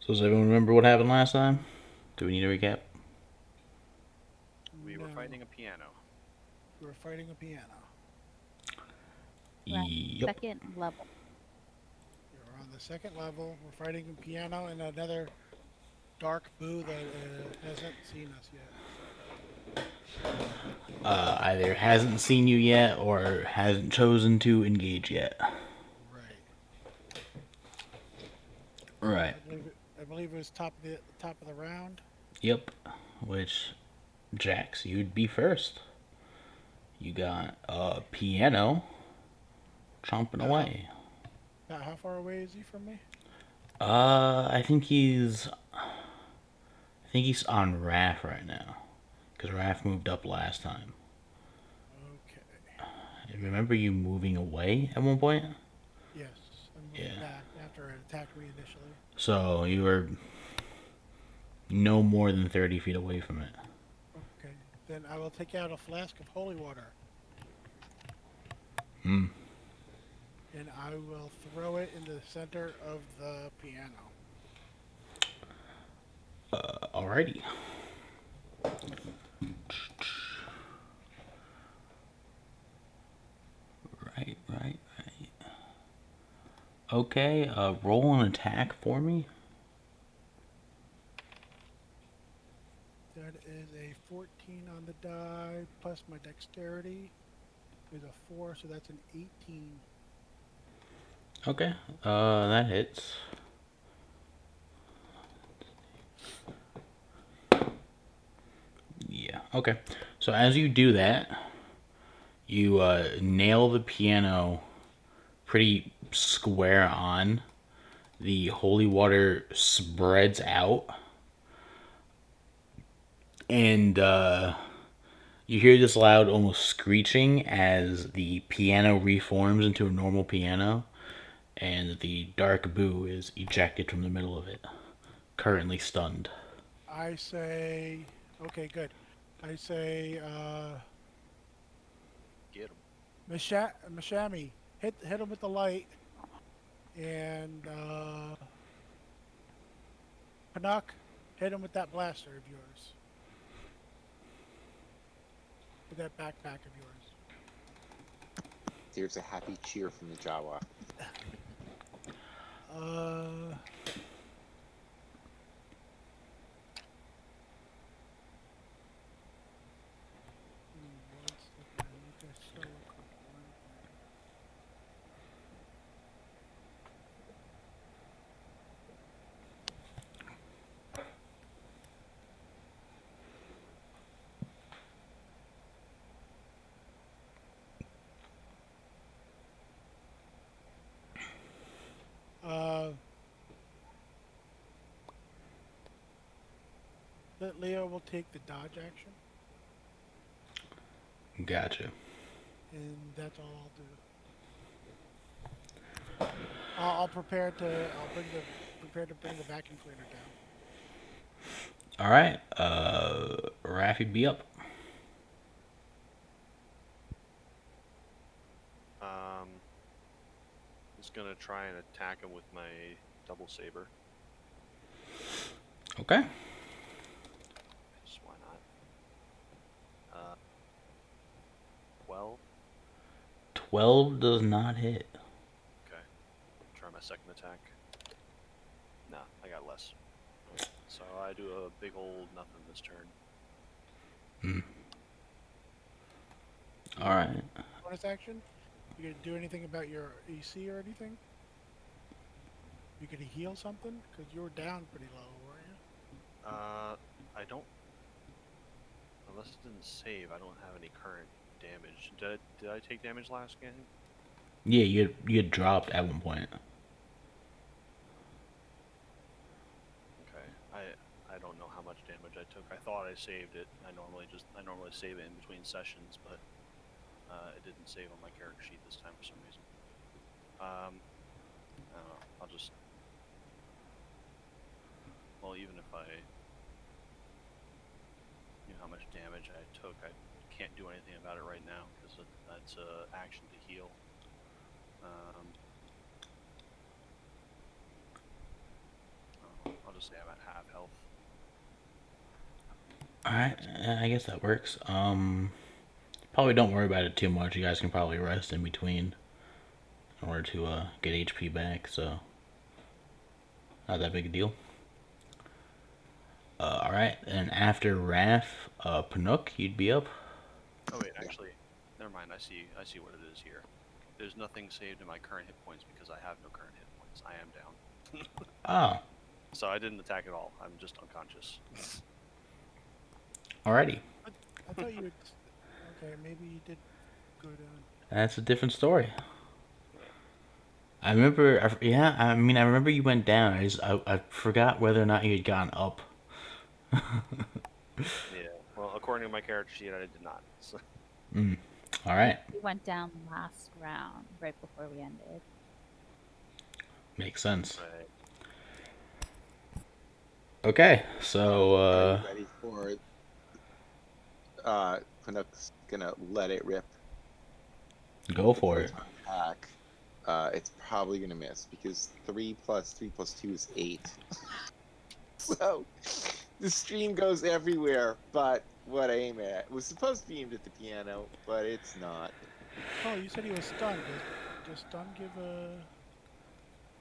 So does everyone remember what happened last time? Do we need a recap? We were No, fighting a piano. we're fighting a piano. We're on the Yep. second level. We're on the second level. We're fighting a piano and another dark boo that hasn't seen us yet. Either hasn't seen you yet or hasn't chosen to engage yet. Right. Right. I believe it was top of the round. Yep. Which, Jax, you'd be first. You got a piano chomping About how away. about how far away is he from me? I think he's on Raph right now. Because Raph moved up last time. Okay. Remember you moving away at one point? Yes, I'm moving Yeah. back after it attacked me initially. So you were no more than 30 feet away from it. Okay. Then I will take out a flask of holy water Hmm. and I will throw it in the center of the piano. Alrighty. Right, right, right. Okay, roll an attack for me. That is a 14 on the die plus my dexterity is a 4, so that's an 18. Okay, that hits. Yeah, okay. So as you do that, you nail the piano pretty square on. The holy water spreads out, and you hear this loud, almost screeching as the piano reforms into a normal piano, and the dark boo is ejected from the middle of it, currently stunned. I say, okay, good. I say, Get him. Mashami, hit him with the light, and Panak, hit him with that blaster of yours, with that backpack of yours. There's a happy cheer from the Jawa. Uh, one second. I need to show one thing. Uh, that Leo will take the dodge action, Gotcha. and that's all I'll do. I'll prepare to. I'll bring the prepare to bring the vacuum cleaner down. All right, Raffy, be up. Um, just gonna try and attack him with my double saber. Okay. Just why not? 12. 12 does not hit. Okay. Try my second attack. Nah, I got less. So I do a big old nothing this turn. Hmm. All right. Bonus action. You gonna do anything about your AC or anything? You gonna heal something? Cause you were down pretty low, weren't you? Uh, I don't. Unless it didn't save, I don't have any current damage. Did I take damage last game? Yeah, you had dropped at one point. Okay. I don't know how much damage I took. I thought I saved it. I normally save it in between sessions, but it didn't save on my character sheet this time for some reason. I don't know. I'll just. Well, even if I knew how much damage I took, I can't do anything about it right now because that's a action to heal. I'll say I'm at half health. Alright, I guess that works. Probably don't worry about it too much. You guys can probably rest in between in order to get HP back, so not that big a deal. Alright, and after Raph, Panook, you'd be up. Oh wait, actually, never mind. I see what it is here. There's nothing saved in my current hit points because I have no current hit points. I am down. Oh, So I didn't attack at all. I'm just unconscious. alrighty. I thought you would. Okay, maybe you did go down. That's a different story. I remember, yeah, I mean, I remember you went down. I forgot whether or not you had gotten up. Yeah. Well, according to my character sheet, I did not. So, Alright, We went down last round, right before we ended. makes sense. right. Okay, so, Are you ready for it? Panook's gonna let it rip. go for it. Proton pack. It's probably gonna miss because 3 plus 3 plus 2 is 8. So the stream goes everywhere, but what I aim at. It was supposed to be aimed at the piano, but it's not. Oh, you said he was stunned. Does stun give a?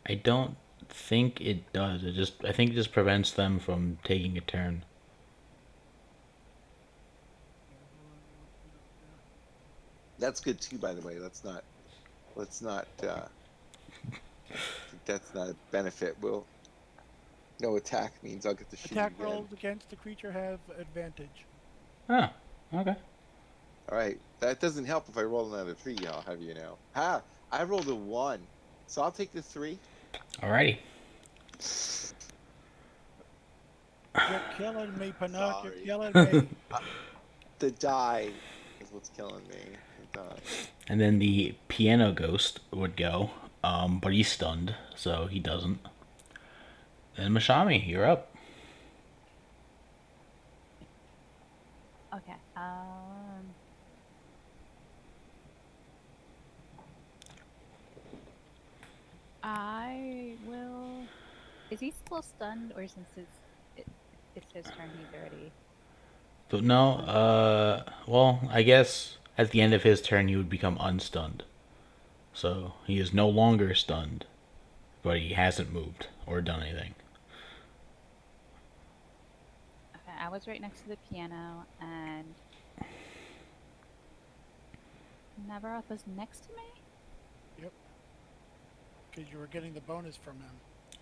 I don't think it does. I think it just prevents them from taking a turn. That's good too, by the way. Let's not that's not a benefit. No attack means I'll get the shoot Attack again. rolls against the creature have advantage. Oh, okay. Alright. That doesn't help if I roll another 3, I'll have you know. I rolled a 1. So I'll take the 3. Alrighty. You're killing me, Panook. You're Sorry. killing me. The die is what's killing me. The die. And then the piano ghost would go, but he's stunned, so he doesn't. And Mashami, you're up. Okay. I will. Is he still stunned, or since it's his turn, he's already? But no, well, I guess at the end of his turn he would become unstunned. So he is no longer stunned, but he hasn't moved or done anything. Okay, I was right next to the piano, and Navaroth was next to me. Yep. Because you were getting the bonus from him.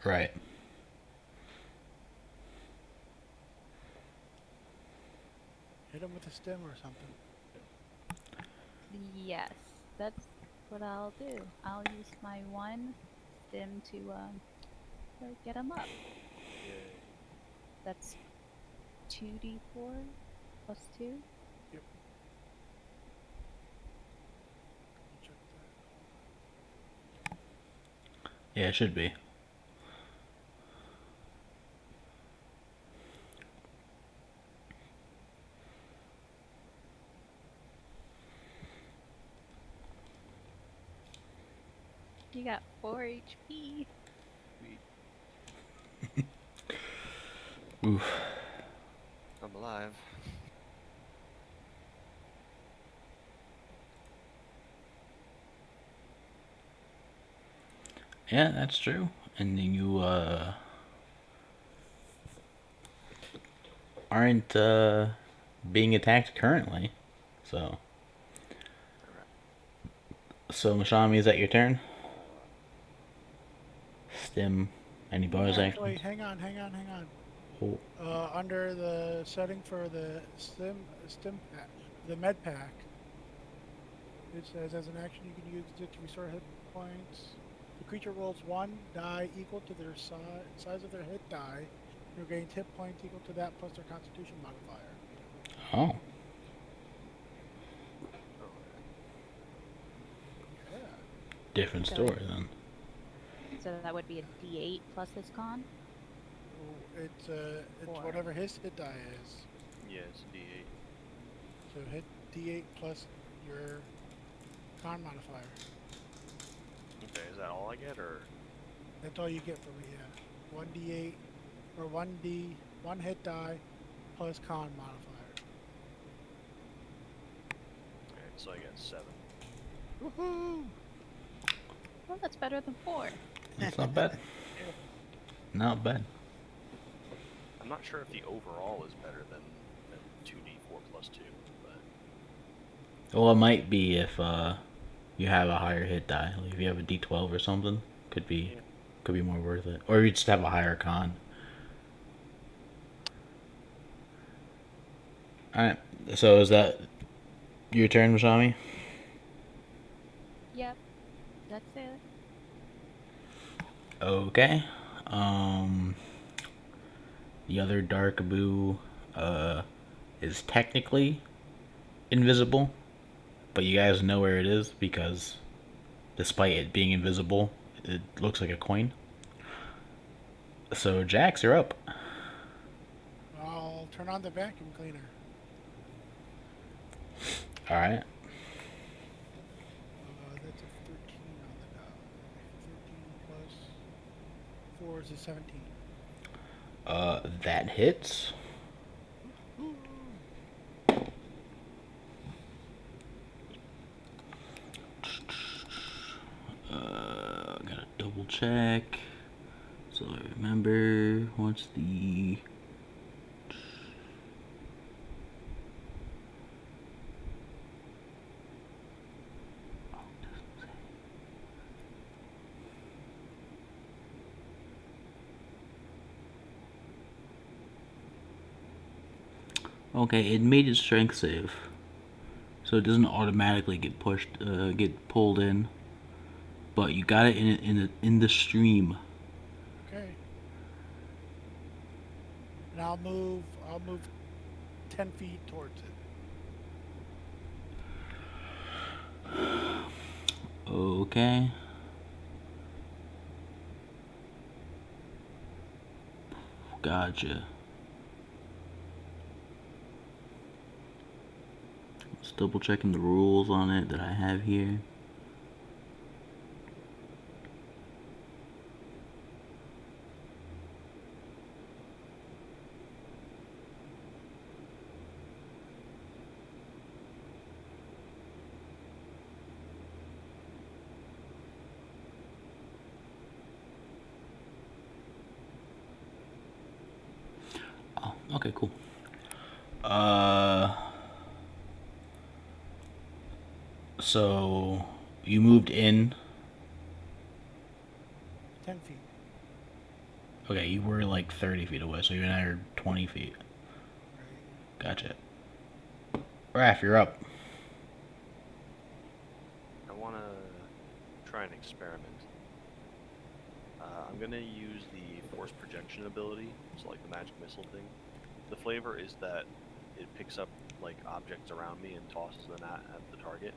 Right. Hit him with a stem or something. Yes, that's what I'll do. I'll use my one stim to get him up. Yay. That's 2d4 plus 2. Yep. Check that. Yeah, it should be. You got 4 HP. Sweet. Oof. I'm alive. Yeah, that's true. And then you aren't being attacked currently. So Mashami, is that your turn? Stim, any bonus Actually, actions? hang on. Oh, Under the setting for the stim pack, the med pack, it says as an action you can use it to restore hit points. The creature rolls one die equal to their size of their hit die. You gain hit points equal to that plus their Constitution modifier. oh, Yeah. different So story then. So that would be a d8 plus his con. Oh, it's Four. whatever his hit die is. Yeah, it's a D8. So hit D8 plus your con modifier. Okay, is that all I get, or? That's all you get from me. Yeah. 1d8 or 1d, 1 hit die plus con modifier. Alright, so I get 7. Woohoo! Well, that's better than 4. That's not bad. Not bad. I'm not sure if the overall is better than 2d4 plus 2, but Well, it might be if you have a higher hit die. Like if you have a D12 or something, could be yeah. could be more worth it. Or you just have a higher con. All right. So is that your turn, Masami? Yep, that's it. Okay. The other dark boo is technically invisible, but you guys know where it is because despite it being invisible, it looks like a coin. So Jax, you're up. I'll turn on the vacuum cleaner. All right. That's a 13 on the die. 13 plus 4 is a 17. That hits. Ooh. Gotta double check. So I remember what's the. Okay, it made its strength save, so it doesn't automatically get get pulled in. But you got it in the stream. Okay. And I'll move 10 feet towards it. Okay. Gotcha. Just double checking the rules on it that I have here. Oh, okay, cool. So you moved in. 10 feet. Okay, you were like 30 feet away, so you're now 20 feet. Right. Gotcha. Raph, you're up. I want to try an experiment. I'm going to use the force projection ability, so like the magic missile thing. The flavor is that it picks up like objects around me and tosses them at the target.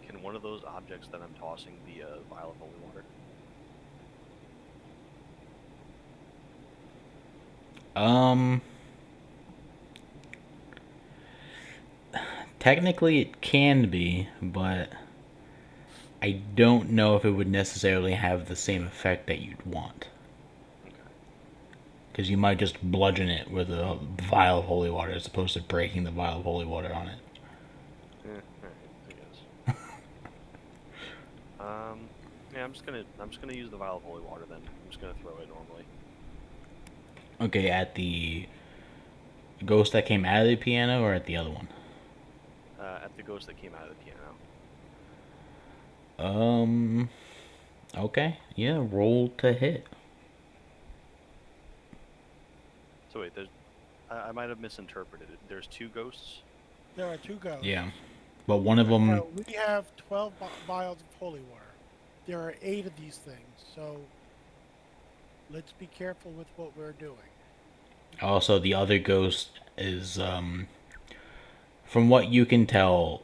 Can one of those objects that I'm tossing be a vial of holy water? Um, Technically it can be, but I don't know if it would necessarily have the same effect that you'd want. Okay. Because you might just bludgeon it with a vial of holy water as opposed to breaking the vial of holy water on it. Alright, I guess. Yeah, I'm just gonna use the vial of holy water then. I'm just gonna throw it normally. Okay, at the ghost that came out of the piano or at the other one? At the ghost that came out of the piano. Um, okay. Yeah, roll to hit. So wait, I might have misinterpreted it. There's 2 ghosts. There are 2 ghosts. Yeah. But one of them. We have 12 vials of holy water. There are 8 of these things, so let's be careful with what we're doing. Also, the other ghost is, from what you can tell,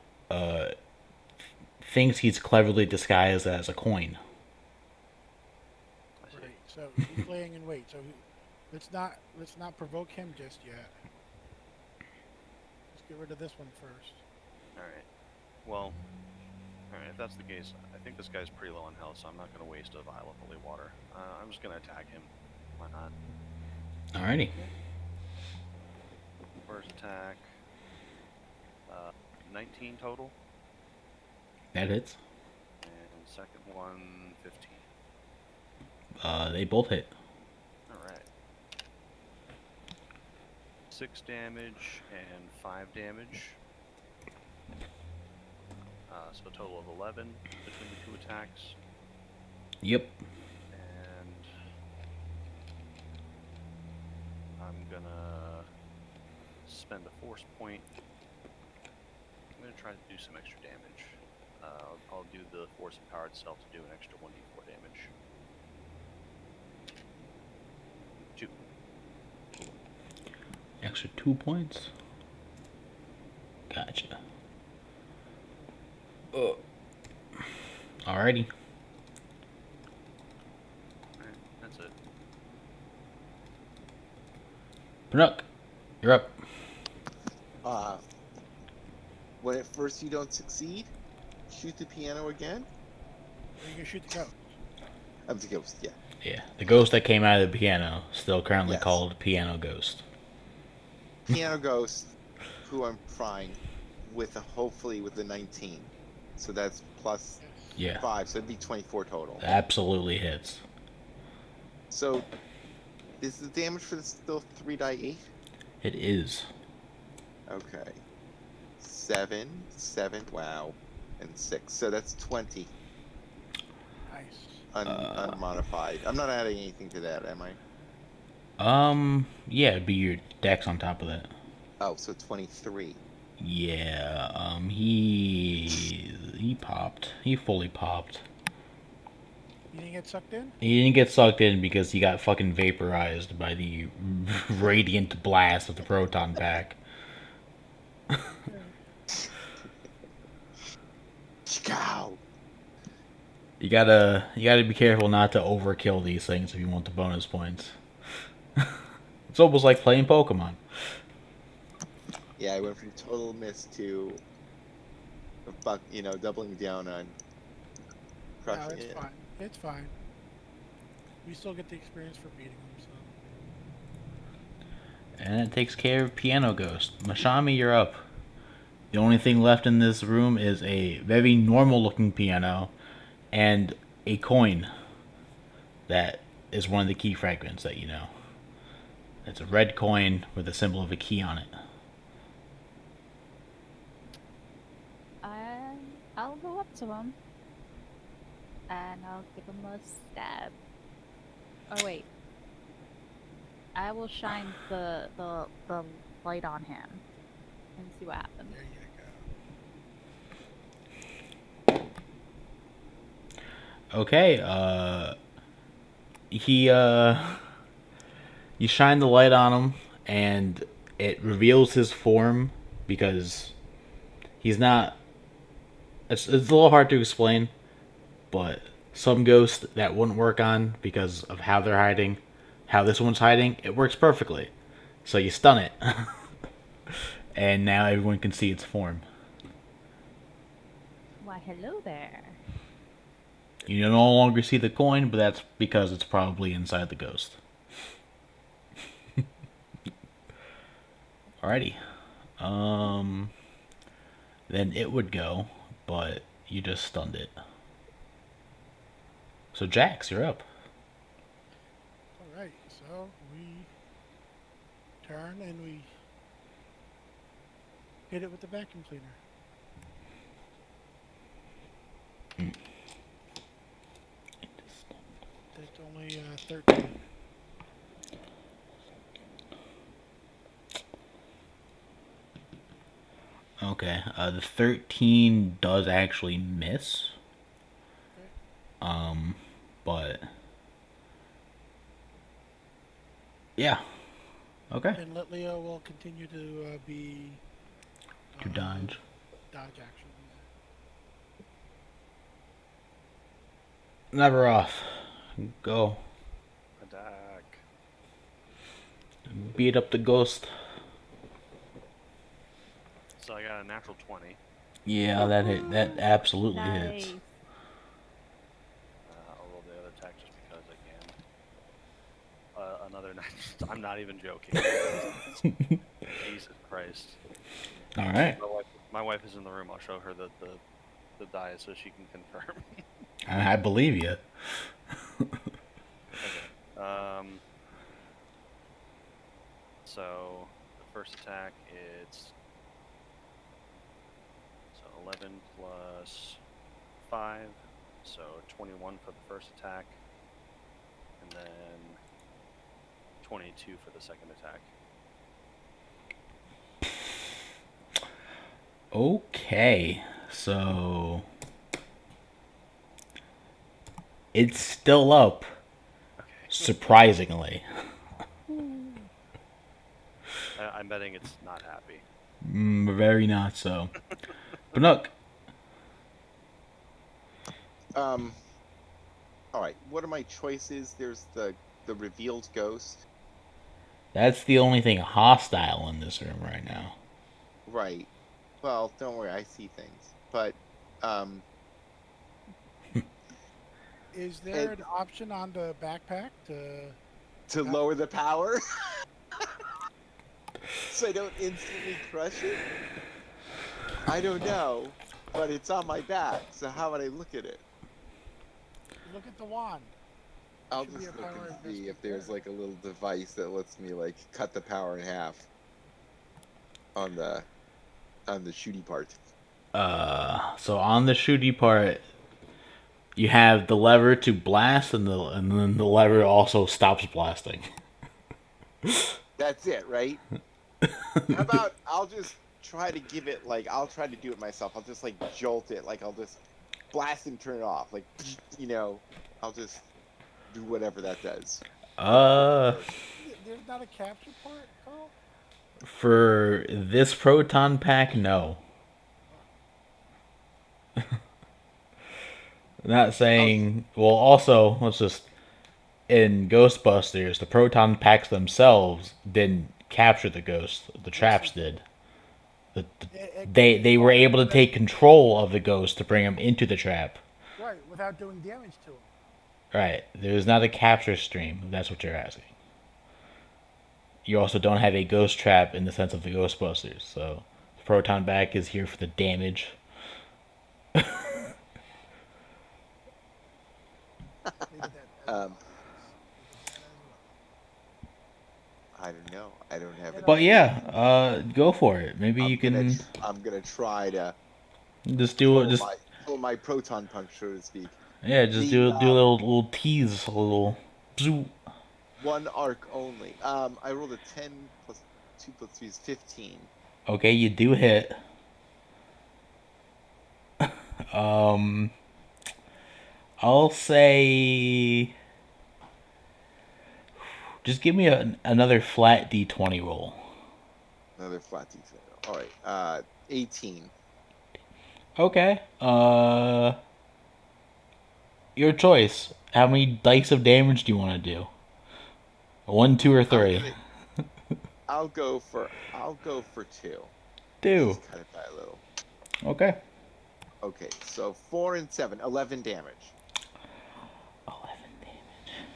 thinks he's cleverly disguised as a coin. I see. Right. So he's laying in wait. So let's not provoke him just yet. Let's get rid of this one first. Alright. Well, alright, if that's the case, I think this guy's pretty low on health, so I'm not going to waste a vial of holy water. I'm just going to attack him. Why not? Alrighty. First attack, 19 total, That hits. and second one, 15. They both hit. All right. 6 damage and 5 damage. So a total of 11 between the 2 attacks. Yep. And I'm gonna spend a force point. I'm gonna try to do some extra damage. I'll do the force and power itself to do an extra 1d4 damage. 2. Extra 2 points. Gotcha. Alrighty. Alright, that's it. Pernuk, you're up. When at first you don't succeed, shoot the piano again. Or you can shoot the ghost. I'm the ghost, yeah. Yeah, the ghost that came out of the piano, still currently Yes. called Piano Ghost. Piano ghost, who I'm trying with hopefully with the 19. So that's plus Yes. Yeah, 5, so it'd be 24 total. absolutely hits. So is the damage for this still 3 die 8? It is. Okay. 7, wow, and 6. So that's 20 Nice. unmodified. I'm not adding anything to that, am I? Yeah, it'd be your dex on top of that. Oh, so 23. Yeah, he popped. He fully popped. You didn't get sucked in? He didn't get sucked in because he got fucking vaporized by the radiant blast of the proton pack. Cow. You gotta be careful not to overkill these things if you want the bonus points. It's almost like playing Pokemon. Yeah, I went from total miss to, doubling down on No, crushing it's it. fine. It's fine. We still get the experience for beating them, so. And it takes care of Piano Ghost. Mashami, you're up. The only thing left in this room is a very normal looking piano and a coin that is one of the key fragments that you know. It's a red coin with a symbol of a key on it. I'll go up to him and I'll give him a stab. Oh wait. I will shine the light on him and see what happens. There you Okay, you shine the light on him and it reveals his form because he's not it's a little hard to explain, but some ghosts that wouldn't work on because of how they're hiding, how this one's hiding, it works perfectly. So you stun it. And now everyone can see its form. Why, hello there. You no longer see the coin, but that's because it's probably inside the ghost. Alrighty. Then it would go, but you just stunned it. So Jax, you're up. Alright, so we turn and we hit it with the vacuum cleaner. That's only 13. Okay, the 13 does actually miss. Okay. But yeah, okay. And Litleo will continue to be To dodge. dodge action. Never off. Go. Attack. Beat up the ghost. So I got a natural 20. Yeah, that hit. That absolutely Nice. hits. I'll roll the other attack just because I can. Another 9. I'm not not even joking. Jesus Christ. All right. My wife is in the room. I'll show her the die so she can confirm. I believe you. Okay. So the first attack, it's 11 plus 5, so 21 for the first attack, and then 22 for the second attack. Okay. So it's still up, Okay. surprisingly. I'm betting it's not happy. Very not so. Banuk. All right. What are my choices? There's the revealed ghost. That's the only thing hostile in this room right now. Right. Well, don't worry. I see things. But Is there and an option on the backpack to? to lower the power, so I don't instantly crush it. I don't know, but it's on my back. So how would I look at it? Look at the wand. I'll Should be just a look power and see investment if there's there. like a little device that lets me like cut the power in half on the shooty part. So on the shooty part, you have the lever to blast, and then the lever also stops blasting. That's it, right? How about I'll just try to give it like I'll try to do it myself. I'll just like jolt it, like I'll just blast and turn it off, like I'll just do whatever that does. Uh, There's not a capture part, Carl. for this proton pack, no. Not I'll, saying. Well, also, let's just in Ghostbusters, the proton packs themselves didn't capture the ghost. The Yes, traps it did. did. It could They be were fired able to take control of the ghost to bring him into the trap. right without doing damage to him. Right. There's not a capture stream, if that's what you're asking. You also don't have a ghost trap in the sense of the Ghostbusters, so the proton pack is here for the damage. Maybe that as well. um, Maybe that as well. I don't know. I don't have You a know, But it, yeah, go for it. Maybe you can I'm gonna try to just do it. Just pull my proton punch, so to speak. yeah, just The do a little tease, a little. Bzoo. one arc only. I rolled a 10 plus 2 plus 3 is 15. Okay, you do hit. Um, I'll say just give me another flat d20 roll. Another flat detail. All right. 18. Okay. Your choice. How many dice of damage do you want to do? One, two, or I'm three? gonna. I'll go for 2. Two. Just cut it by a little. Okay. Okay, so 4 and 7, 11 damage. 11 damage.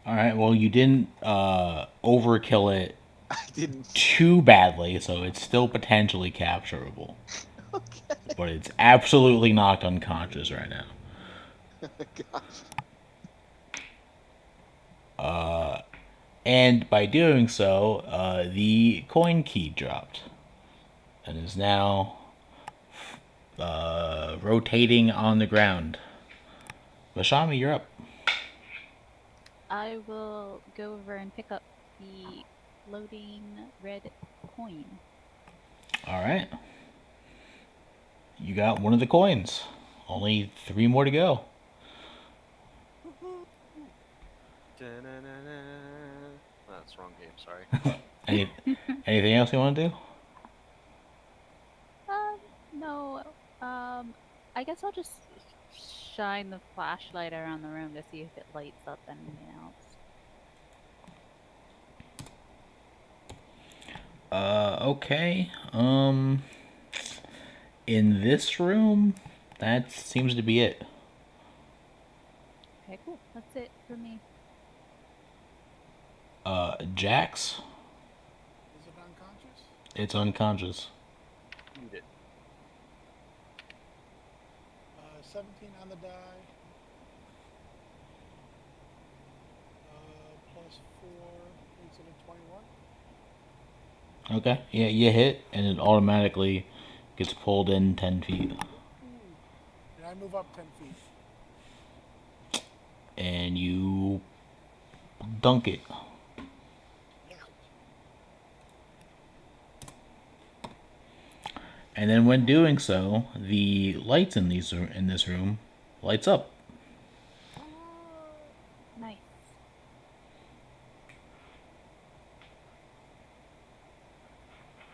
All right. Well, you didn't overkill it I didn't. too badly, so it's still potentially capturable. Okay. But it's absolutely knocked unconscious right now. Gosh. And by doing so, the coin key dropped and is now rotating on the ground. Vashami, you're up. I will go over and pick up the floating red coin. All right. You got one of the coins. Only 3 more to go. Da-na-na-na. Oh, that's the wrong game. Sorry. Any, anything else you want to do? No. I guess I'll just shine the flashlight around the room to see if it lights up anything else. Okay. In this room, that seems to be it. Okay, cool. That's it for me. Jax. Is it unconscious? It's unconscious. Eat it. 17 on the die. Plus 4 makes it a 21. Okay. Yeah, you hit, and it automatically gets pulled in 10 feet. Ooh. And I move up 10 feet. And you dunk it. Yeah. And then when doing so, the lights in this room lights up. Nice.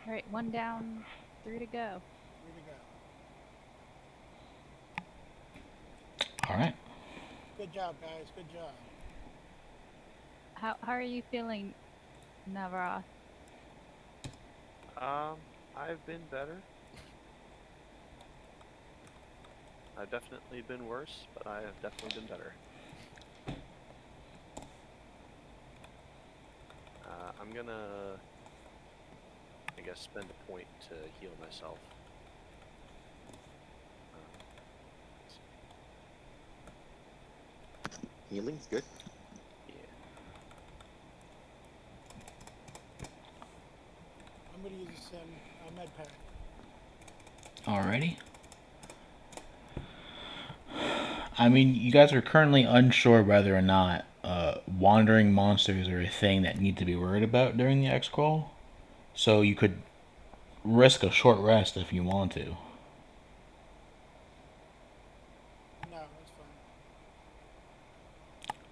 Alright, 1 down, 3 to go. Here we go. All right. Good job, guys. Good job. How are you feeling, Navaroth? I've been better. I've definitely been worse, but I have definitely been better. I'm gonna, I guess, spend a point to heal myself. Healing's good. Yeah. I'm going to use a med pack. Alrighty. I mean, you guys are currently unsure whether or not wandering monsters are a thing that need to be worried about during the X crawl. So you could risk a short rest if you want to. No, that's fine.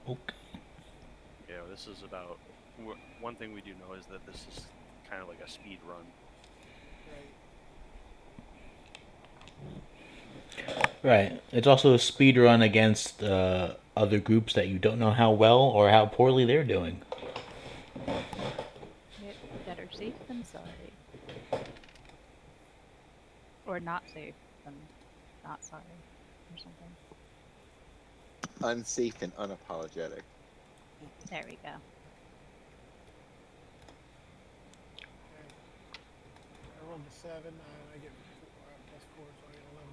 Okay. Yeah, this is about. One thing we do know is that this is kind of like a speed run. Right. Right. It's also a speed run against other groups that you don't know how well or how poorly they're doing. Yep, better safe than sorry. Or not safe than not sorry, or something. Unsafe and unapologetic. There we go. Okay. I rolled a 7. I get plus 4, so I get 11.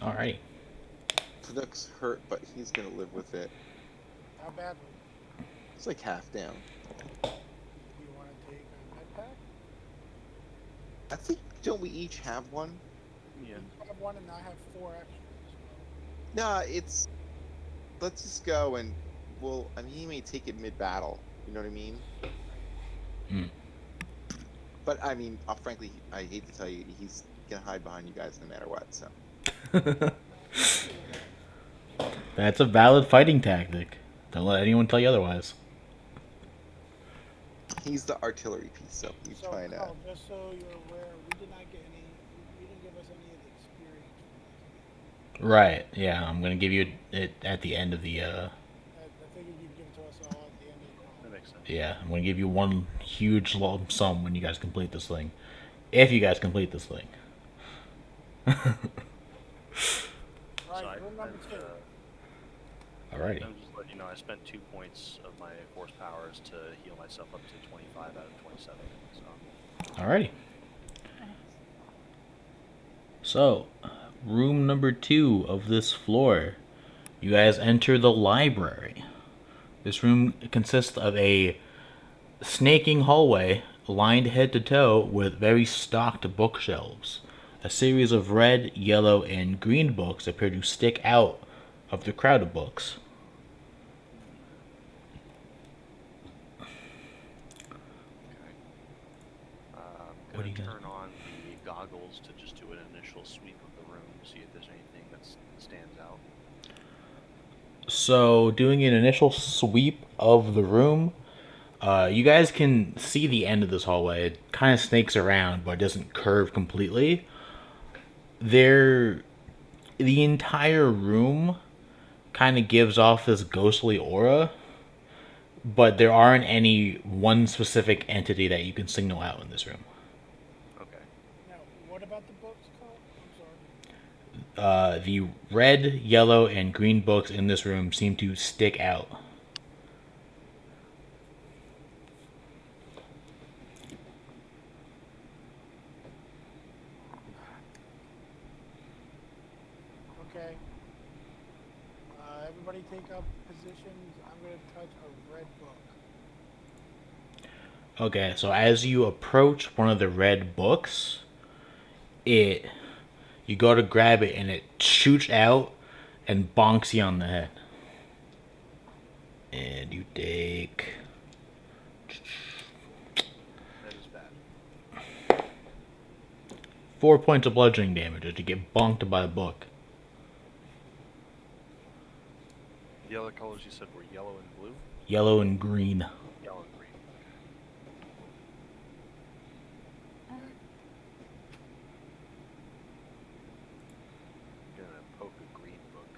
Alrighty. Canuck's hurt, but he's gonna live with it. How badly? It's like half down. Do you want to take a med pack? I think, don't we each have one? Yeah. You have 1 and I have 4 extras. Nah, it's. Let's just go and I mean, he may take it mid-battle. You know what I mean? Hmm. But I mean, frankly, I hate to tell you, he's gonna hide behind you guys no matter what. So That's a valid fighting tactic. Don't let anyone tell you otherwise. he's the artillery piece. So he's So, trying to. Carl, just so you're aware, we did not get any. You didn't give us any of the experience from last week. Right. Yeah. I'm gonna give you it at the end of the. I figured you'd give it to us all at the end of the call. That makes sense. Yeah. I'm gonna give you one huge lump sum when you guys complete this thing. If you guys complete this thing. All So right, room number 2. Alrighty. I'm just letting you know I spent 2 points of my force powers to heal myself up to 25 out of 27. So Alrighty. Nice. So, room number 2 of this floor. You guys enter the library. This room consists of a snaking hallway lined head to toe with very stocked bookshelves. A series of red, yellow, and green books appear to stick out of the crowd of books. I'm What do gonna you guys turn on the goggles to just do an initial sweep of the room to see if there's anything that stands out. So, doing an initial sweep of the room, you guys can see the end of this hallway. It kind of snakes around, but doesn't curve completely. The entire room kind of gives off this ghostly aura, but there aren't any one specific entity that you can signal out in this room. Okay. Now, what about the books, Carl? The red, yellow, and green books in this room seem to stick out. Okay. Everybody take up positions. I'm gonna touch a red book. Okay, so as you approach one of the red books, it you go to grab it and it shoots out and bonks you on the head. And you take That is bad. 4 points of bludgeoning damage as you get bonked by a book. The other colors you said were yellow and blue? Yellow and green. Yellow and green. Uh, I'm gonna poke a green book.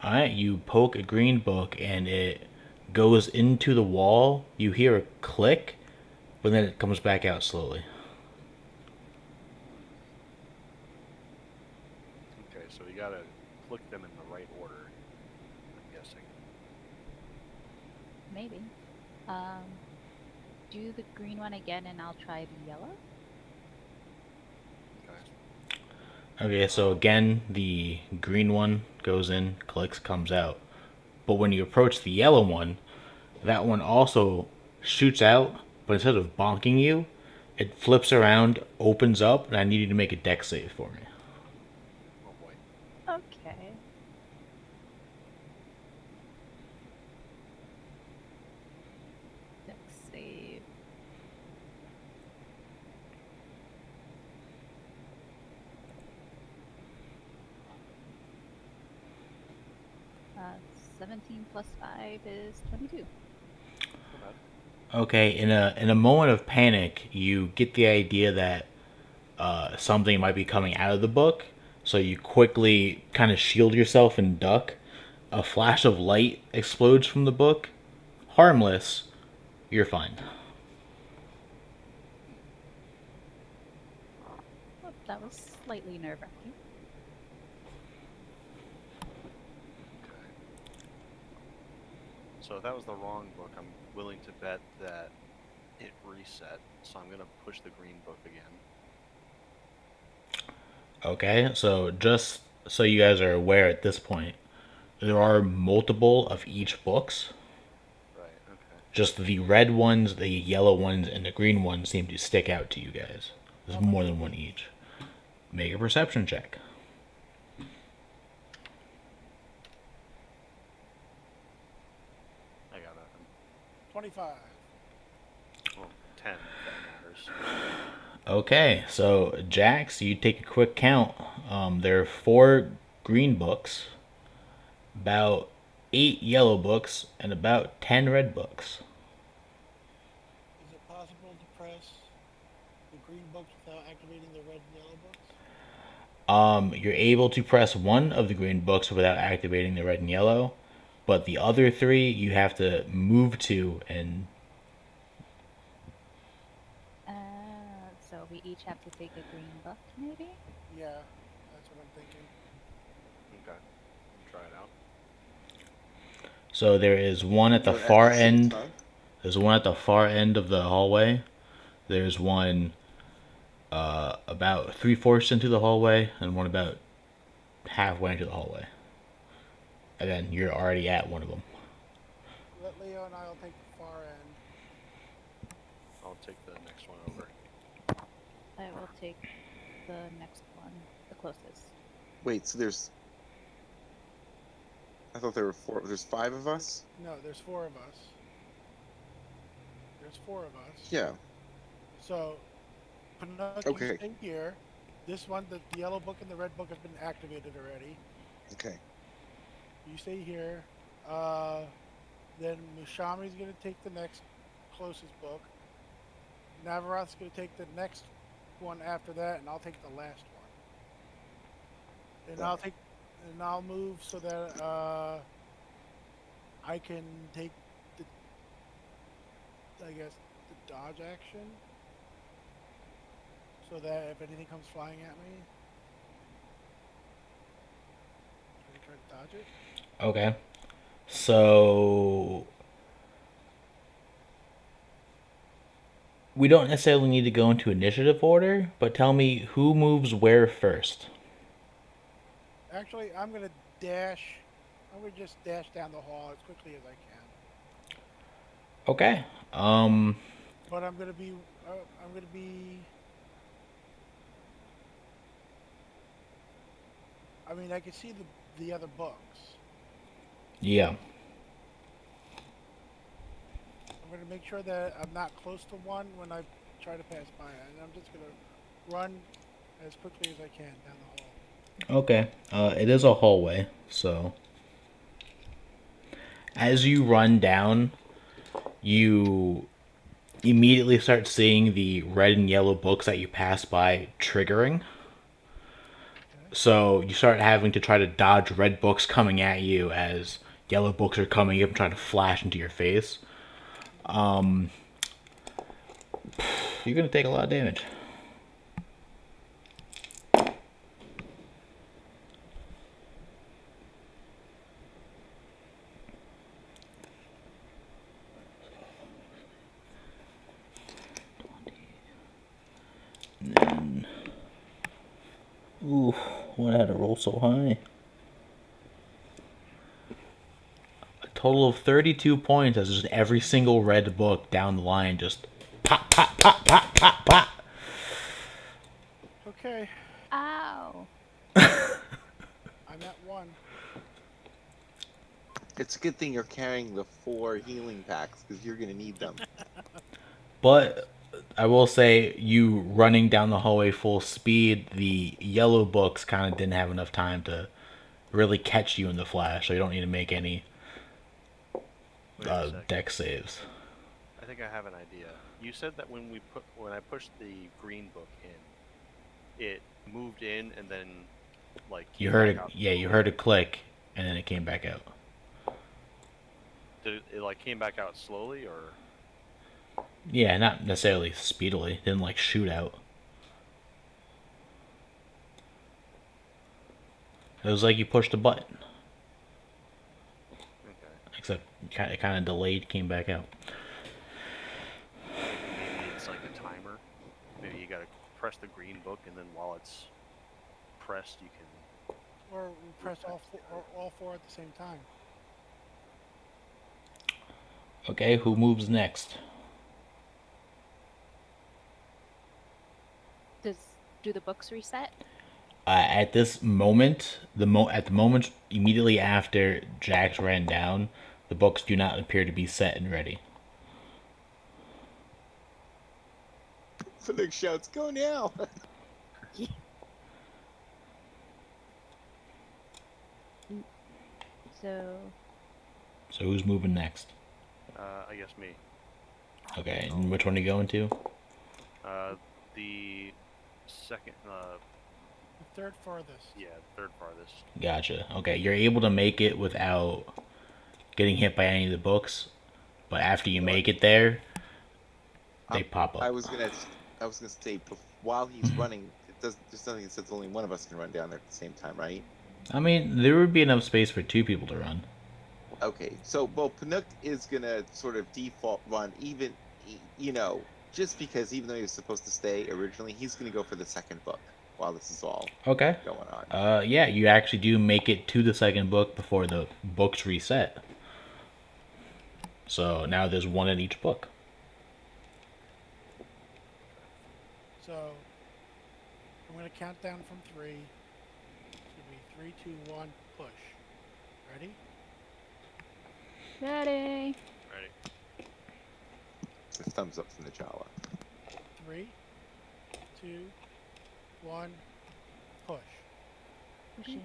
Alright, you poke a green book and it goes into the wall. You hear a click, but then it comes back out slowly. Okay, so we gotta click them in the right order, I'm guessing. maybe. Um, do the green one again, and I'll try the yellow. Okay. Okay, so again, the green one goes in, clicks, comes out. But when you approach the yellow one, that one also shoots out, but instead of bonking you, it flips around, opens up, and I need you to make a dex save for me. Oh boy. Okay. Dex save. Uh, 17 plus 5 is 22. Not bad. Okay, in a moment of panic, you get the idea that something might be coming out of the book, so you quickly kind of shield yourself and duck. A flash of light explodes from the book. Harmless. You're fine. Oh, that was slightly nerve-wracking. Okay. So if that was the wrong book, I'm willing to bet that it reset. So I'm gonna push the green book again. Okay, so just so you guys are aware at this point, there are multiple of each books. Right, okay. Just the red ones, the yellow ones, and the green ones seem to stick out to you guys. There's How many more are than one these? each. Make a perception check. I got nothing. 25. Well, 10 if that matters. Okay, so Jax, you take a quick count. There are 4 green books, about 8 yellow books, and about 10 red books. Is it possible to press the green books without activating the red and yellow books? You're able to press one of the green books without activating the red and yellow, but the other 3 you have to move to and So we each have to take a green book, maybe? Yeah, that's what I'm thinking. Okay. Try it out. so there is one at the Do it far the same end. time? There's one at the far end of the hallway. There's one about 3/4 into the hallway, and one about halfway into the hallway. And then you're already at one of them. Let Leo and I'll take the far end. I'll take the next one over. I will take the next one, the closest. Wait, so there's. I thought there were 4. There's 5 of us? No, there's 4 of us. There's 4 of us. Yeah. So, Pinocchio, Okay. you stay here. This one, the yellow book and the red book have been activated already. Okay. You stay here. Then Mushami's going to take the next closest book. Navaroth's going to take the next one after that, and I'll take the last one. And I'll move so that I can take the, I guess, the dodge action, so that if anything comes flying at me, try to dodge it. Okay. So we don't necessarily need to go into initiative order, but tell me who moves where first. Actually, I'm gonna dash. I'm gonna just dash down the hall as quickly as I can. Okay. Um. But I'm gonna be. I'm gonna be. I mean, I can see the other books. Yeah. I'm gonna make sure that I'm not close to one when I try to pass by, and I'm just gonna run as quickly as I can down the hall. Okay. It is a hallway, so as you run down, you immediately start seeing the red and yellow books that you pass by triggering. Okay. So you start having to try to dodge red books coming at you as yellow books are coming up and trying to flash into your face. You're gonna take a lot of damage. And then, ooh, why had to roll so high? A total of 32 points as just every single red book down the line just pop, pop, pop, pop, pop, pop. Okay. Ow. I'm at one. It's a good thing you're carrying the 4 healing packs because you're gonna need them. But I will say, you running down the hallway full speed, the yellow books kind of didn't have enough time to really catch you in the flash, so you don't need to make any Wait a second. deck saves. I think I have an idea. You said that when I pushed the green book in, it moved in and then like You came heard back it, out yeah, you slowly? heard a click, and then it came back out. Did it like came back out slowly or? Yeah, not necessarily speedily. Didn't like shoot out. It was like you pushed a button, Okay. except it kind of delayed, came back out. Maybe it's like a timer. Maybe you gotta press the green book and then while it's pressed, you can. Or we press all four at the same time. Okay, who moves next? Do the books reset? At this moment, at the moment immediately after Jax ran down, the books do not appear to be set and ready. Felix shouts, "Go now!" So So who's moving next? I guess me. Okay, and which one are you going to? The second. The third farthest. Yeah, third farthest. Gotcha. Okay, you're able to make it without getting hit by any of the books, but after you You know what? make it there, they Um, pop I up. was gonna, I was gonna say, while he's running, it does. There's nothing that says only one of us can run down there at the same time, right? I mean, there would be enough space for two people to run. Okay, so well, Panook is gonna sort of default run, even just because even though he was supposed to stay originally, he's gonna go for the second book while this is all Okay. going on. Yeah, you actually do make it to the second book before the books reset. So now there's one in each book. So I'm gonna count down from three. It's gonna be 3, 2, 1, push. Ready? ready. Ready. It's a thumbs up from the Jawa. 3, 2, 1, push. Pushing.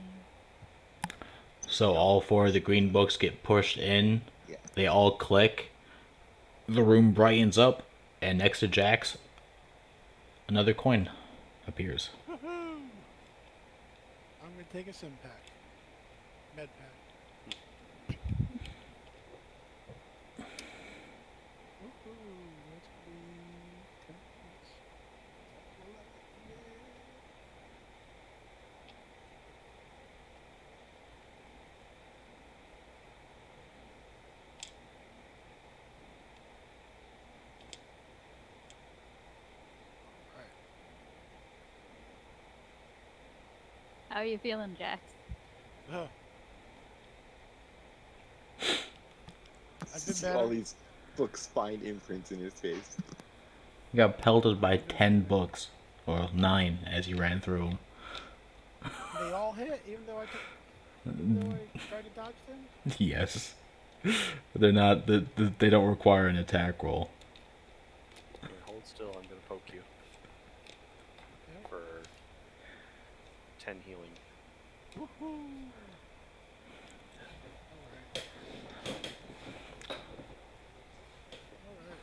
So all four of the green books get pushed in. Yeah. They all click. The room brightens up, and next to Jax, another coin appears. Woohoo! I'm gonna take a sim pack. Med pack. Woohoo! That's gonna be 10 points. How are you feeling, Jax? Ugh. I've been See better. all these books find imprints in his face. You got pelted by I've been 10 better. books, or 9 as you ran through them. They all hit, even though I tried to dodge them. Yes. They're not, they don't require an attack roll. Here, hold still. I'm gonna poke you Okay. for 10 healing. Woohoo! All right. All right.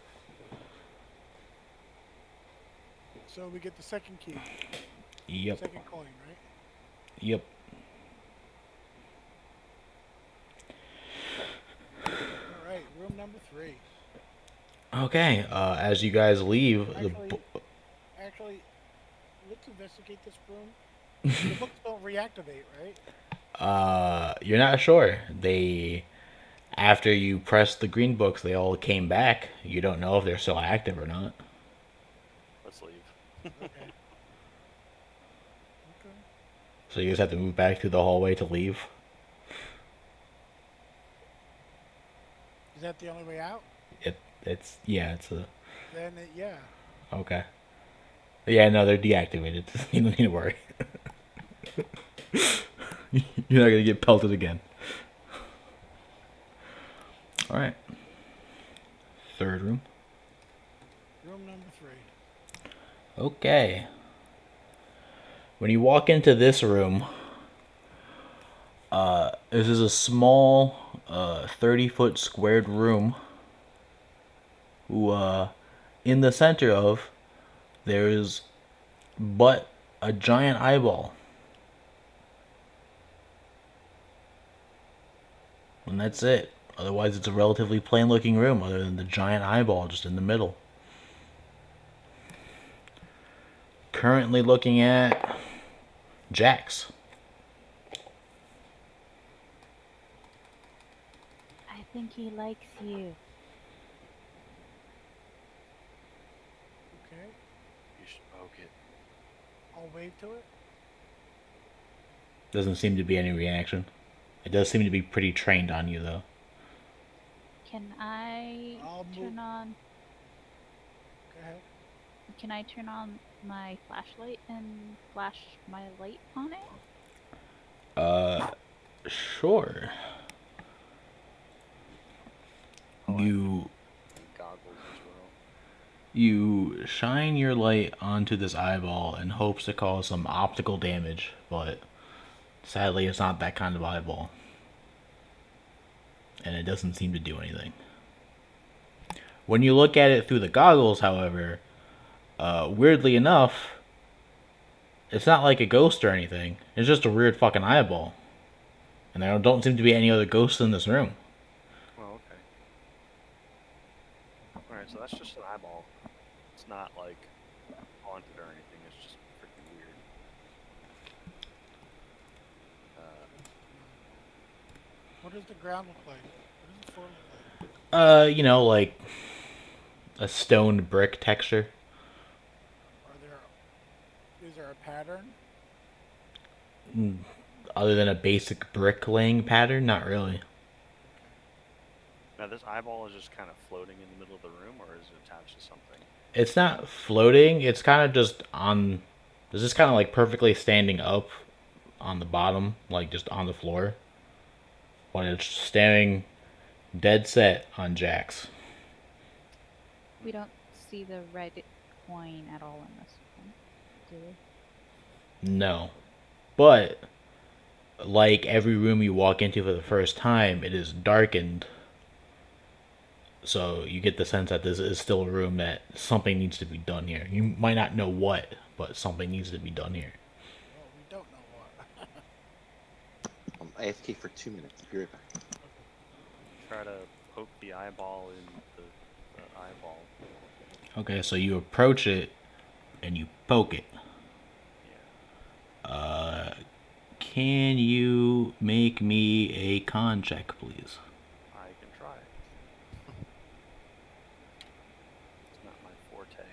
So we get the second key, Yep. second coin, right? Yep. All right. Room number 3. Okay, as you guys leave, Actually, let's investigate this room. The books don't reactivate, right? you're not sure. After you pressed the green books, they all came back. You don't know if they're still active or not. Let's leave. Okay. Okay. So you just have to move back through the hallway to leave. Is that the only way out? It's a Yeah. okay. Yeah, no, they're deactivated. You don't need to worry. You're not gonna get pelted again. All right. Third room. Room number 3. Okay. When you walk into this room, this is a small, 30-foot squared room. Who, in the center of, there's but a giant eyeball. And that's it. Otherwise, it's a relatively plain looking room, other than the giant eyeball just in the middle. Currently looking at Jax. I think he likes you. Okay. You should poke it. I'll wave to it. Doesn't seem to be any reaction. It does seem to be pretty trained on you, though. Can I I'll move. turn on? Go ahead. Can I turn on my flashlight and flash my light on it? Sure. Oh, You goggles as well. you shine your light onto this eyeball in hopes to cause some optical damage, but sadly, it's not that kind of eyeball, and it doesn't seem to do anything. When you look at it through the goggles, however, weirdly enough, it's not like a ghost or anything. It's just a weird fucking eyeball. And there don't seem to be any other ghosts in this room. Oh, okay. Alright, so that's just an eyeball. It's not like haunted or anything, it's just freaking weird. What does the ground look like? What does the floor look like? Like a stone brick texture. Is there a pattern? Other than a basic bricklaying pattern, not really. Now, this eyeball is just kind of floating in the middle of the room, or is it attached to something? It's not floating. It's kind of just on. It's just kind of like perfectly standing up on the bottom, like just on the floor. When it's staring dead set on Jax. We don't see the red coin at all in this one, do we? No. But, like every room you walk into for the first time, it is darkened. So you get the sense that this is still a room that something needs to be done here. You might not know what, but something needs to be done here. Well, we don't know what. I'm AFK for 2 minutes. Be right back. Try to poke the eyeball in the eyeball. Okay, so you approach it and you poke it. Yeah. Can you make me a con check, please? I can try. It's not my forte.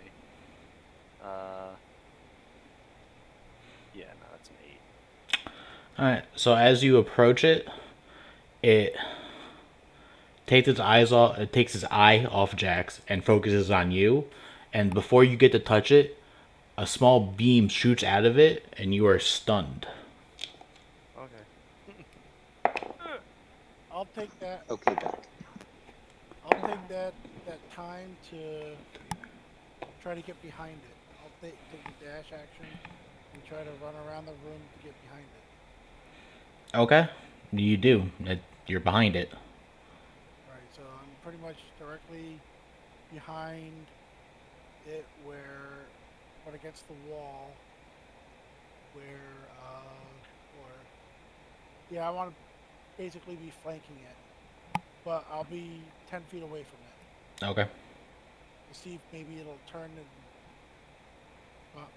Yeah, no, that's an 8. All right. So as you approach it, it takes its eyes off. It takes its eye off Jax and focuses on you. And before you get to touch it, a small beam shoots out of it, and you are stunned. Okay. I'll take that. Okay, back. I'll take that time to try to get behind it. I'll take the dash action and try to run around the room to get behind it. Okay. You do. You're behind it. All right, so I'm pretty much directly behind it, where, but against the wall, where, or yeah, I want to basically be flanking it, but I'll be 10 feet away from it Okay. to see if maybe it'll turn and spot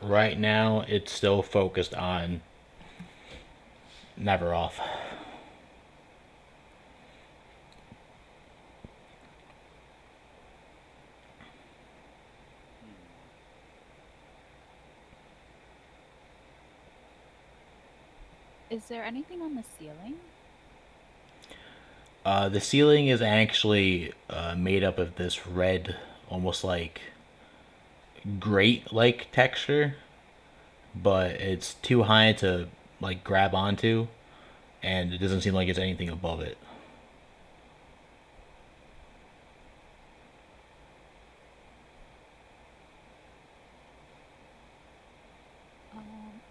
me. Right now, it's still focused on Neveroth. Is there anything on the ceiling? The ceiling is actually made up of this red, almost like grate like texture, but it's too high to like grab onto, and it doesn't seem like it's anything above it.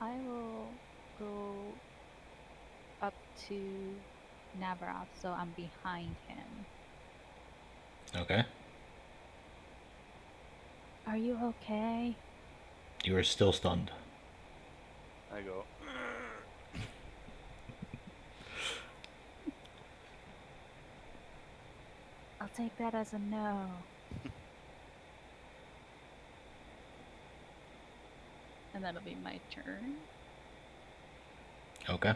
I will go up to Navaroth, so I'm behind him. Okay. Are you okay? You are still stunned. I go. I'll take that as a no. And that'll be my turn. Okay.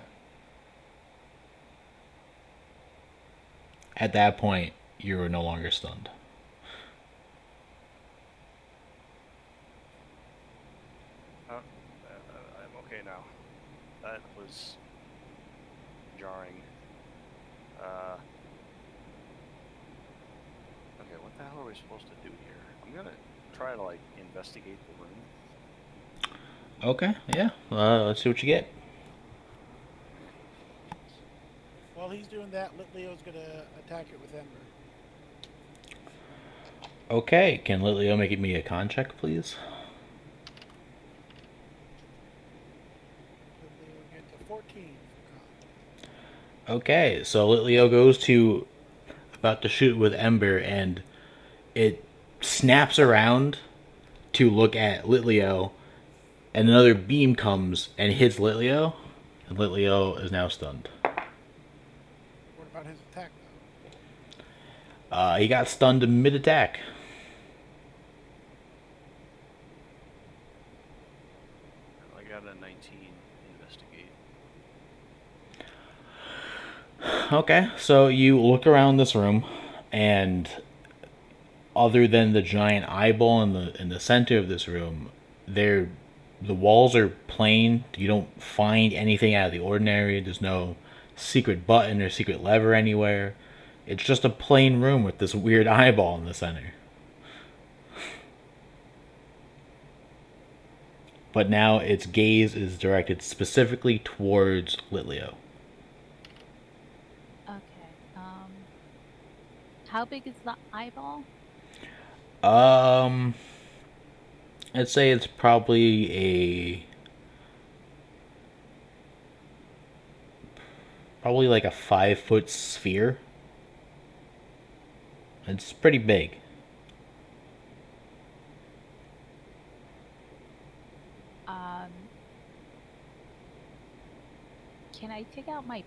At that point, you are no longer stunned. I'm okay now. That was jarring. Okay, what the hell are we supposed to do here? I'm gonna try to like investigate the room. Okay, yeah. Let's see what you get. While he's doing that, Leo's gonna attack it with Ember. Okay, can Litleo make me a con check, please? Leo gets a 14 for con. Okay, so Litleo goes to about to shoot with Ember, and it snaps around to look at Litleo, and another beam comes and hits Litleo, and Litleo is now stunned. What about his attack though? He got stunned mid attack. I got a 19 investigate. Okay, so you look around this room, and other than the giant eyeball in the center of this room, the walls are plain. You don't find anything out of the ordinary. There's no secret button or secret lever anywhere. It's just a plain room with this weird eyeball in the center. But now its gaze is directed specifically towards Litleo. Okay. How big is the eyeball? Um, I'd say it's probably like a 5 foot sphere. It's pretty big. Um, can I take out my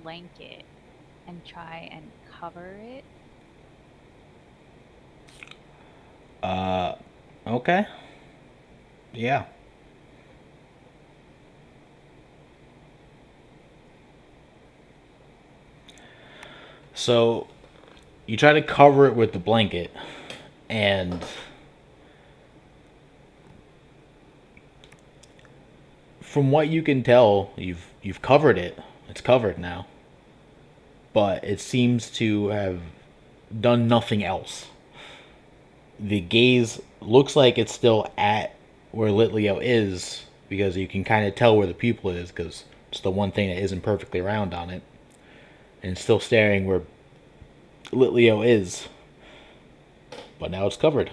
blanket and try and cover it? Okay. Yeah. So you try to cover it with the blanket, and from what you can tell, you've covered it. It's covered now. But it seems to have done nothing else. The gaze looks like it's still at where Litleo is because you can kind of tell where the pupil is because it's the one thing that isn't perfectly round on it. And it's still staring where Litleo is. But now it's covered.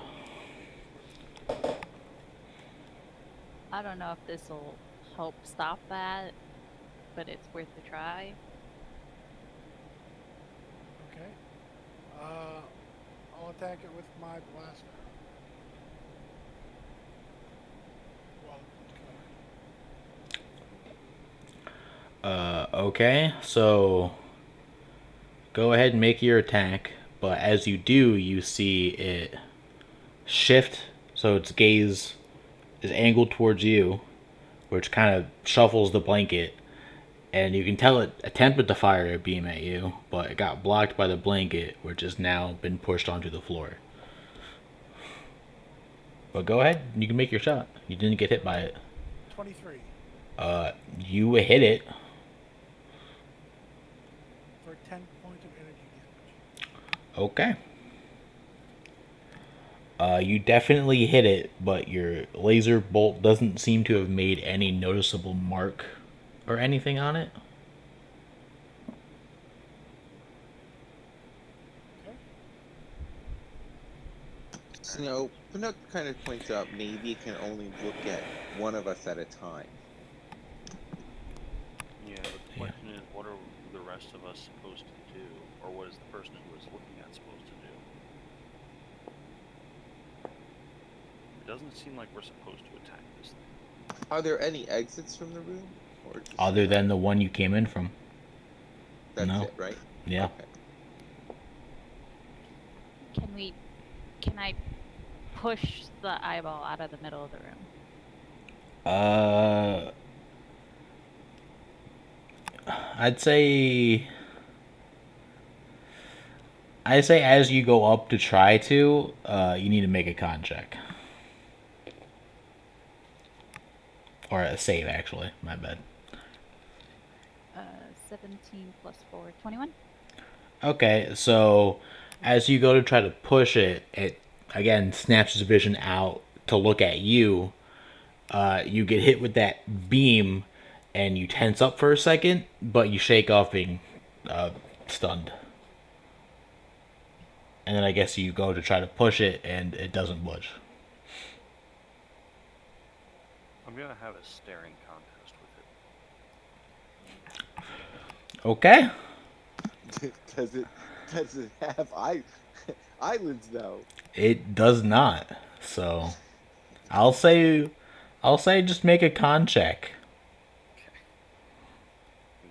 I don't know if this will help stop that, but it's worth a try. Okay. I'll attack it with my blaster. Well, Okay, so go ahead and make your attack. But as you do, you see it shift so its gaze is angled towards you, which kind of shuffles the blanket. And you can tell it attempted to fire a beam at you, but it got blocked by the blanket, which has now been pushed onto the floor. But go ahead, you can make your shot. You didn't get hit by it. 23 You hit it. for 10 points of energy damage. Okay. You definitely hit it, but your laser bolt doesn't seem to have made any noticeable mark or anything on it. Okay. So, Pinnock kind of points out maybe it can only look at one of us at a time. Yeah, but the question is, what are the rest of us supposed to do? Or what is the person who is looking at supposed to do? It doesn't seem like we're supposed to attack this thing. Are there any exits from the room? Or just Other than the one you came in from. that's no. it, right? Yeah. Okay. Can I push the eyeball out of the middle of the room? Uh, I'd say. I say as you go up to try to, you need to make a con check. Or a save, actually. My bad. 17 plus 4, 21. Okay, so as you go to try to push it, it again snaps its vision out to look at you. You get hit with that beam, and you tense up for a second, but you shake off being stunned. And then I guess you go to try to push it, and it doesn't budge. I'm gonna have a staring contest with it. Okay. does it have eyelids though? It does not. So I'll say just make a con check. Okay.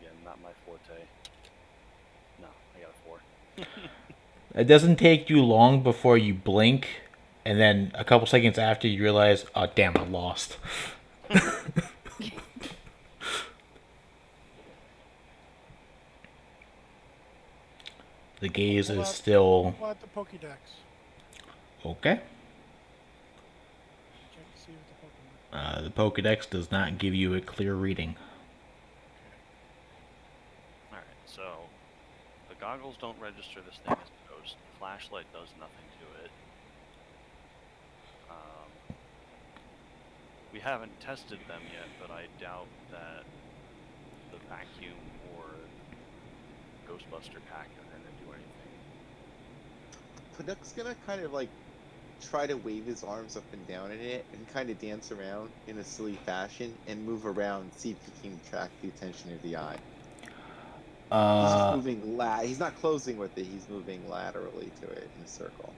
Again, not my forte. No, I got a 4. It doesn't take you long before you blink, and then a couple seconds after you realize, oh damn, I lost. The gaze Pull is out- still Pull out the Pokédex. okay. Check to see if it's a Pokemon. The Pokedex does not give you a clear reading. Alright, so the goggles don't register this thing as a ghost. The flashlight does nothing to it. We haven't tested them yet, but I doubt that the vacuum or Ghostbuster pack are going to do anything. Pinnock's gonna kind of like try to wave his arms up and down in it and kind of dance around in a silly fashion and move around, see if he can attract the attention of the eye. He's just moving he's not closing with it, he's moving laterally to it in a circle.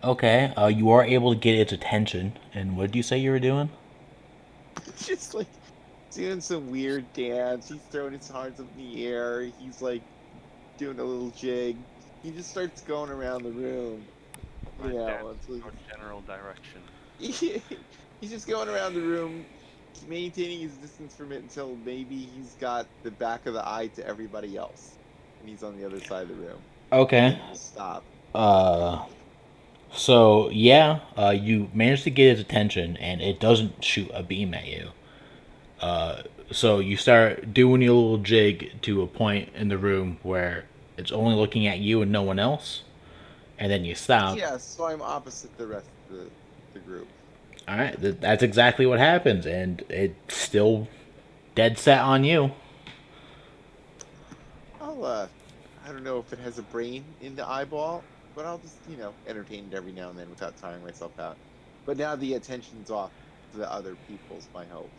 Okay, you are able to get its attention. And what did you say you were doing? Just like doing some weird dance. He's throwing his arms up in the air. He's like doing a little jig. He just starts going around the room. My You know, dance it's in like, no general direction. he's just going around the room, maintaining his distance from it until maybe he's got the back of the eye to everybody else, and he's on the other side of the room. Okay. And he'll stop. So yeah, you manage to get his attention, and it doesn't shoot a beam at you. So you start doing your little jig to a point in the room where it's only looking at you and no one else, and then you stop. Yeah, so I'm opposite the rest of the group. All right, that's exactly what happens, and it's still dead set on you. I'll I don't know if it has a brain in the eyeball, but I'll just, entertain it every now and then without tiring myself out. But now the attention's off the other people's my hope.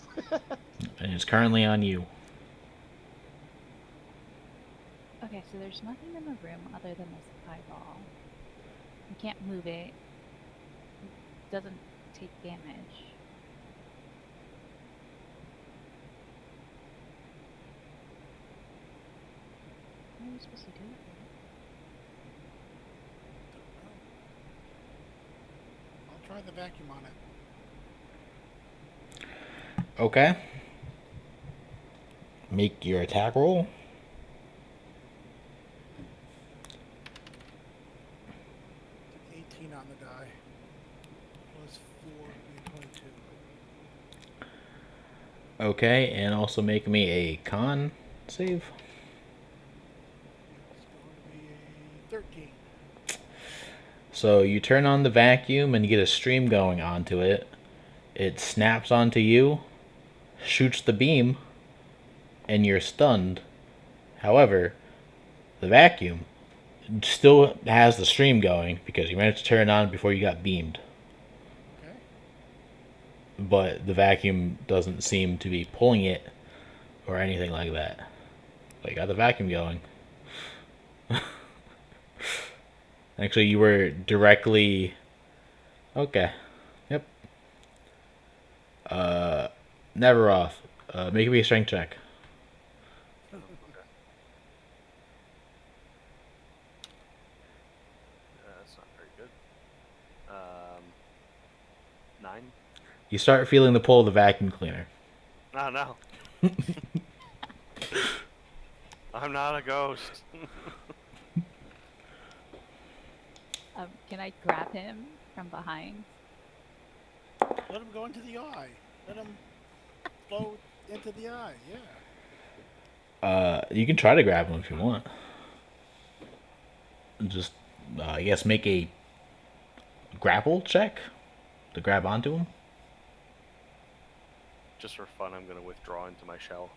And it's currently on you. Okay, so there's nothing in the room other than this eyeball. You can't move it. It doesn't take damage. What are you supposed to do with it? I'll try the vacuum on it. Okay. Make your attack roll. It's an 18 on the die. Plus 4 being 22. Okay, and also make me a con save. It's going to be a 13. So you turn on the vacuum and you get a stream going onto it. It snaps onto you, shoots the beam, and you're stunned. However, the vacuum still has the stream going because you managed to turn it on before you got beamed. Okay. But the vacuum doesn't seem to be pulling it or anything like that. But you got the vacuum going. Actually, you were directly. Okay. Yep. Never off. Make me a strength check. Oh, okay. That's not very good. 9. You start feeling the pull of the vacuum cleaner. Oh no. I'm not a ghost. Can I grab him from behind? Let him go into the eye. Let him flow into the eye. Yeah. You can try to grab him if you want. Just, I guess, make a grapple check to grab onto him. Just for fun, I'm gonna withdraw into my shell.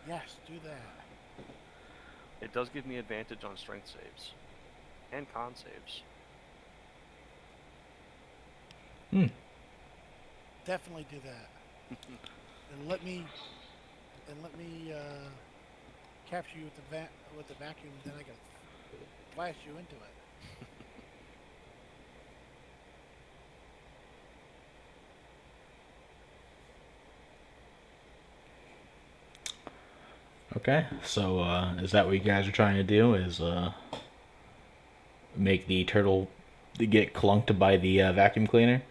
Yes, do that. It does give me advantage on strength saves and con saves. Definitely do that. And let me capture you with the vacuum. Then I can flash you into it. Okay, so is that what you guys are trying to do? Is make the turtle get clunked by the vacuum cleaner?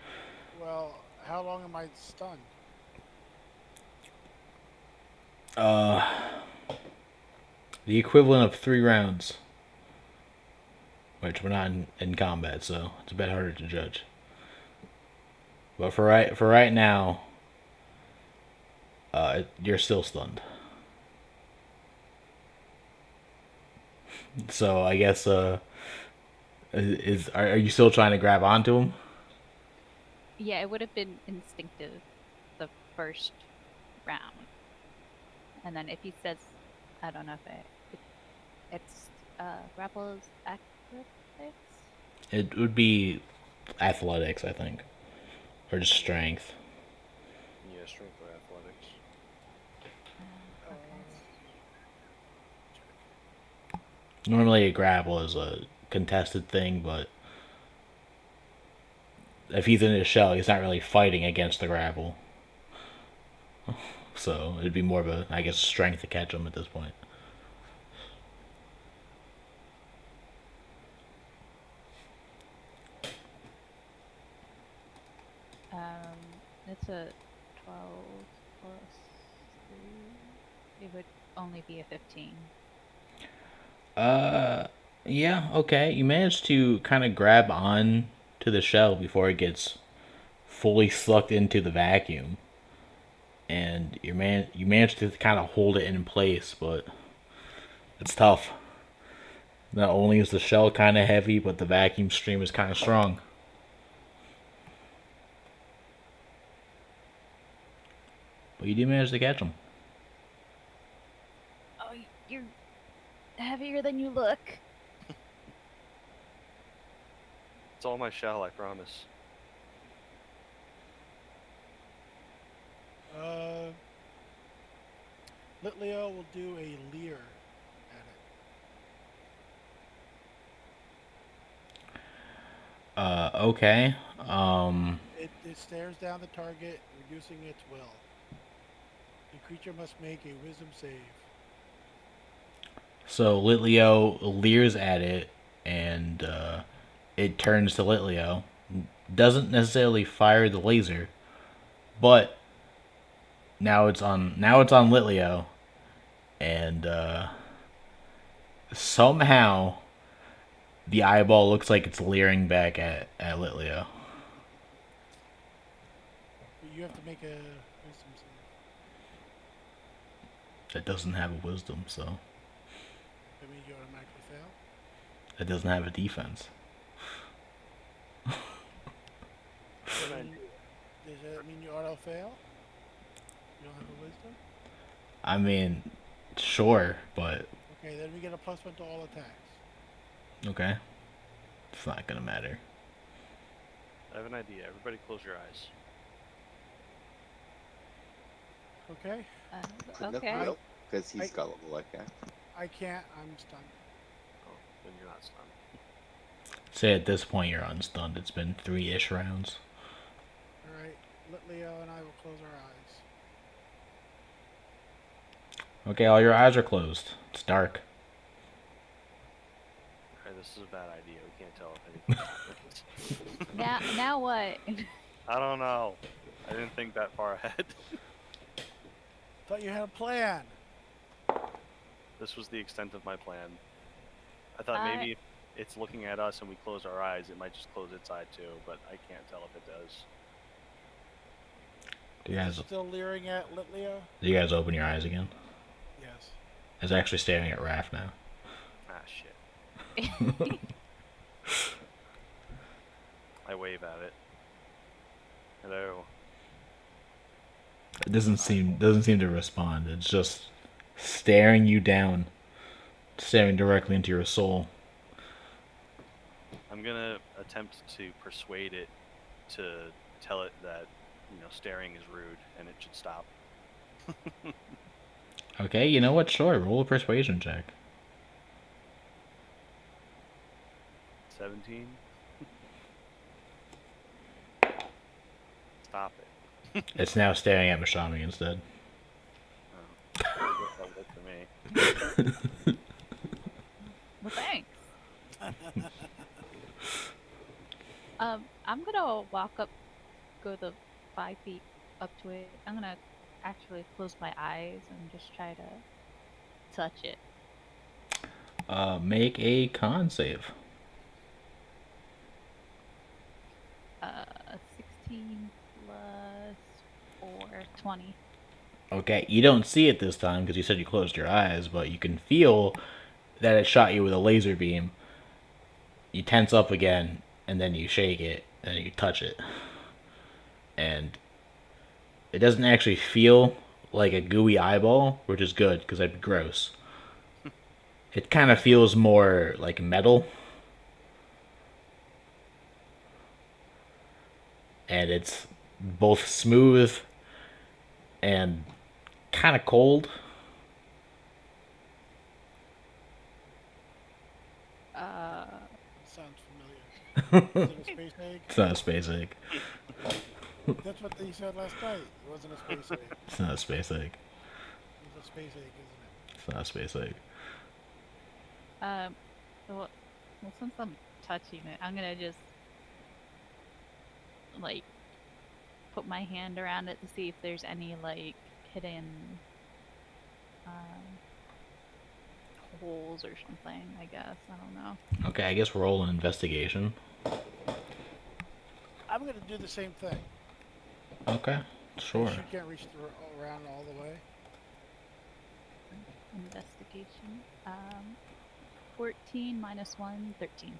Well, how long am I stunned? The equivalent of 3 rounds, which we're not in combat, so it's a bit harder to judge. But for right now, you're still stunned. So I guess are you still trying to grab onto him? Yeah, it would have been instinctive the first round. And then if he says, I don't know if it's grapple is acrobatics? It would be athletics, I think, or just strength. Yeah, strength or athletics. Okay. Normally, a grapple is a contested thing, but if he's in his shell, he's not really fighting against the grapple. So it'd be more of a, I guess, strength to catch him at this point. It's a 12 plus 3. It would only be a 15. Yeah, okay. You managed to kind of grab on to the shell before it gets fully sucked into the vacuum, and you managed to kind of hold it in place, but it's tough. Not only is the shell kind of heavy, but the vacuum stream is kind of strong. But you do manage to catch them. Oh, you're heavier than you look. It's all my shell, I promise. Litleo will do a leer at Okay. it. It stares down the target, reducing its will. The creature must make a wisdom save. So Litleo leers at it, and it turns to Litleo. Doesn't necessarily fire the laser, but now it's on Litleo, and somehow the eyeball looks like it's leering back at Litleo. But you have to make a wisdom save. It doesn't have a wisdom, so That means you automatically fail. it doesn't have a defense. Good Does idea. that mean you auto fail? You don't have a wisdom? I mean, sure, but Okay, then we get a +1 to all attacks. okay. It's not gonna matter. I have an idea. Everybody close your eyes. Okay? Okay. Nope, because he's I- gullible like that. I can't. I'm stunned. Oh, then you're not stunned. Say at this point you're unstunned. It's been 3-ish rounds. Alright, Litleo and I will close our eyes. Okay, all your eyes are closed. It's dark. Alright, this is a bad idea. We can't tell if anything happens. Now what? I don't know. I didn't think that far ahead. Thought you had a plan. This was the extent of my plan. I thought maybe if it's looking at us and we close our eyes, it might just close its eye too, but I can't tell if it does. Do you guys Still leering at Litleo? open your eyes again? Yes. It's actually staring at Raph now. Ah, shit. I wave at it. Hello. It doesn't seem to respond. It's just staring you down, staring directly into your soul. I'm gonna attempt to persuade it to tell it that, staring is rude and it should stop. Okay, you know what? Sure, roll a persuasion check. 17. Stop it. It's now staring at Mashami instead. Oh, that worked for me. Well, thanks. I'm gonna walk up, go the 5 feet up to it. I'm gonna actually close my eyes and just try to touch it. Make a con save. 16 plus 4, 20. Okay, you don't see it this time because you said you closed your eyes, but you can feel that it shot you with a laser beam. You tense up again, and then you shake it, and you touch it. And it doesn't actually feel like a gooey eyeball, which is good because that'd be gross. It kind of feels more like metal. And it's both smooth and kind of cold. Sounds familiar. Is it a space egg? It's not a space egg. That's what they said last night. It wasn't a space egg. It's not a space egg. It's a space egg, isn't it? It's not a space egg. Well, since I'm touching it, I'm gonna just like put my hand around it to see if there's any like hidden holes or something, I guess. I don't know. Okay, I guess roll an investigation. I'm gonna do the same thing. Okay, In sure. case she can't reach around all the way. Investigation. 14 minus 1, 13.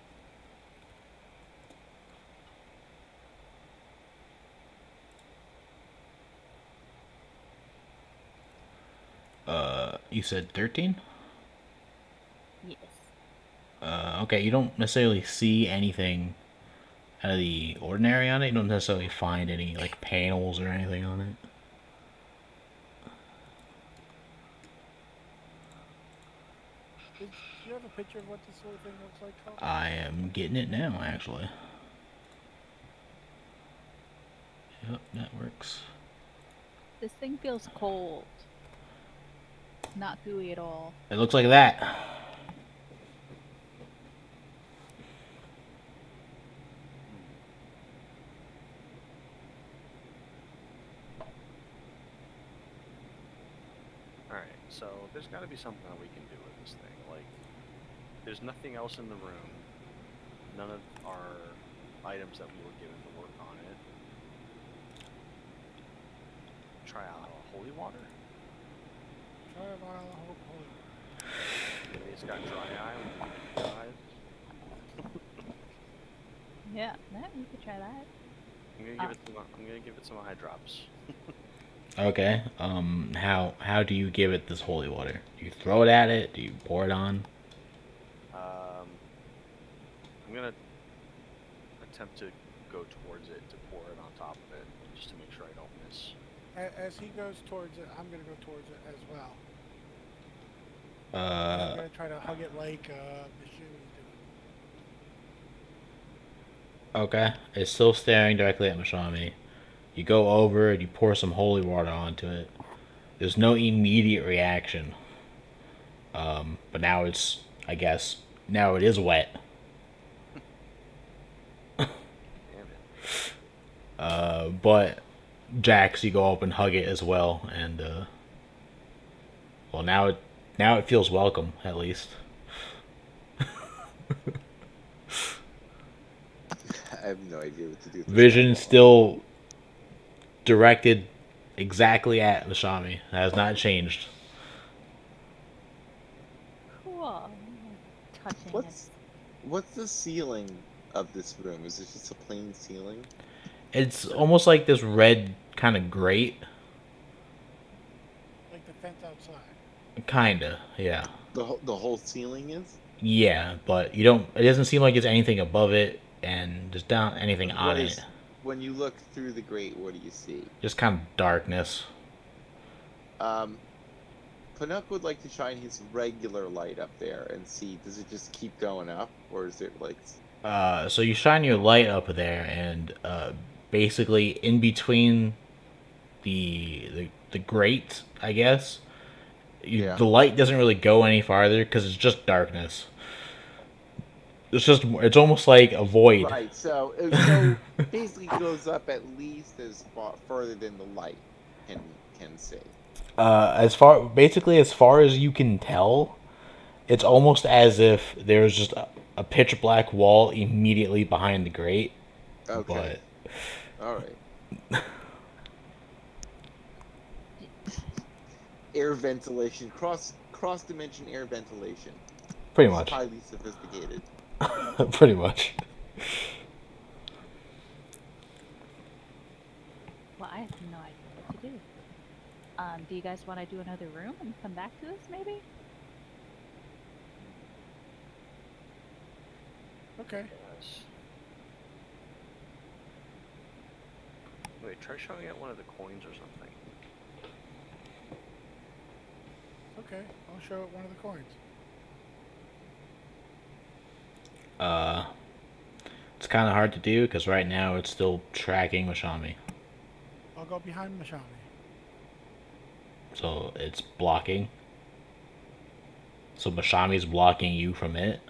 You said 13? Yes. Okay, you don't necessarily see anything out of the ordinary on it. You don't necessarily find any, like, panels or anything on it. Do you have a picture of what this sort of thing looks like, Carl? I am getting it now, actually. Yep, that works. This thing feels cold. Not gooey at all. It looks like that. Alright, so there's got to be something that we can do with this thing. Like, there's nothing else in the room. None of our items that we were given to work on it. Try out holy water? Try a vial of holy water. Maybe it's got dry eye. We can give it dry. Yeah, we could try that. I'm gonna give it some eye drops. Okay. How do you give it this holy water? Do you throw it at it? Do you pour it on? I'm gonna attempt to go towards it to pour it on top of it, just to make sure I don't miss. As he goes towards it, I'm gonna go towards it as well. I'm Uh, gonna try to hug it like Mishumi's doing. okay. It's still staring directly at Mashami. You go over and you pour some holy water onto it. There's no immediate reaction. But now it's, I guess, now it is wet. Damn it. But Jax, you go up and hug it as well, and well, now it feels welcome at least. I have no idea what to do with this Vision eyeball. still directed exactly at Mashami. That has not changed. Cool. Touching What's the ceiling of this room? Is it just a plain ceiling? It's almost like this red kind of grate. Like the fence outside. Kinda, yeah. The whole ceiling is? Yeah, but you don't. It doesn't seem like there's anything above it, and there's not anything on What it. is when you look through the grate, what do you see? Just kind of darkness. Pinocchio would like to shine his regular light up there and see, does it just keep going up, or is it like... So you shine your light up there, and basically in between the grate, I guess. Yeah. The light doesn't really go any farther because it's just darkness. It's almost like a void. Right, so basically goes up at least as further than the light can see. As far as you can tell, it's almost as if there's just a pitch black wall immediately behind the grate. Okay. All right. Air ventilation, cross dimension air ventilation. Pretty This is much. highly sophisticated. Pretty much. Well, I have no idea what to do. Do you guys want to do another room and come back to this, maybe? Okay. Yes. Wait, try showing it one of the coins or something. Okay. I'll show it one of the coins. It's kind of hard to do because right now it's still tracking Mashami. I'll go behind Mashami. So it's blocking. So Mashami's blocking you from it.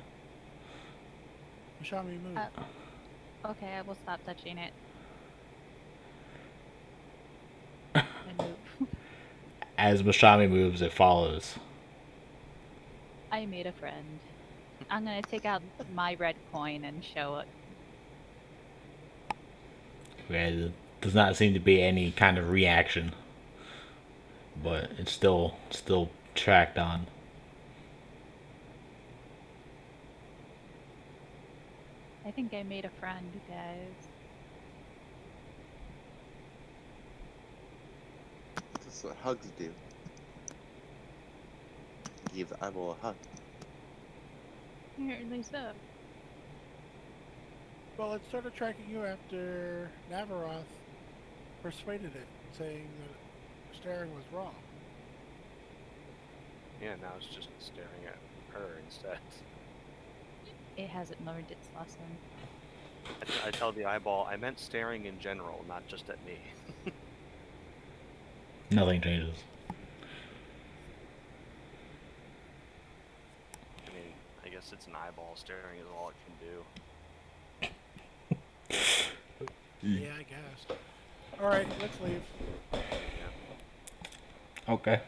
Mashami, move. Okay, I will stop touching it. And move. As Mashami moves, it follows. I I made a friend. I'm gonna take out my red coin and show it. Okay, there does not seem to be any kind of reaction, but it's still tracked on. I think I made a friend, guys. That's what hugs do. Give the eyeball a hug. Apparently so. Well, it started tracking you after Navaroth persuaded it, saying that staring was wrong. Yeah, now it's just staring at her instead. It hasn't learned its lesson. I tell the eyeball, I meant staring in general, not just at me. Nothing changes. I mean, I guess it's an eyeball. Staring is all it can do. Yeah, I guess. All right, let's leave. Yeah. Okay.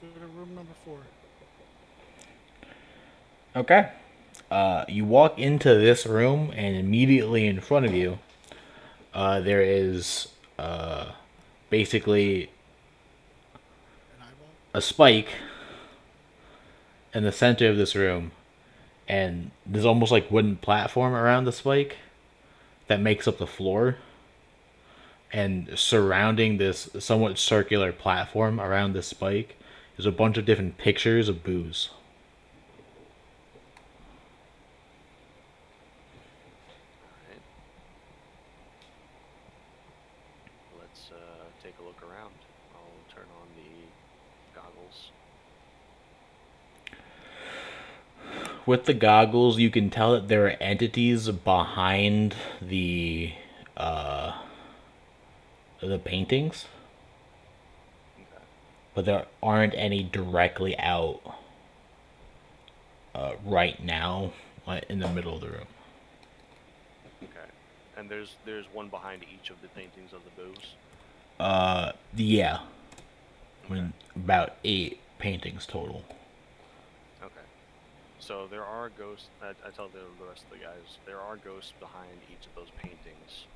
Go to room number 4. Okay. You walk into this room, and immediately in front of you, there is basically An eyeball. a spike in the center of this room, and there's almost like wooden platform around the spike that makes up the floor. And surrounding this somewhat circular platform around this spike is a bunch of different pictures of booze. Alright. Let's take a look around. I'll turn on the goggles. With the goggles, you can tell that there are entities behind the paintings, Okay. but there aren't any directly out right now in the middle of the room. Okay. And there's one behind each of the paintings of the booze. Yeah, I Okay. mean, about 8 paintings total. Okay. So there are ghosts. I tell the rest of the guys there are ghosts behind each of those paintings,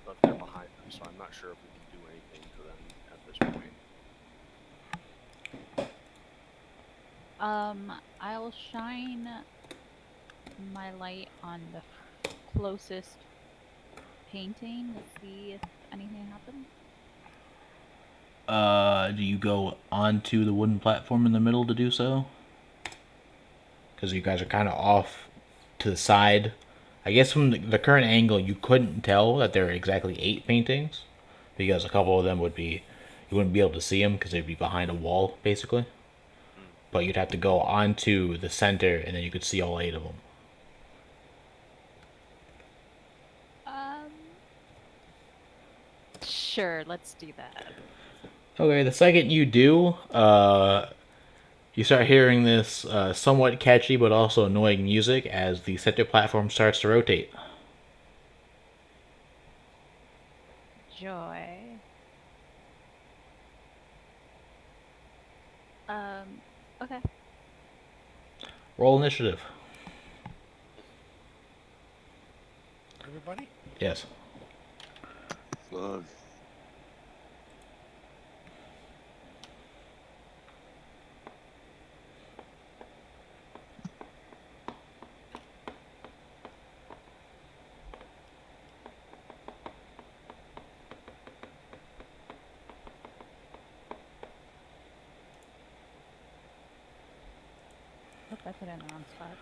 but they're behind them, so I'm not sure if we can do anything to them at this point. I'll shine my light on the closest painting to see if anything happens. Do you go onto the wooden platform in the middle to do so? Because you guys are kind of off to the side. I guess from the current angle, you couldn't tell that there are exactly 8 paintings, because a couple of them would be, you wouldn't be able to see them because they'd be behind a wall, basically. Hmm. But you'd have to go onto the center, and then you could see all 8 of them. Um, sure, let's do that. Okay, the second you do, you start hearing this somewhat catchy but also annoying music as the center platform starts to rotate. Joy. Okay. Roll initiative. Everybody? Yes. Fuck. Hope I put it in the wrong spot.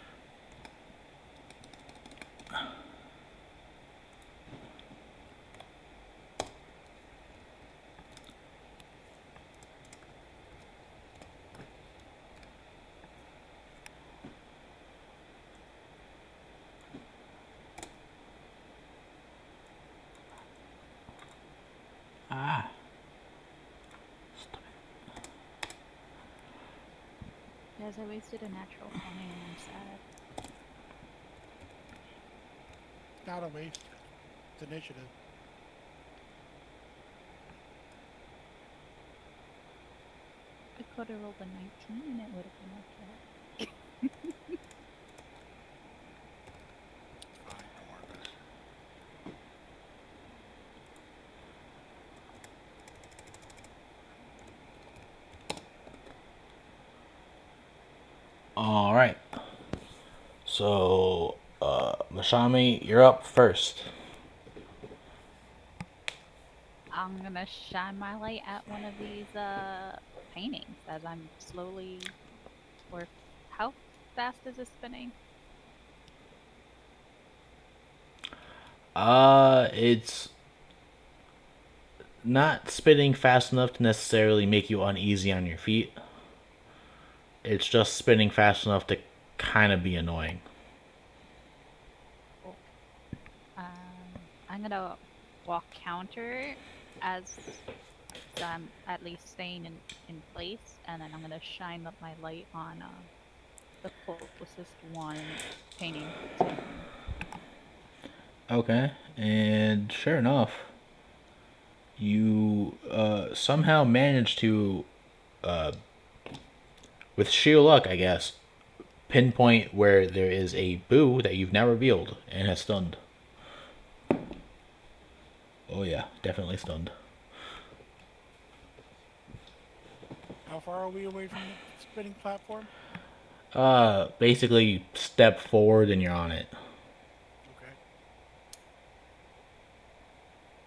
Ah. Guys, I wasted a natural 20 and I'm sad. Not a waste. It's initiative. would have rolled a 19, it would have been okay. Fine, don't worry about it. All right. So, Masami, you're up first. I'm gonna shine my light at one of these paintings as I'm slowly, or how fast is it spinning? It's not spinning fast enough to necessarily make you uneasy on your feet. It's just spinning fast enough to kind of be annoying. Oh. I'm gonna walk counter as I'm at least staying in place, and then I'm gonna shine up my light on the closest one painting to me. Okay, and sure enough, you somehow manage to, with sheer luck, I guess, pinpoint where there is a boo that you've now revealed and has stunned. Oh yeah, definitely stunned. How far are we away from the spinning platform? Basically, step forward and you're on it. Okay.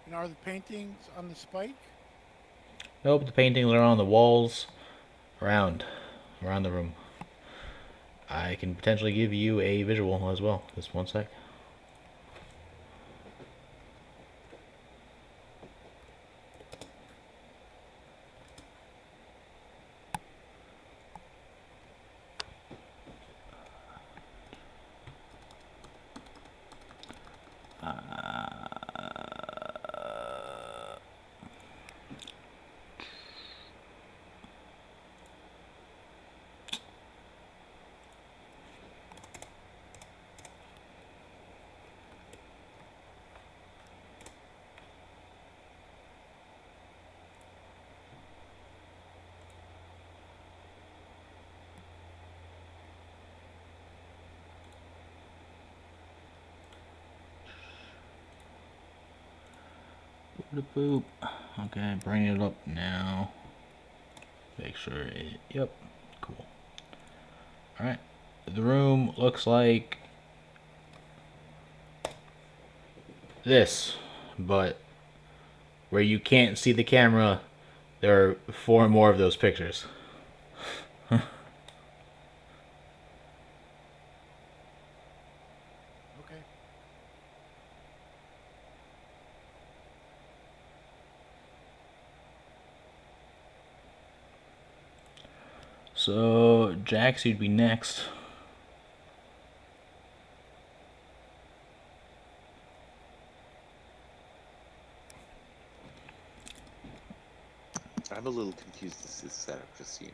And are the paintings on the spike? Nope, the paintings are on the walls around the room. I can potentially give you a visual as well. Just one sec. Boop. Okay, bring it up now. Make sure it. Yep. Cool. Alright. The room looks like this, but where you can't see the camera, there are four more of those pictures. Okay. So, Jax, you'd be next. I'm a little confused as this setup, just so you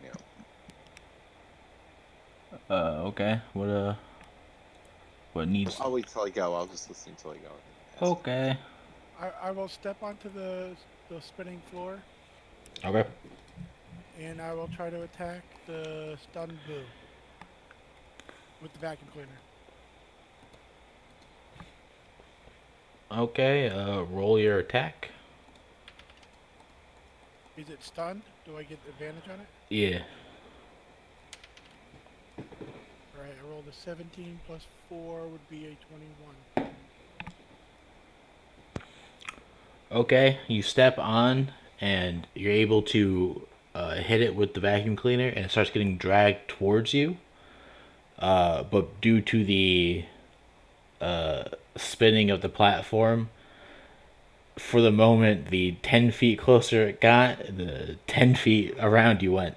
know. Okay. What needs? I'll wait till I go. I'll just listen till I go and ask. Okay. I will step onto the spinning floor Okay. and I will try to attack the stunned boo with the vacuum cleaner. Okay. Roll your attack. Is it stunned? Do I get advantage on it? Yeah. All right, I rolled a 17 plus 4 would be a 21. Okay. You step on, and you're able to hit it with the vacuum cleaner, and it starts getting dragged towards you. But due to the spinning of the platform, for the moment, the 10 feet closer it got, the 10 feet around you went.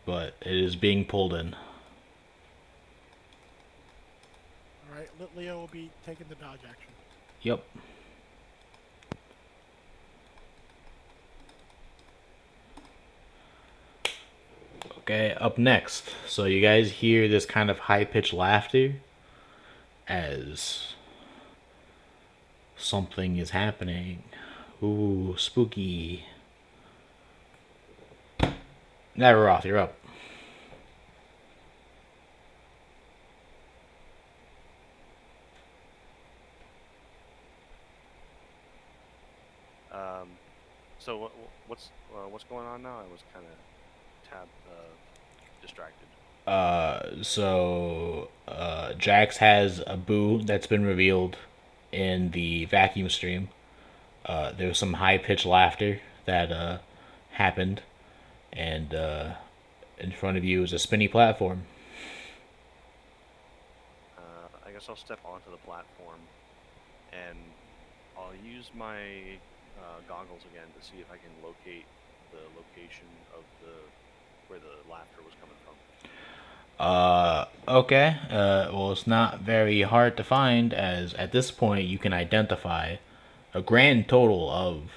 But it is being pulled in. All right, Leo will be taking the dodge action. Yep. Okay, up next. So you guys hear this kind of high pitched laughter as something is happening. Ooh, spooky. Navaroth, you're up. So what's going on now? I was kind of distracted. Jax has a boo that's been revealed in the vacuum stream. There was some high pitched laughter that happened, and in front of you is a spinny platform. I guess I'll step onto the platform, and I'll use my goggles again to see if I can locate the location of the where the laughter was coming from. Okay. Well, it's not very hard to find, as at this point you can identify a grand total of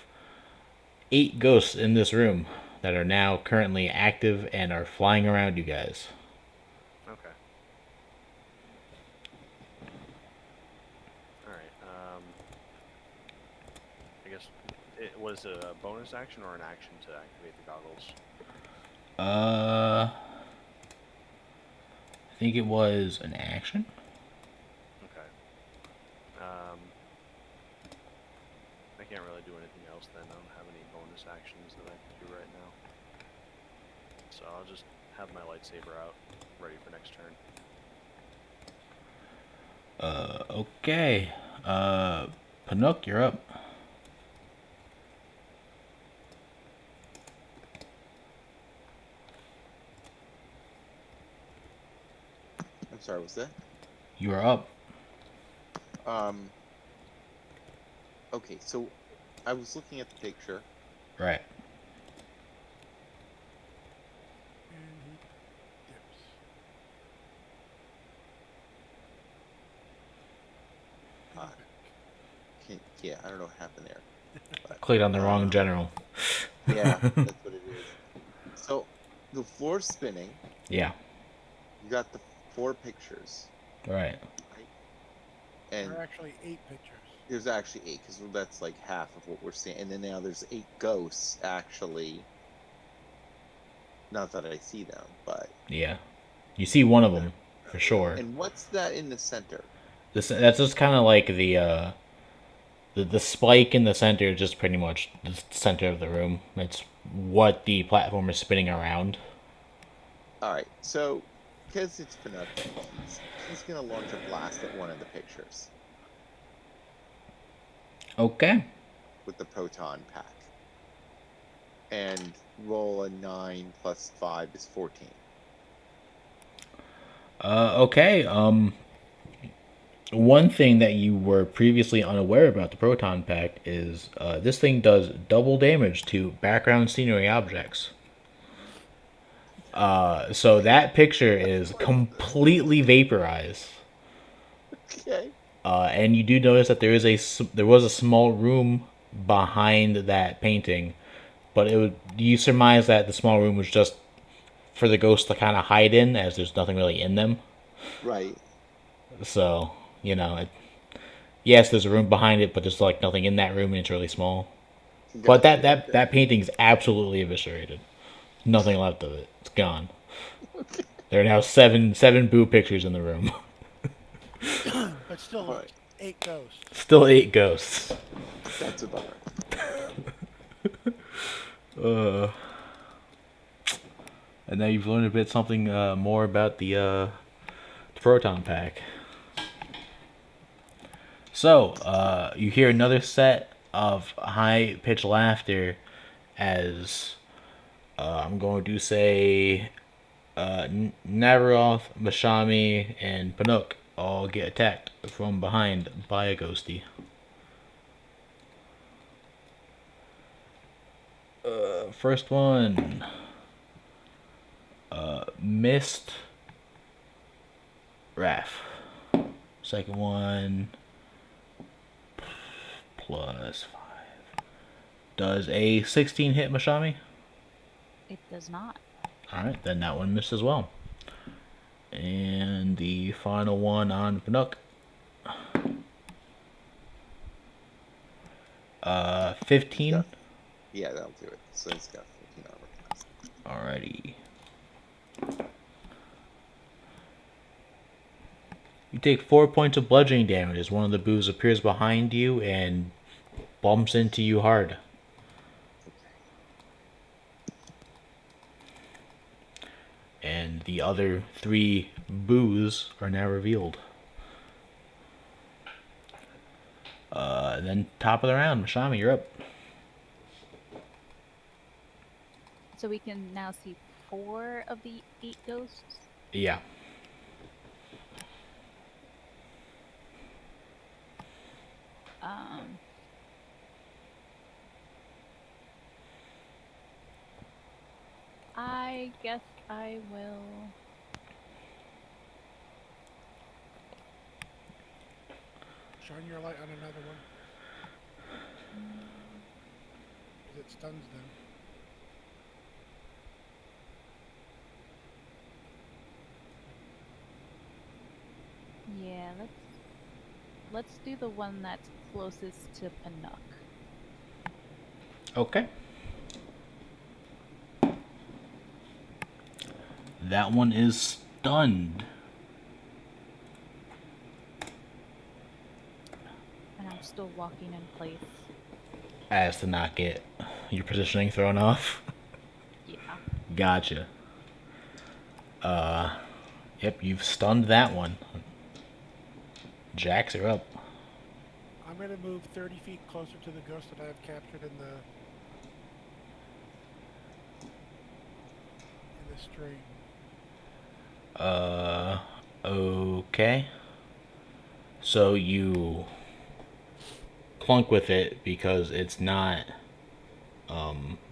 8 ghosts in this room that are now currently active and are flying around you guys. Okay. All right. I guess it was a bonus action or an action to activate the goggles. I think it was an action. Okay. I can't really do anything else then. I don't have any bonus actions that I can do right now. So I'll just have my lightsaber out, ready for next turn. Okay. Panook, you're up. I'm sorry, what's that? You are up. Okay, so I was looking at the picture. Right. And he dips. Yeah, I don't know what happened there. But, Clicked on the wrong general. yeah, that's what it is. So the floor's spinning. Yeah. You got the 4 pictures, Right. right? And There are actually 8 pictures. there's actually 8 because that's like half of what we're seeing. And then now there's 8 ghosts actually. Not that I see them, but Yeah. You see one of them for sure. and what's that in the center? That's just kind of like the spike in the center is just pretty much the center of the room. It's what the platform is spinning around. All right, so because it's Pinocchio, he's gonna launch a blast at one of the pictures Okay. with the proton pack, and roll a 9 plus 5 is 14. Okay. One thing that you were previously unaware about the proton pack is this thing does double damage to background scenery objects. So that picture is completely vaporized. Okay. And you do notice that there was a small room behind that painting, but you surmise that the small room was just for the ghosts to kind of hide in, as there's nothing really in them. Right. So yes, there's a room behind it, but there's like nothing in that room, and it's really small. But Gotcha. that painting's absolutely eviscerated. Nothing left of it. It's gone. There are now seven boo pictures in the room. But still, All right. 8 ghosts. Still 8 ghosts. That's a bummer. And now you've learned a bit something more about the proton pack. So you hear another set of high pitched laughter as I'm going to say Navaroth, Mashami, and Panook all get attacked from behind by a ghosty. First one missed Raph. Second one plus 5. Does a 16 hit Mashami? It does not. Alright, then that one missed as well. And the final one on Panook. 15. Yeah, that'll do it. So he's got 14 armor class. Alrighty. You take 4 points of bludgeoning damage as one of the boos appears behind you and bumps into you hard. And the other 3 boos are now revealed. Then top of the round, Mashami, you're up. So we can now see 4 of the 8 ghosts. Yeah. I guess I will. Shine your light on another one. Because it stuns them. Yeah, let's do the one that's closest to Panuk. Okay. That one is stunned. And I'm still walking in place. As to not get your positioning thrown off. Yeah. Gotcha. Yep, you've stunned that one. Jacks are up. I'm going to move 30 feet closer to the ghost that I have captured in the stream. Okay. So you clunk with it because it's not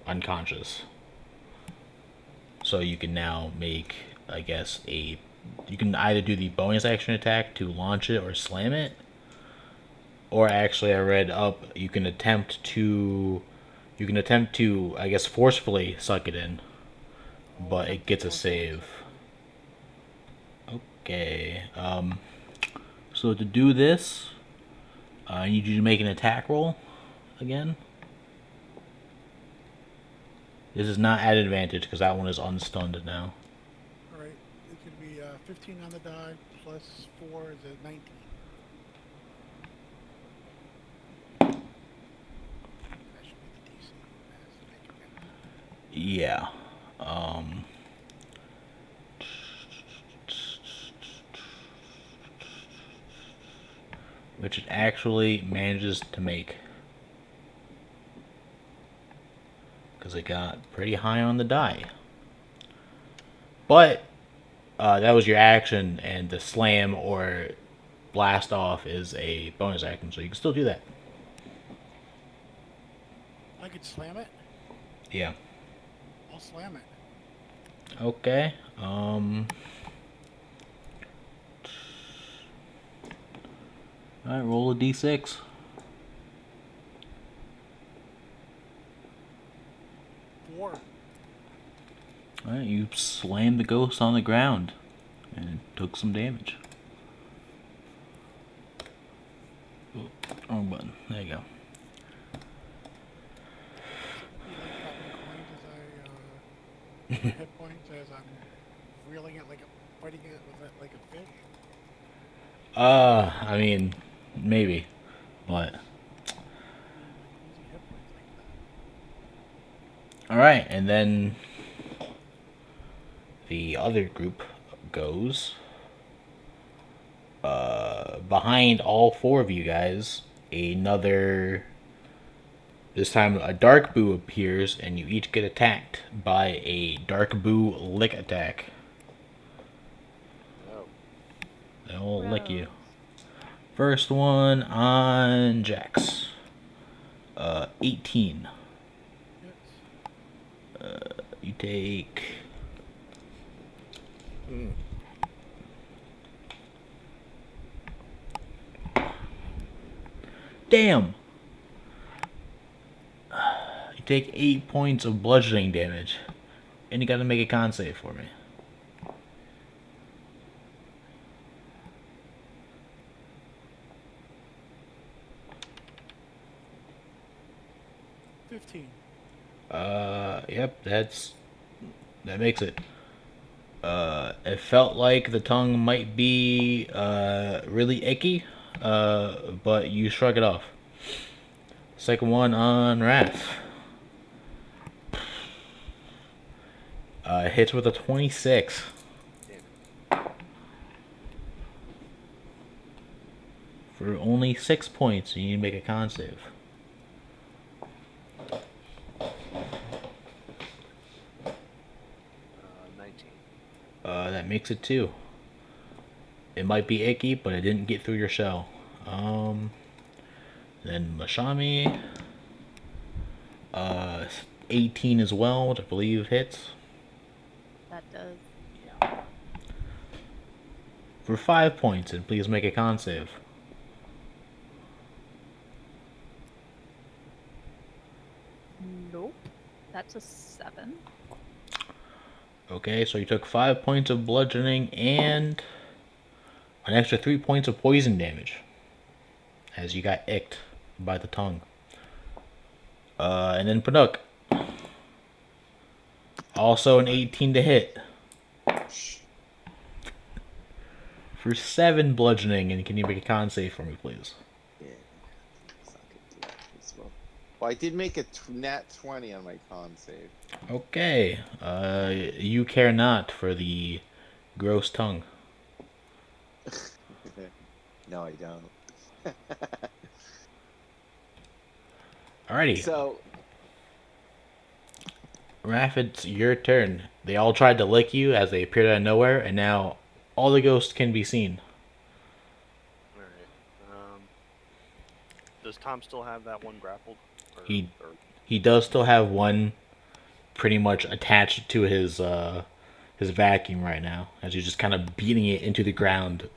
unconscious. So you can now make, I guess, you can either do the bonus action attack to launch it or slam it. Or actually I read up you can attempt to I guess forcefully suck it in. But it gets a save. Okay. So to do this, I need you to make an attack roll again. This is not at advantage because that one is unstunned now. Alright, it's going to be 15 on the die, plus 4 is a 19. That should be the DC. Yeah. Which it actually manages to make. Because it got pretty high on the die. But that was your action, and the slam or blast off is a bonus action, so you can still do that. I could slam it? Yeah. I'll slam it. Okay. Alright, roll a d6. 4. Alright, you slammed the ghost on the ground and took some damage. Oh, wrong button. There you go. Be like dropping coins as I hit points as I'm reeling it like fighting it with it like a fish. I mean, maybe, but Like losing hit points like that. all right, and then the other group goes behind all 4 of you guys. This time a dark boo appears, and you each get attacked by a dark boo lick attack. Oh. They'll lick you. Gross. First one on Jax. 18. Yes. You take. Damn! You take 8 points of bludgeoning damage. And you gotta make a con save for me. 15. Yep, that's That makes it. It felt like the tongue might be really icky, but you shrug it off. Second one on Raph. Hits with a 26. Damn it. For only 6 points, you need to make a con save. 19. That makes it 2. It might be icky, but it didn't get through your shell. Then Mashami. 18 as well, which I believe hits. That does. For 5 points, and please make a con save. Nope. That's a 7. Okay, so you took 5 points of bludgeoning and an extra 3 points of poison damage as you got icked by the tongue. And then Paduk. Also an 18 to hit. For 7 bludgeoning, and can you make a con save for me, please? Yeah. It's not gonna do that as well. Well, I did make a nat 20 on my con save. Okay. You care not for the gross tongue. No, I don't. Alrighty. So, Raph, it's your turn. They all tried to lick you as they appeared out of nowhere, and now all the ghosts can be seen. Alright. Does Tom still have that one grappled? He does still have one pretty much attached to his vacuum right now, as he's just kind of beating it into the ground.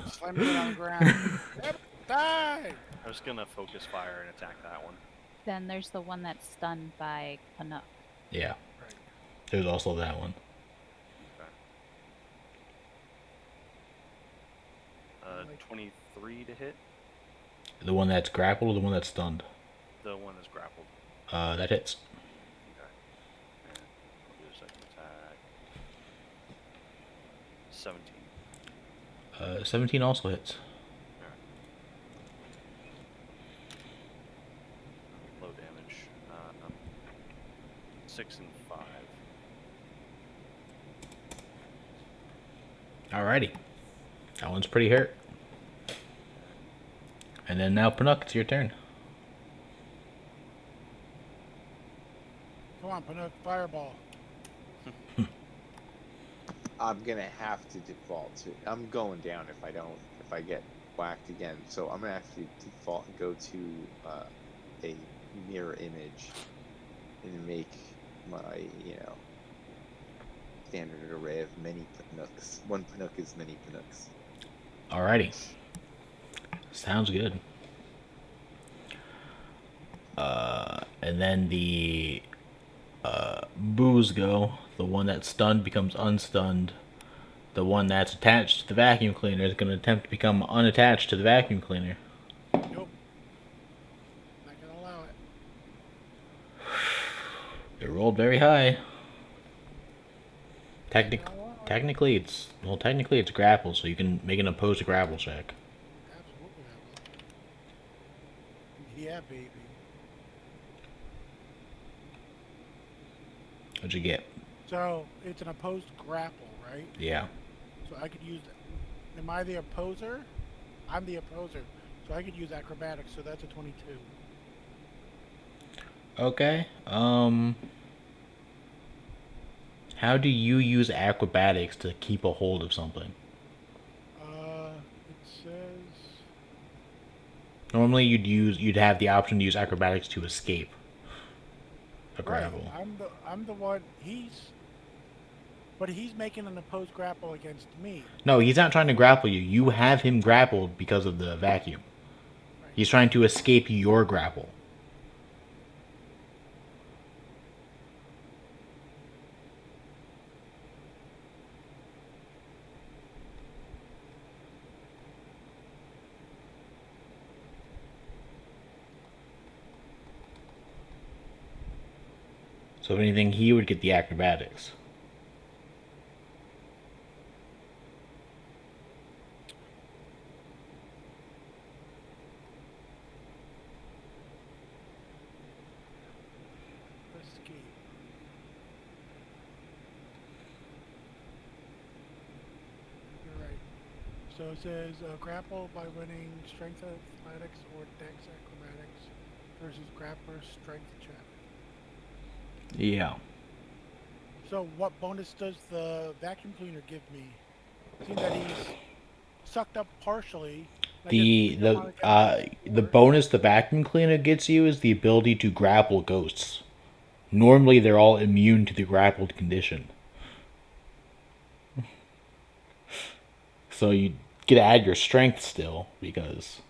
Slamming it on the ground. Yep, die! I was gonna focus fire and attack that one. Then there's the one that's stunned by Canuck. Yeah. Right. There's also that one. Okay. 23 to hit. The one that's grappled or the one that's stunned? The one that's grappled. That hits. Okay. And I'll do a second attack. 17. 17 also hits. Alright. Low damage. 6 and 5. Alrighty. That one's pretty hurt. And then now, Panuk, it's your turn. Come on, Panuk, fireball. I'm gonna have to default to. I'm going down if I get whacked again. So I'm gonna actually default and go to a mirror image and make my standard array of many Panuks. One Panuk is many Panuks. Alrighty. Sounds good. And then the boos go. The one that's stunned becomes unstunned. The one that's attached to the vacuum cleaner is going to attempt to become unattached to the vacuum cleaner. Nope. Not gonna allow it. It rolled very high. Not gonna allow it. Technically it's grapple, so you can make an opposed grapple check. Absolutely I will. Yeah, baby. What'd you get? So it's an opposed grapple, right? Yeah. So I could use. Am I the opposer? I'm the opposer, so I could use acrobatics. So that's a 22. Okay. How do you use acrobatics to keep a hold of something? It says. Normally you'd have the option to use acrobatics to escape a grapple. Right. I'm the one. But he's making an opposed grapple against me. No, he's not trying to grapple you. You have him grappled because of the vacuum. Right. He's trying to escape your grapple. So if anything, he would get the acrobatics. So it says grapple by winning strength athletics or dex acrobatics versus grappler strength check. Yeah. So what bonus does the vacuum cleaner give me? Seeing that he's sucked up partially, and I get The medium the on uh accounting the force. bonus the vacuum cleaner gets you is the ability to grapple ghosts. Normally, they're all immune to the grappled condition, so you get to add your strength still because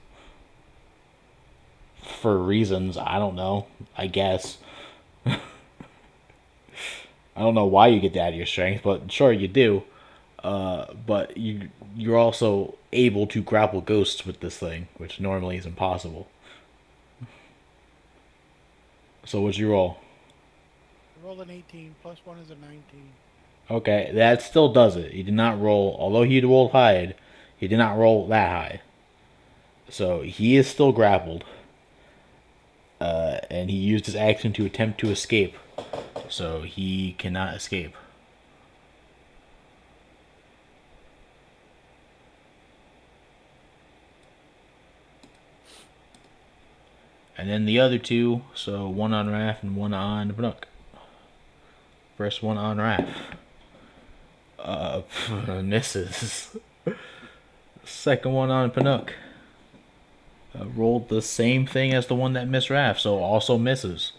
for reasons I don't know. I guess I don't know why you get to add your strength, but sure you do. But you're also able to grapple ghosts with this thing, which normally is impossible. So what's your roll? I rolled an 18, plus 1 is a 19. Okay, that still does it. He did not roll, although he rolled high, he did not roll that high. So he is still grappled, and he used his action to attempt to escape. So he cannot escape. And then the other two, so one on Raph and one on Bnook. First one on Raph. Misses. Second one on Panook. Rolled the same thing as the one that missed Raph, so also misses.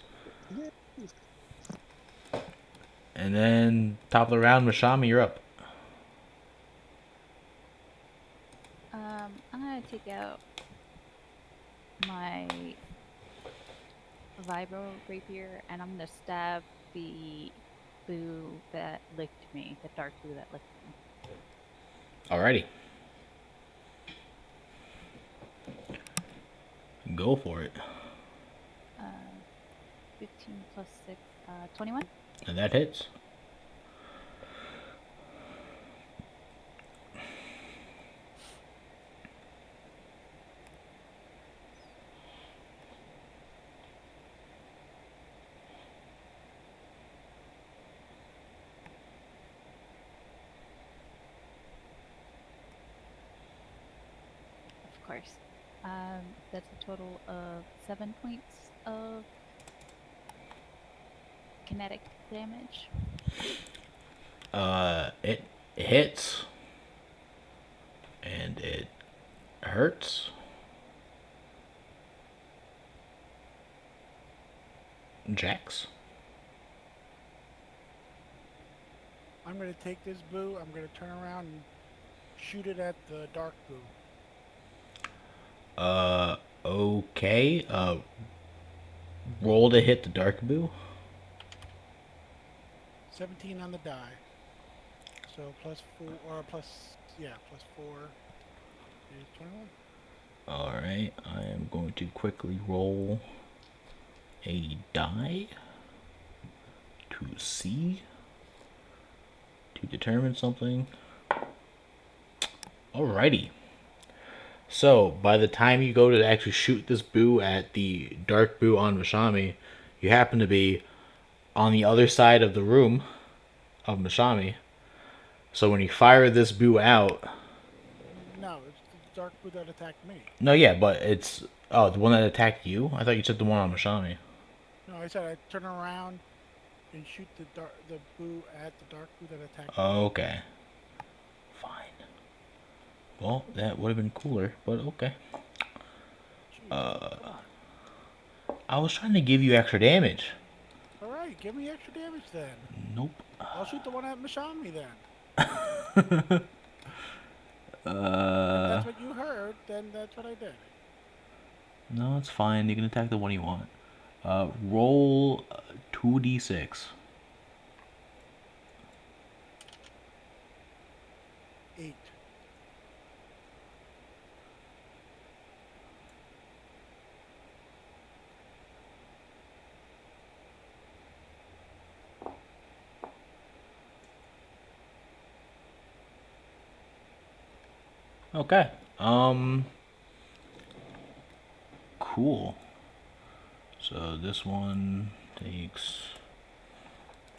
Yeah. And then top of the round, Mashami, you're up. I'm gonna take out my vibro rapier and I'm gonna stab the boo that licked me, the dark boo that licked me. Alrighty. Go for it. Uh, 15 plus 6, 21. And that hits. Of course. That's a total of 7 points of kinetic damage. It hits. And it hurts. Jax. I'm going to take this boo, I'm going to turn around and shoot it at the dark boo. Okay. Roll to hit the dark boo. 17 on the die. So plus 4, or plus, yeah, plus 4 is 21. Alright, I am going to quickly roll a die to see, to determine something. Alrighty. So, by the time you go to actually shoot this boo at the dark boo on Mashami, you happen to be on the other side of the room of Mashami. So when you fire this boo out, No, it's the dark boo that attacked me. no, yeah, but it's the one that attacked you. I thought you said the one on Mashami. No, I said I'd turn around and shoot the boo at the dark boo that attacked me. Okay, fine. Well, that would have been cooler, but okay. Jeez, come on. I was trying to give you extra damage. Alright, give me extra damage then. Nope. I'll shoot the one at Mashami then. If Uh, that's what you heard, then that's what I did. no, it's fine. You can attack the one you want. Roll 2d6. 8. Okay. Cool. So this one takes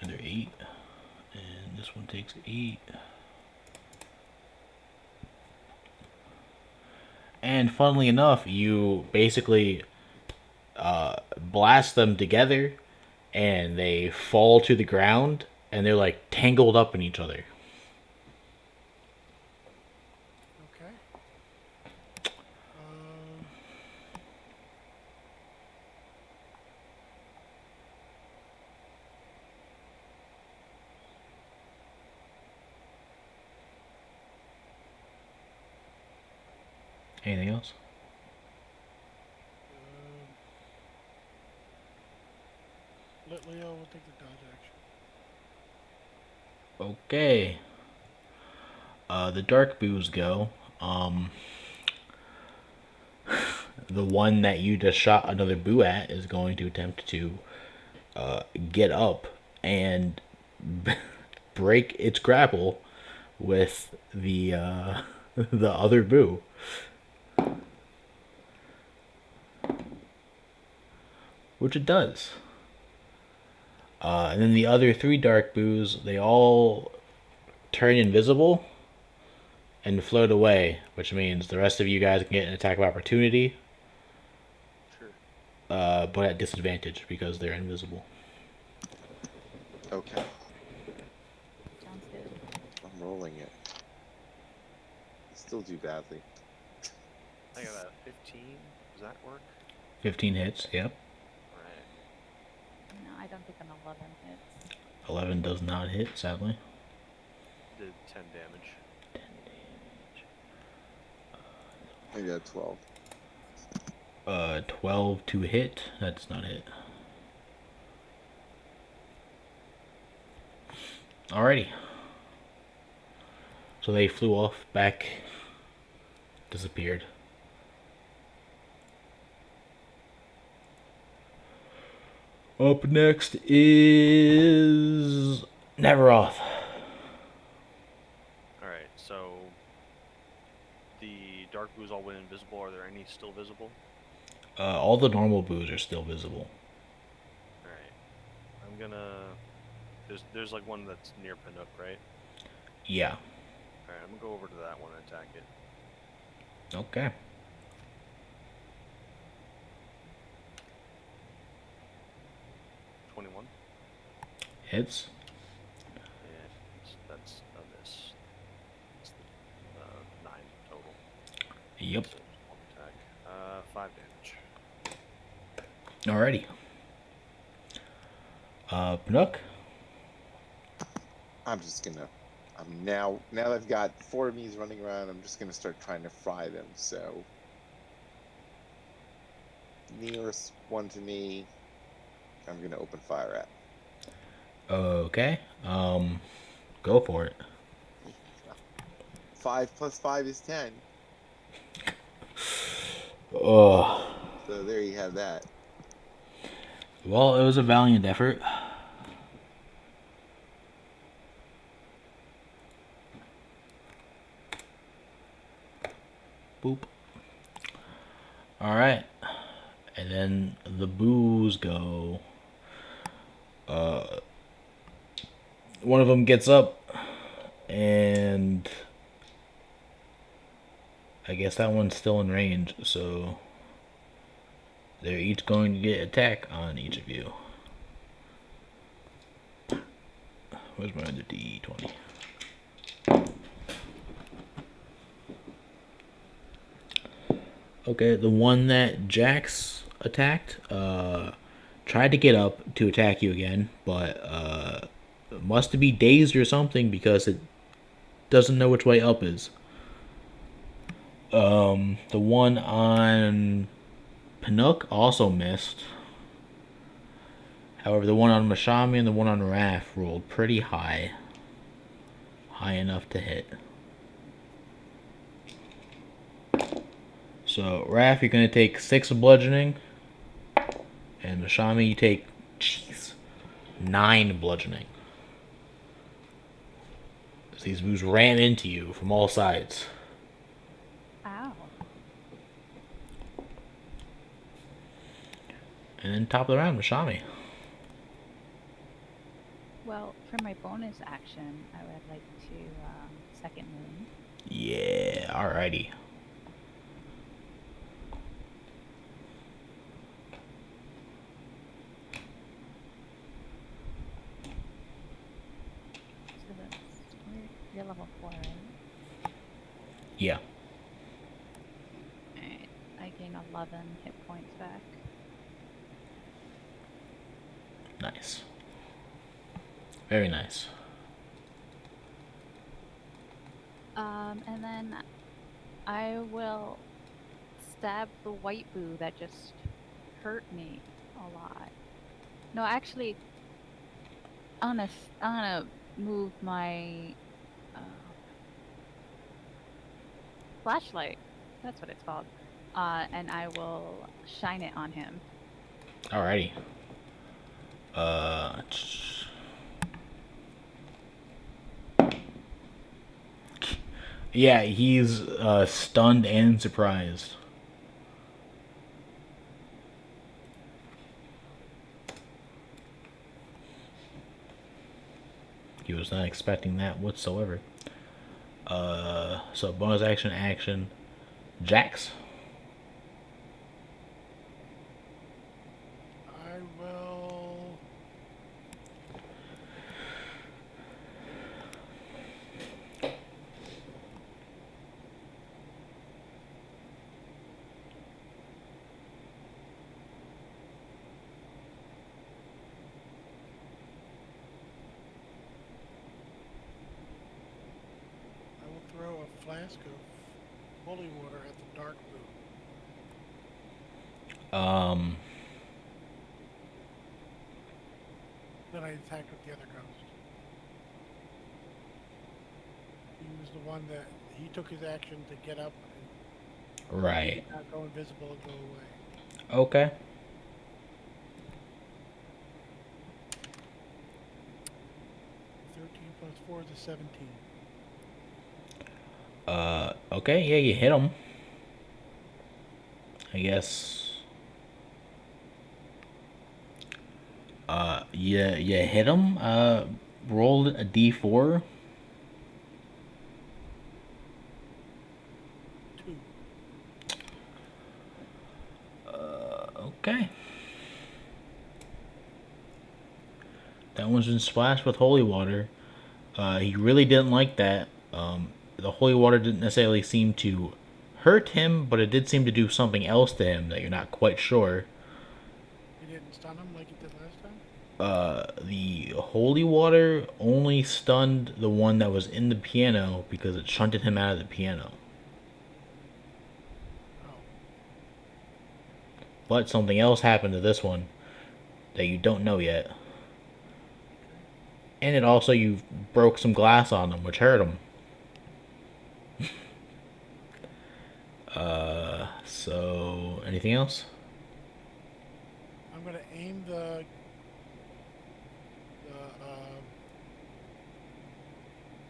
another 8, and this one takes 8. And funnily enough, you basically blast them together, and they fall to the ground, and they're like tangled up in each other. Okay. Um, Anything else? um, let Leo will take the dodge action. Okay. The dark boos go. The one that you just shot another boo at is going to attempt to get up and break its grapple with the the other boo, which it does. And then the other three dark boos, they all turn invisible and float away, which means the rest of you guys can get an attack of opportunity, Sure. but at disadvantage because they're invisible. Okay, Sounds good. I'm rolling it. I still do badly. I got a 15. Does that work? 15 hits, yep. All right. No, I don't think an 11 hits. 11 does not hit, sadly. Did 10 damage. I got 12. 12 to hit, that does not hit. Alrighty. So they flew off, back, disappeared. Up next is Neveroth. All right. So the dark boos all went invisible. Are there any still visible? All the normal boos are still visible. All right. I'm gonna. There's like one that's near Panook, right? Yeah. All right. I'm gonna go over to that one and attack it. Okay. 21. Hits. And that's a miss. It's 9 total. Yep. So just one attack. 5 damage. Alrighty. Pnook. I'm just gonna. I'm now that I've got 4 of me's running around, I'm just gonna start trying to fry them. So nearest one to me, I'm gonna open fire at. Okay. Go for it. 5 plus 5 is 10. Oh. So there you have that. Well, it was a valiant effort. Boop. Alright. And then the boos go. One of them gets up, and I guess that one's still in range, so they're each going to get attack on each of you. Where's my other D20? Okay, the one that Jax attacked, tried to get up to attack you again, but must be dazed or something because it doesn't know which way up is. The one on Panook also missed. However, the one on Mashami and the one on Raph rolled pretty high. High enough to hit. So, Raph, you're going to take 6 bludgeoning. And Mashami, you take, 9 bludgeoning. So these boos ran into you from all sides. Ow. And then top of the round, Mashami. Well, for my bonus action, I would like to second moon. Yeah, alrighty. gain 11 hit points back. Nice. Very nice. And then I will stab the white boo that just hurt me a lot. No, actually, I'm gonna move my flashlight. That's what it's called. And I will shine it on him. Alrighty. Yeah, he's stunned and surprised. He was not expecting that whatsoever. So bonus action, Jax. I will. I will throw a flask of holy water at the dark boo. Um, Then I attack with the other ghost. He was the one that he took his action to get up and right. not go invisible and go away. Okay. 13 plus 4 is a 17. Okay, yeah, you hit him. I guess. You hit him. Rolled a d4. 2. Okay. That one's been splashed with holy water. He really didn't like that. The holy water didn't necessarily seem to hurt him, but it did seem to do something else to him that you're not quite sure. He didn't stun him like he did last time? The holy water only stunned the one that was in the piano because it shunted him out of the piano. Oh. But something else happened to this one that you don't know yet. And it also, you broke some glass on him, which hurt him. So anything else? I'm going to aim the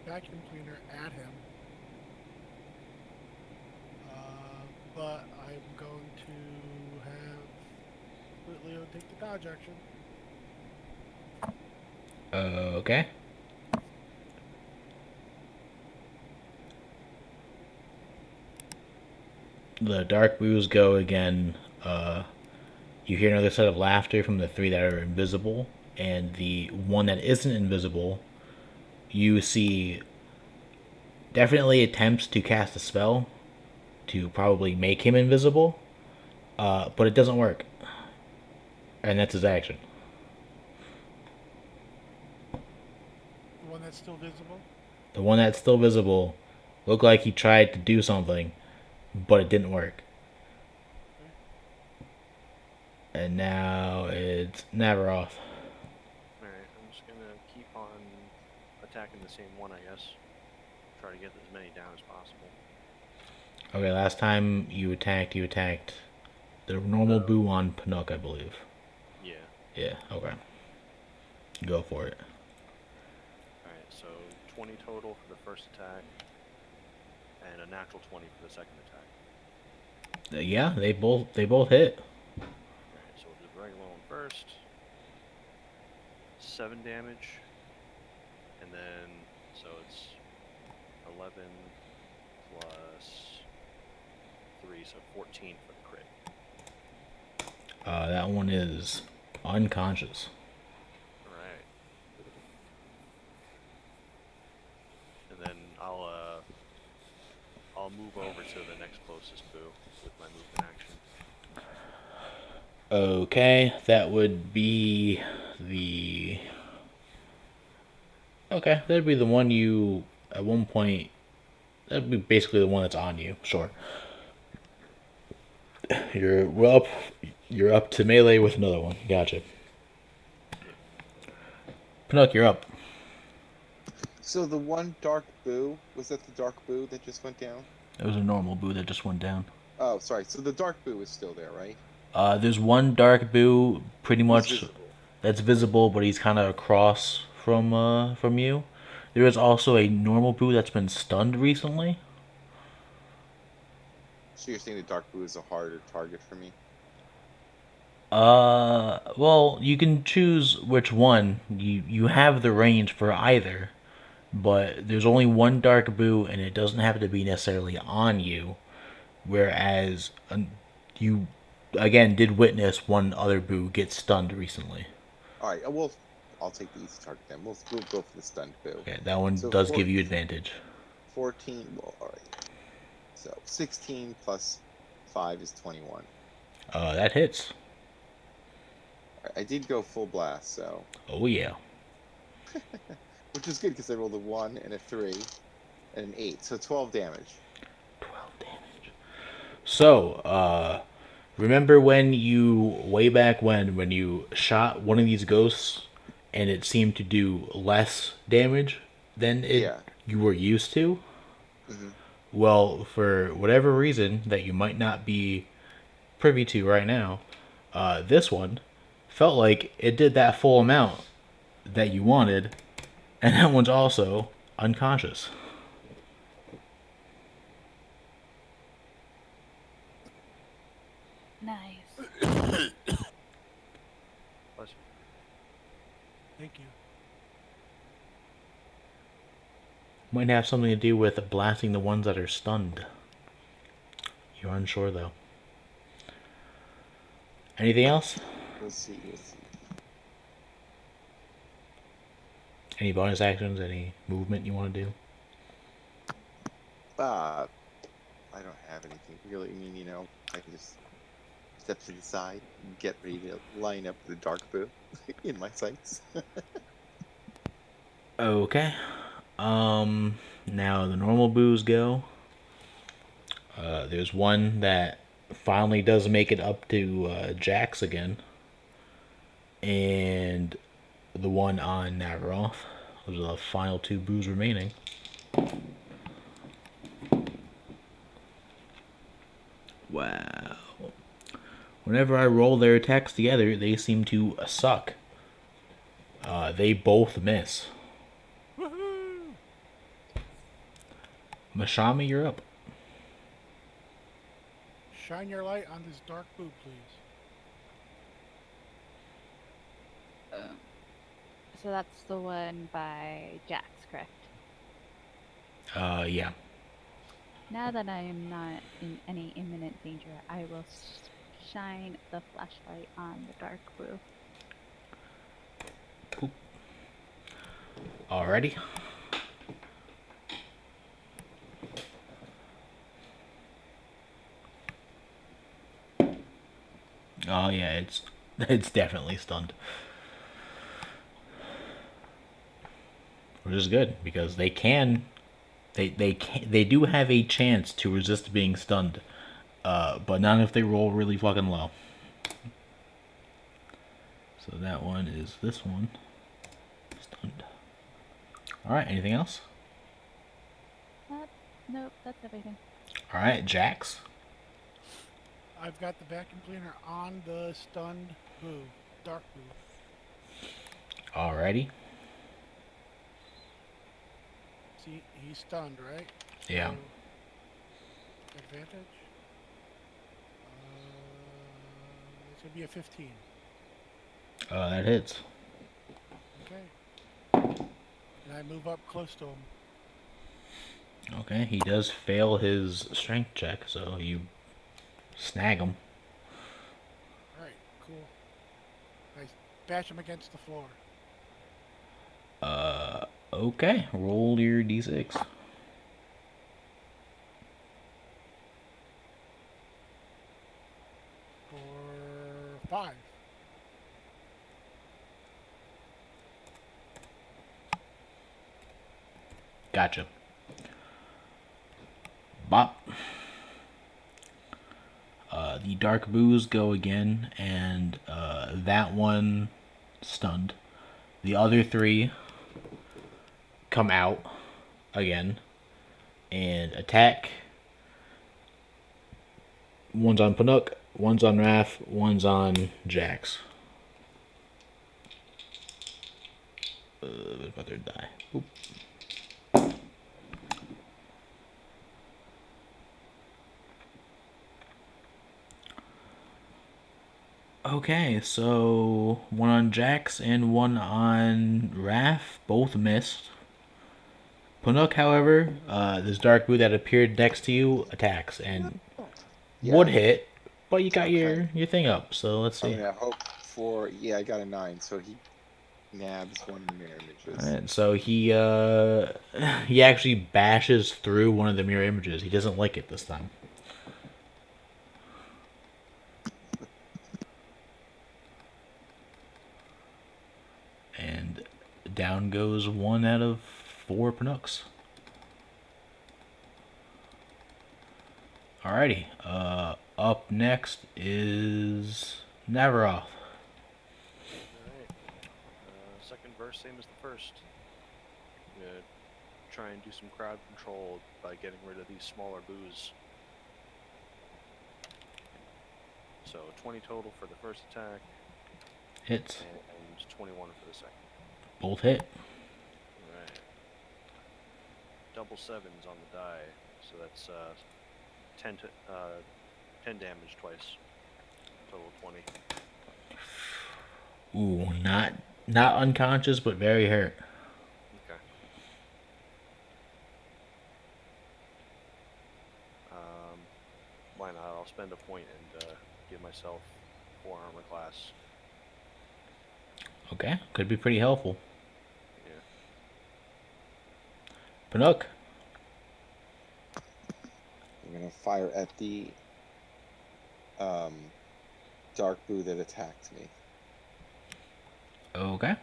vacuum cleaner at him. But I'm going to have Leo take the dodge action. Okay. The dark blues go again. You hear another set of laughter from the three that are invisible, and the one that isn't invisible, you see definitely attempts to cast a spell to probably make him invisible, but it doesn't work. And that's his action. The one that's still visible. The one that's still visible looked like he tried to do something, but it didn't work. And now it's Navaroth. Alright, I'm just gonna keep on attacking the same one, I guess. Try to get as many down as possible. Okay, last time you attacked the normal boo on Panook, I believe. Yeah. Yeah, okay. Go for it. Alright, so 20 total for the first attack, and a natural 20 for the second attack. Yeah, they both hit. Alright, so we'll do the regular one first. 7 damage, and then, so it's 11 plus 3, so 14 for the crit. That one is unconscious. Alright. And then I'll move over to the next closest boo with my movement action. Okay, that would be the. Okay, that'd be the one you at one point. That'd be basically the one that's on you. Sure. You're well up. You're up to melee with another one. Gotcha. Pinnock, you're up. So the one dark boo, was that the dark boo that just went down? It was a normal boo that just went down. Oh, sorry. So the dark boo is still there, right? There's one dark boo, pretty Who's much visible? that's visible, but he's kind of across from you. There is also a normal boo that's been stunned recently. So you're saying the dark boo is a harder target for me? Well, you can choose which one. You have the range for either, but there's only one dark boo, and it doesn't have to be necessarily on you. Whereas you again did witness one other boo get stunned recently. All right. I'll take the easy target then. We'll go for the stunned boo. Okay, that one So does give you advantage. 14. Well, all right. So 16 plus 5 is 21. That hits. I did go full blast, so Oh yeah. which is good because I rolled a 1 and a 3 and an 8, so 12 damage. 12 damage. So, remember when you way back when you shot one of these ghosts and it seemed to do less damage than Yeah. you were used to? Hmm. Well, for whatever reason that you might not be privy to right now, this one felt like it did that full amount that you wanted, and that one's also unconscious. Nice. Bless you. Thank you. Might have something to do with blasting the ones that are stunned. You're unsure though. Anything else? We'll see. We'll see. Any bonus actions? Any movement you want to do? I don't have anything really. I mean, I can just step to the side and get ready to line up the dark boo in my sights. Okay. Now the normal boos go. There's one that finally does make it up to Jax again, and the one on Navaroth. Those are the final two boos remaining. Wow. Whenever I roll their attacks together, they seem to suck. They both miss. Woohoo! Mashami, you're up. Shine your light on this dark boo, please. So that's the one by Jax, correct? Yeah. Now that I am not in any imminent danger, I will shine the flashlight on the dark blue. Cool. Alrighty. Oh yeah, it's definitely stunned. Which is good because they do have a chance to resist being stunned. But not if they roll really fucking low. So that one is this one. Stunned. Alright, anything else? Nope, that's everything. Alright, Jax. I've got the vacuum cleaner on the stunned boo, dark boo. Alrighty. See, he's stunned, right? Yeah. So, advantage. It's gonna be a 15. That hits. Okay. And I move up close to him. Okay, he does fail his strength check, so you snag him. All right, cool. I bash him against the floor. Okay, roll your d6. For 5. Gotcha. Bop. The dark boos go again, and that one stunned. The other three come out again and attack. One's on Panook, one's on Raph, one's on Jax. My third die. Oop. Okay, so one on Jax and one on Raph, both missed. Panook, however, this dark boo that appeared next to you attacks and would Yeah. hit, but you got Okay. your thing up, so let's I'm see. gonna hope for. Yeah, I got a 9, so he nabs one of the mirror images. Alright, so he actually bashes through one of the mirror images. He doesn't like it this time. And down goes one out of 4 Panooks. Alrighty, up next is Navaroth. Alright. Second verse, same as the first. I'm gonna try and do some crowd control by getting rid of these smaller boos. So 20 total for the first attack, Hits. and 21 for the second. Both hit. Alright. Double sevens on the die, so that's 10 damage twice. Total 20. Ooh, not unconscious, but very hurt. Okay. Why not? I'll spend a point and give myself 4 armor class. Okay, could be pretty helpful. Yeah. Panook. I'm gonna fire at the dark boo that attacked me. Okay.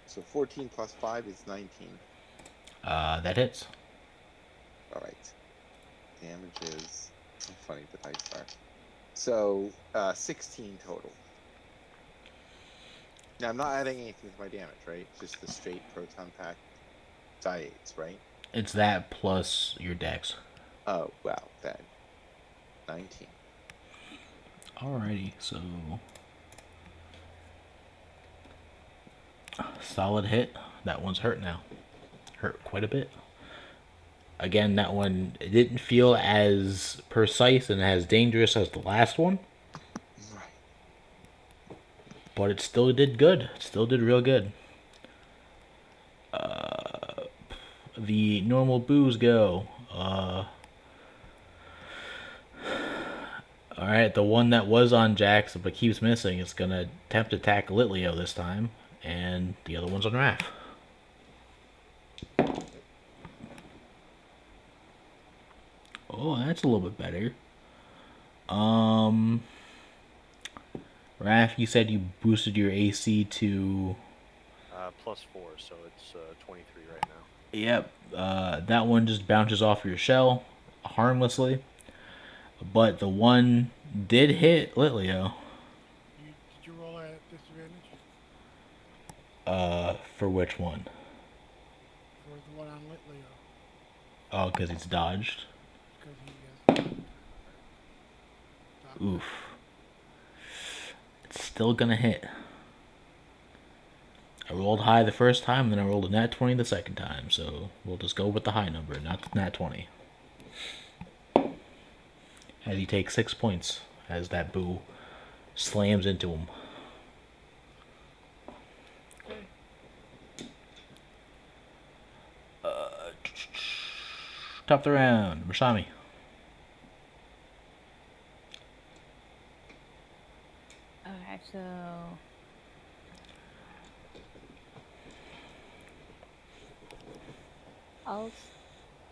So 14 plus 5 is 19. That hits. All right. Damage is so funny the dice are. So 16 total. Now I'm not adding anything to my damage, right? Just the straight proton pack die 8s, right? It's that plus your dex. Oh wow, then 19. Alrighty, so solid hit. That one's hurt now. Hurt quite a bit. Again, that one it didn't feel as precise and as dangerous as the last one, Right. but it still did good. It still did real good. The normal boos go. Alright, the one that was on Jax but keeps missing is gonna attempt to attack Litleo this time, and the other one's on Raph. Oh, that's a little bit better. Raph, you said you boosted your AC to. Plus 4, so it's 23 right now. Yep, that one just bounces off your shell harmlessly. But the one did hit Litleo. Did you roll at disadvantage For which one? for the one on Litleo? Oh, because it's dodged. Because he has. Oof. It's still gonna hit. I rolled high the first time, and then I rolled a nat 20 the second time, so we'll just go with the high number, not the nat 20. As he takes 6 points as that boo slams into him. Top of the round, Masami. Okay, so I'll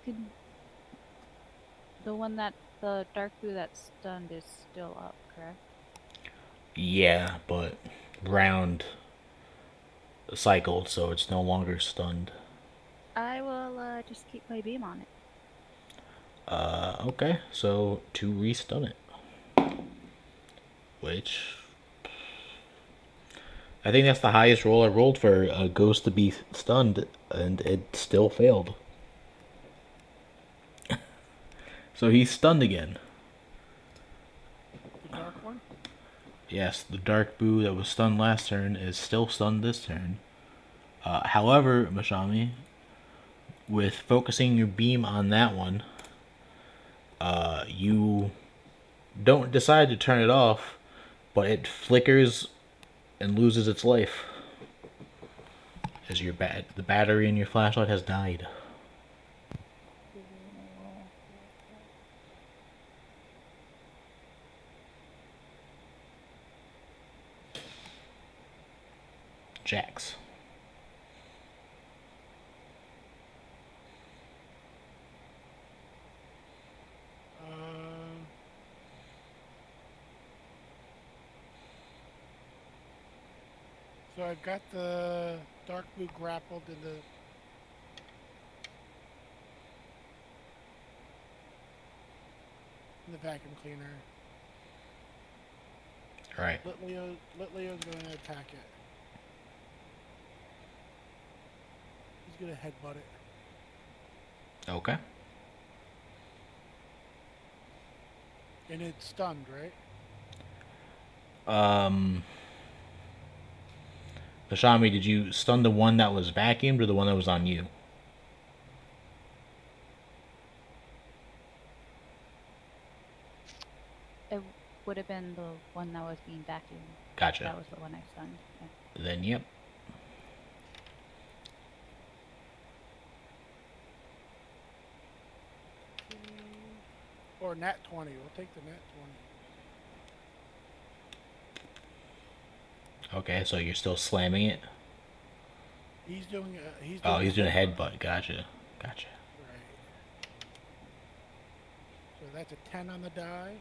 could the one that the dark blue that's stunned is still up, correct? Yeah, but round cycled, so it's no longer stunned. I will just keep my beam on it. Okay, so to restun it. Which I think that's the highest roll I rolled for a ghost to be stunned, and it still failed. So he's stunned again. The dark one. Yes, the dark boo that was stunned last turn is still stunned this turn. However, Mashami, with focusing your beam on that one, you don't decide to turn it off, but it flickers and loses its life as the battery in your flashlight has died. Jax. Uh, so I've got the dark blue grappled in the vacuum cleaner. Right. Litleo's going to attack it. He's going to headbutt it. Okay. And it's stunned, right? Mashami, did you stun the one that was vacuumed or the one that was on you? It would have been the one that was being vacuumed. Gotcha. That was the one I stunned. Yeah. Then, yep. Or nat 20. We'll take the nat 20. Okay, so you're still slamming it? He's doing Oh, he's doing a headbutt. headbutt. Gotcha. Gotcha. Right. So that's a 10 on the die.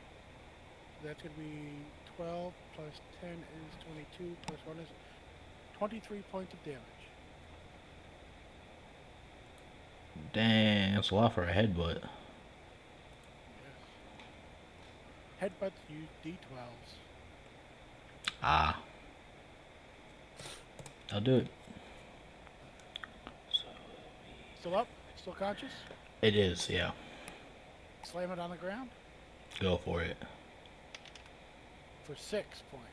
That's going to be 12 plus 10 is 22 plus 1 is 23 points of damage. Dang, that's a lot for a headbutt. Yes. Headbutts use D12s. Ah. I'll do it. Still up? Still conscious? It is, yeah. Slam it on the ground Go for it. for 6 points.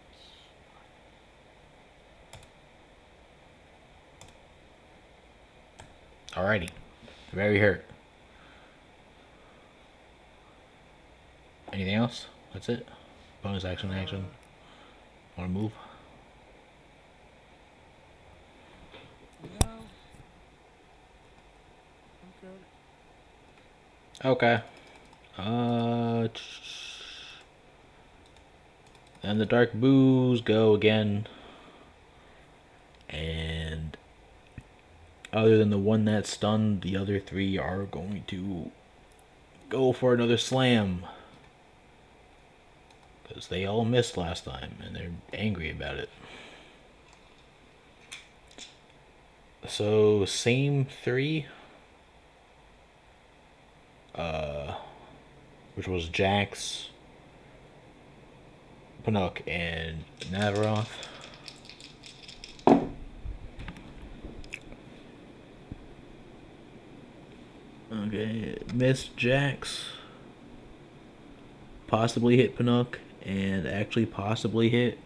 Alrighty. Very hurt. Anything else? That's it? Bonus action, action. Want to move? No. I'm good. Okay. And the dark boos go again. And other than the one that's stunned, the other three are going to go for another slam. Because they all missed last time, and they're angry about it. So, same three. Which was Jax, Panook, and Navaroth. Okay, missed Jax. Possibly hit Panook, and actually possibly hit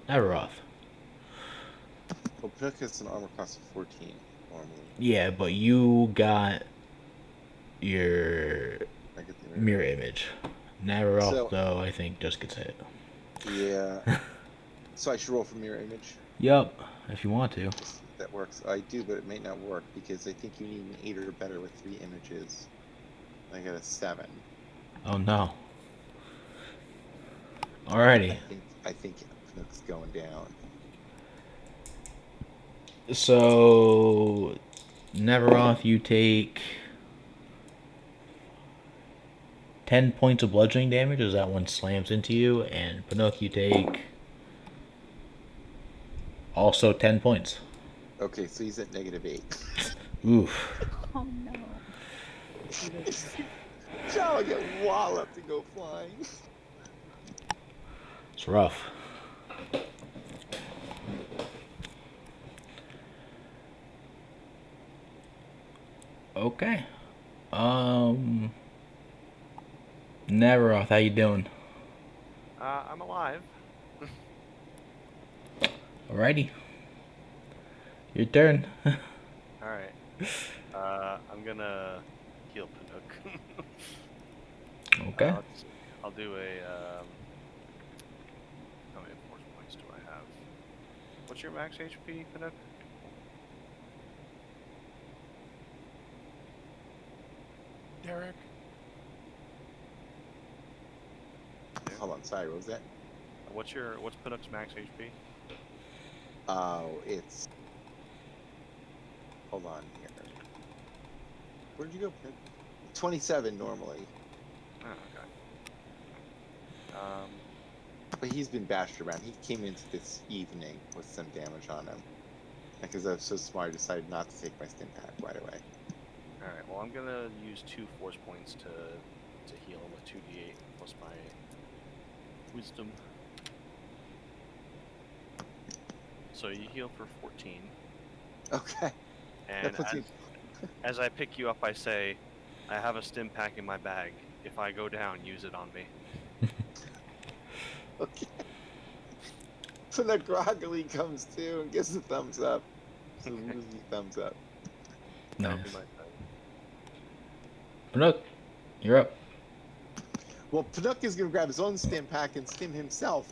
Navaroth. Well, Pinook has an armor class of 14 normally. Yeah, but you got your I get the mirror image. Navaroth, So- though, I think just gets hit. Yeah. So I should roll for mirror image. Yup, if you want to. If that works. I do, but it may not work because I think you need an 8 or better with 3 images. I got a 7. Oh no. Alrighty. I think Pinook's going down. So, Navaroth, you take 10 points of bludgeoning damage as that one slams into you, and Panook, you take Also 10 points. Okay, so he's at -8. Oof. Oh no. He does not. Shall get walloped to go flying. It's rough. Okay. Um. Neveroth, how you doing? I'm alive. Alrighty. Your turn. All right. I'm gonna heal Panook. Okay. Let's see. I'll do a. How many force points do I have? What's your max HP, Panook? Derek, Hold on, sorry, what was that? What's Panook's max HP? Oh, it's. Hold on here. Where'd you go, Pip? 27 normally. Oh, okay. But he's been bashed around. He came into this evening with some damage on him. Because I was so smart, I decided not to take my stim pack right away. All right. Well, I'm gonna use 2 force points to heal him with 2d8 plus my wisdom. So you heal for 14, Okay. That and puts me. as I pick you up, I say, "I have a stim pack in my bag. If I go down, use it on me." Okay. So the groggily comes too and gives a thumbs up. So Okay. woozy thumbs up. That'll Nice. be my turn. Panook, you're up. Well, Panook is gonna grab his own stim pack and stim himself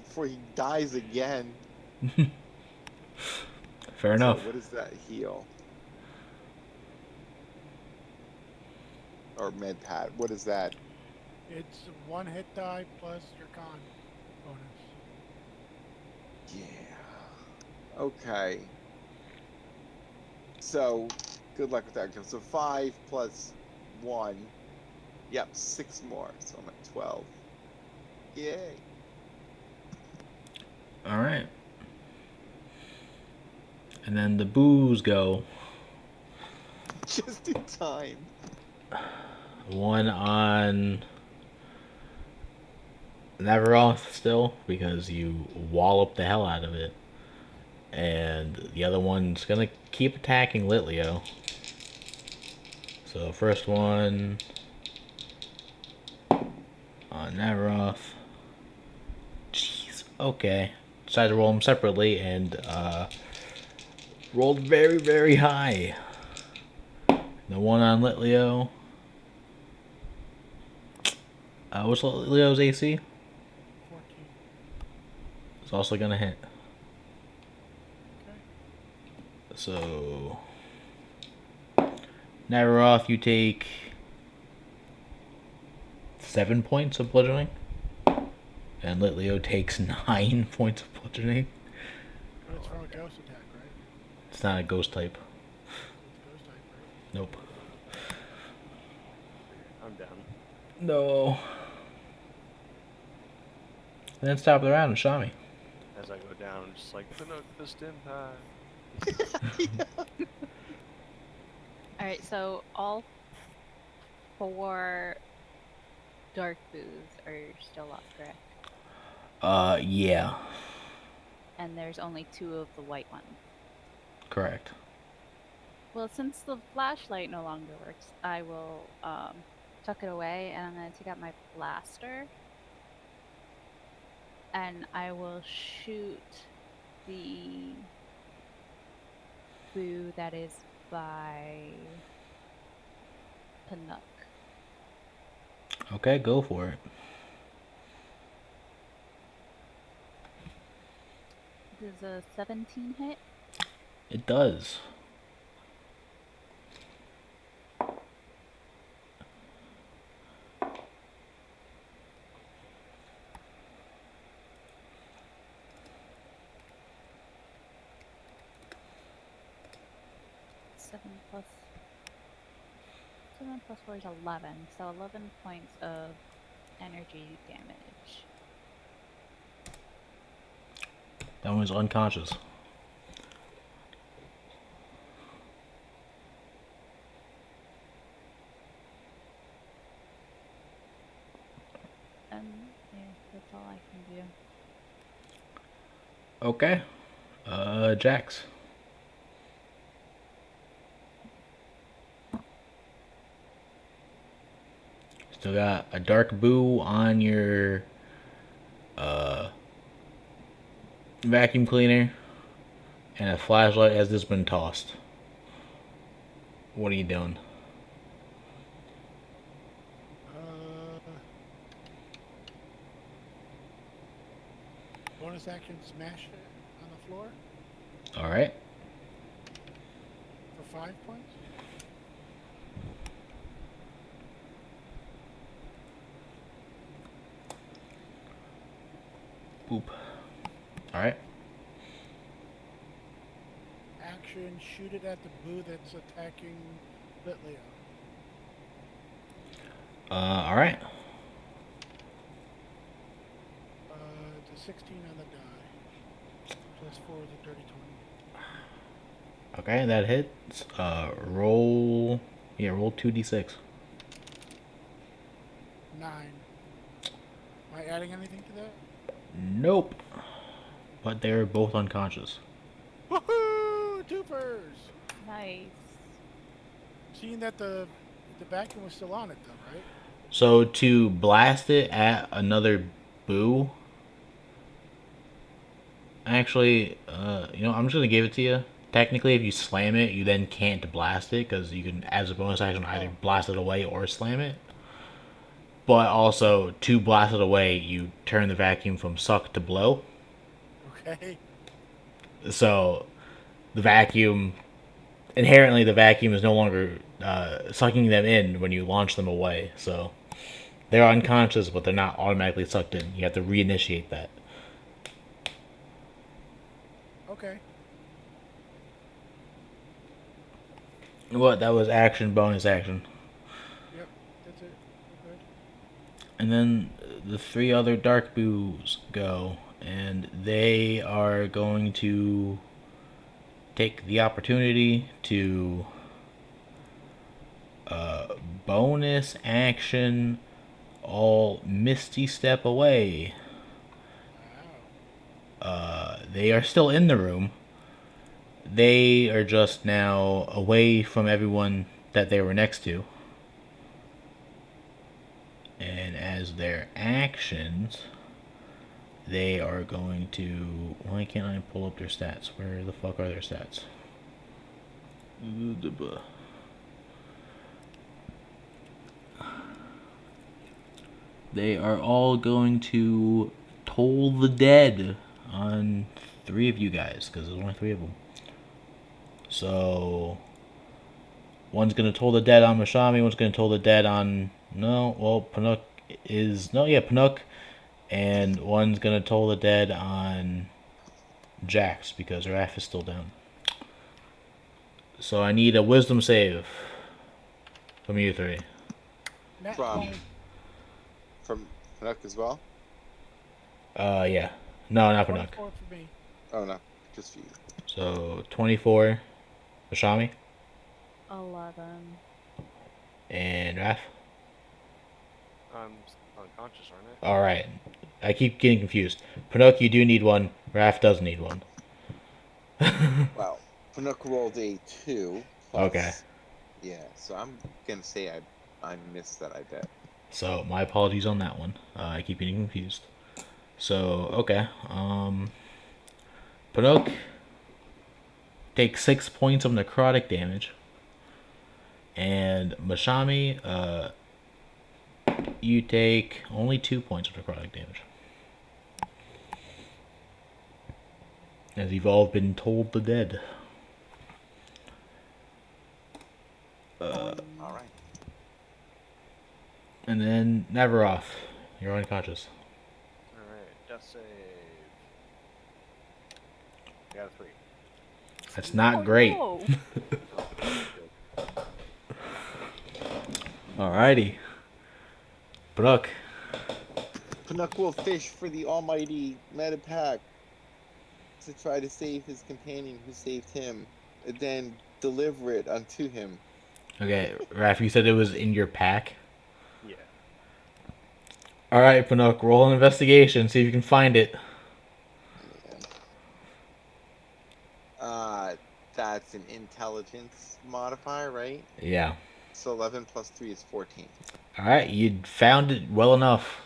before he dies again. Fair So enough. what is that heal? Or med pad? What is that? it's 1 hit die plus your con bonus. Yeah. Okay. So good luck with that. So 5 plus 1. Yep, 6 more. So I'm at 12. Yay. Alright. And then the boos go. Just in time. One on Neveroth still, because you wallop the hell out of it. And the other one's gonna keep attacking Litleo. So first one on Neveroth. Jeez. Okay. Decided to roll them separately and rolled very, very high. The one on Litleo. What's Litleo's AC? 14. It's also gonna hit. Okay. So Navaroth, you take 7 points of bludgeoning, and Litleo takes 9 points of bludgeoning. But it's Oh, from a okay. ghost attack, right? It's not a ghost type. It's ghost type, right? Nope. I'm down. No. And then stop the round and Shami. As I go down, I'm just like, Panook, the stim pack. All right, so all 4 dark boos are still up, correct? Yeah. And there's only 2 of the white ones. Correct. Well, since the flashlight no longer works, I will tuck it away, and I'm gonna take out my blaster, and I will shoot the boo that is by Panook. Okay, go for it. Does a 17 hit? It does. Seven plus 4 is 11, so 11 points of energy damage. That one's unconscious. And yeah, that's all I can do. Okay. Jax. Still got a dark boo on your uh, vacuum cleaner, and a flashlight has just been tossed. What are you doing? Uh, bonus action smash it on the floor All right. for 5 points. Boop. All right. Action shoot it at the boo that's attacking Litleo. All right. It's a 16 on the die. Plus 4 is a dirty 20. Okay, that hits. Roll. Yeah, roll 2d6. 9. Am I adding anything to that? Nope. But they're both unconscious. Woohoo! Twopers! Nice. Seeing that the vacuum was still on it though, right? So to blast it at another boo, actually, I'm just gonna give it to you. Technically, if you slam it, you then can't blast it because you can, as a bonus action, either Oh, blast it away or slam it. But also, to blast it away, you turn the vacuum from suck to blow. okay. So the vacuum, inherently, the vacuum is no longer sucking them in when you launch them away. So they're unconscious, but they're not automatically sucked in. You have to reinitiate that. Okay. What? That was action, bonus action. Yep. That's it. We're good. And then the three other dark boos go, and they are going to take the opportunity to bonus action all Misty Step away. Wow. They are still in the room. They are just now away from everyone that they were next to. And as their actions, they are going to. Why can't I pull up their stats? Where the fuck are their stats? They are all going to toll the dead on three of you guys, because there's only three of them. So, one's going to toll the dead on Mashami, one's going to toll the dead on. No, well, Panook is. No, yeah, Panook. And one's going to toll the dead on Jax, because Raph is still down. So I need a wisdom save from you three. Nat From 20. from Canuck as well. Yeah. No, not Panook. 24 for me. Oh no, just for you. So 24, Mashami, 11. and Raph. I'm unconscious, aren't I? Alright. I keep getting confused. Panook, you do need one. Raph does need one. Well, Canuck rolled a 2 plus. Okay. Yeah, so I'm gonna say I missed that. I bet. So my apologies on that one. I keep getting confused. So, okay. Panook, take 6 points of necrotic damage. And Mashami, you take only 2 points of necrotic damage. As you've all been told the dead. All right. And then Navaroth, you're unconscious. Alright, death save. I got a 3. That's not Oh, great. no. Alrighty. Brooke. Canuck will fish for the almighty Medipack to try to save his companion who saved him, and then deliver it unto him. Okay, Raph, you said it was in your pack. Yeah. All right, Pinook, roll an investigation. See if you can find it. Man. Uh, that's an intelligence modifier, right? Yeah. So 11 plus 3 is 14. All right, you found it well enough.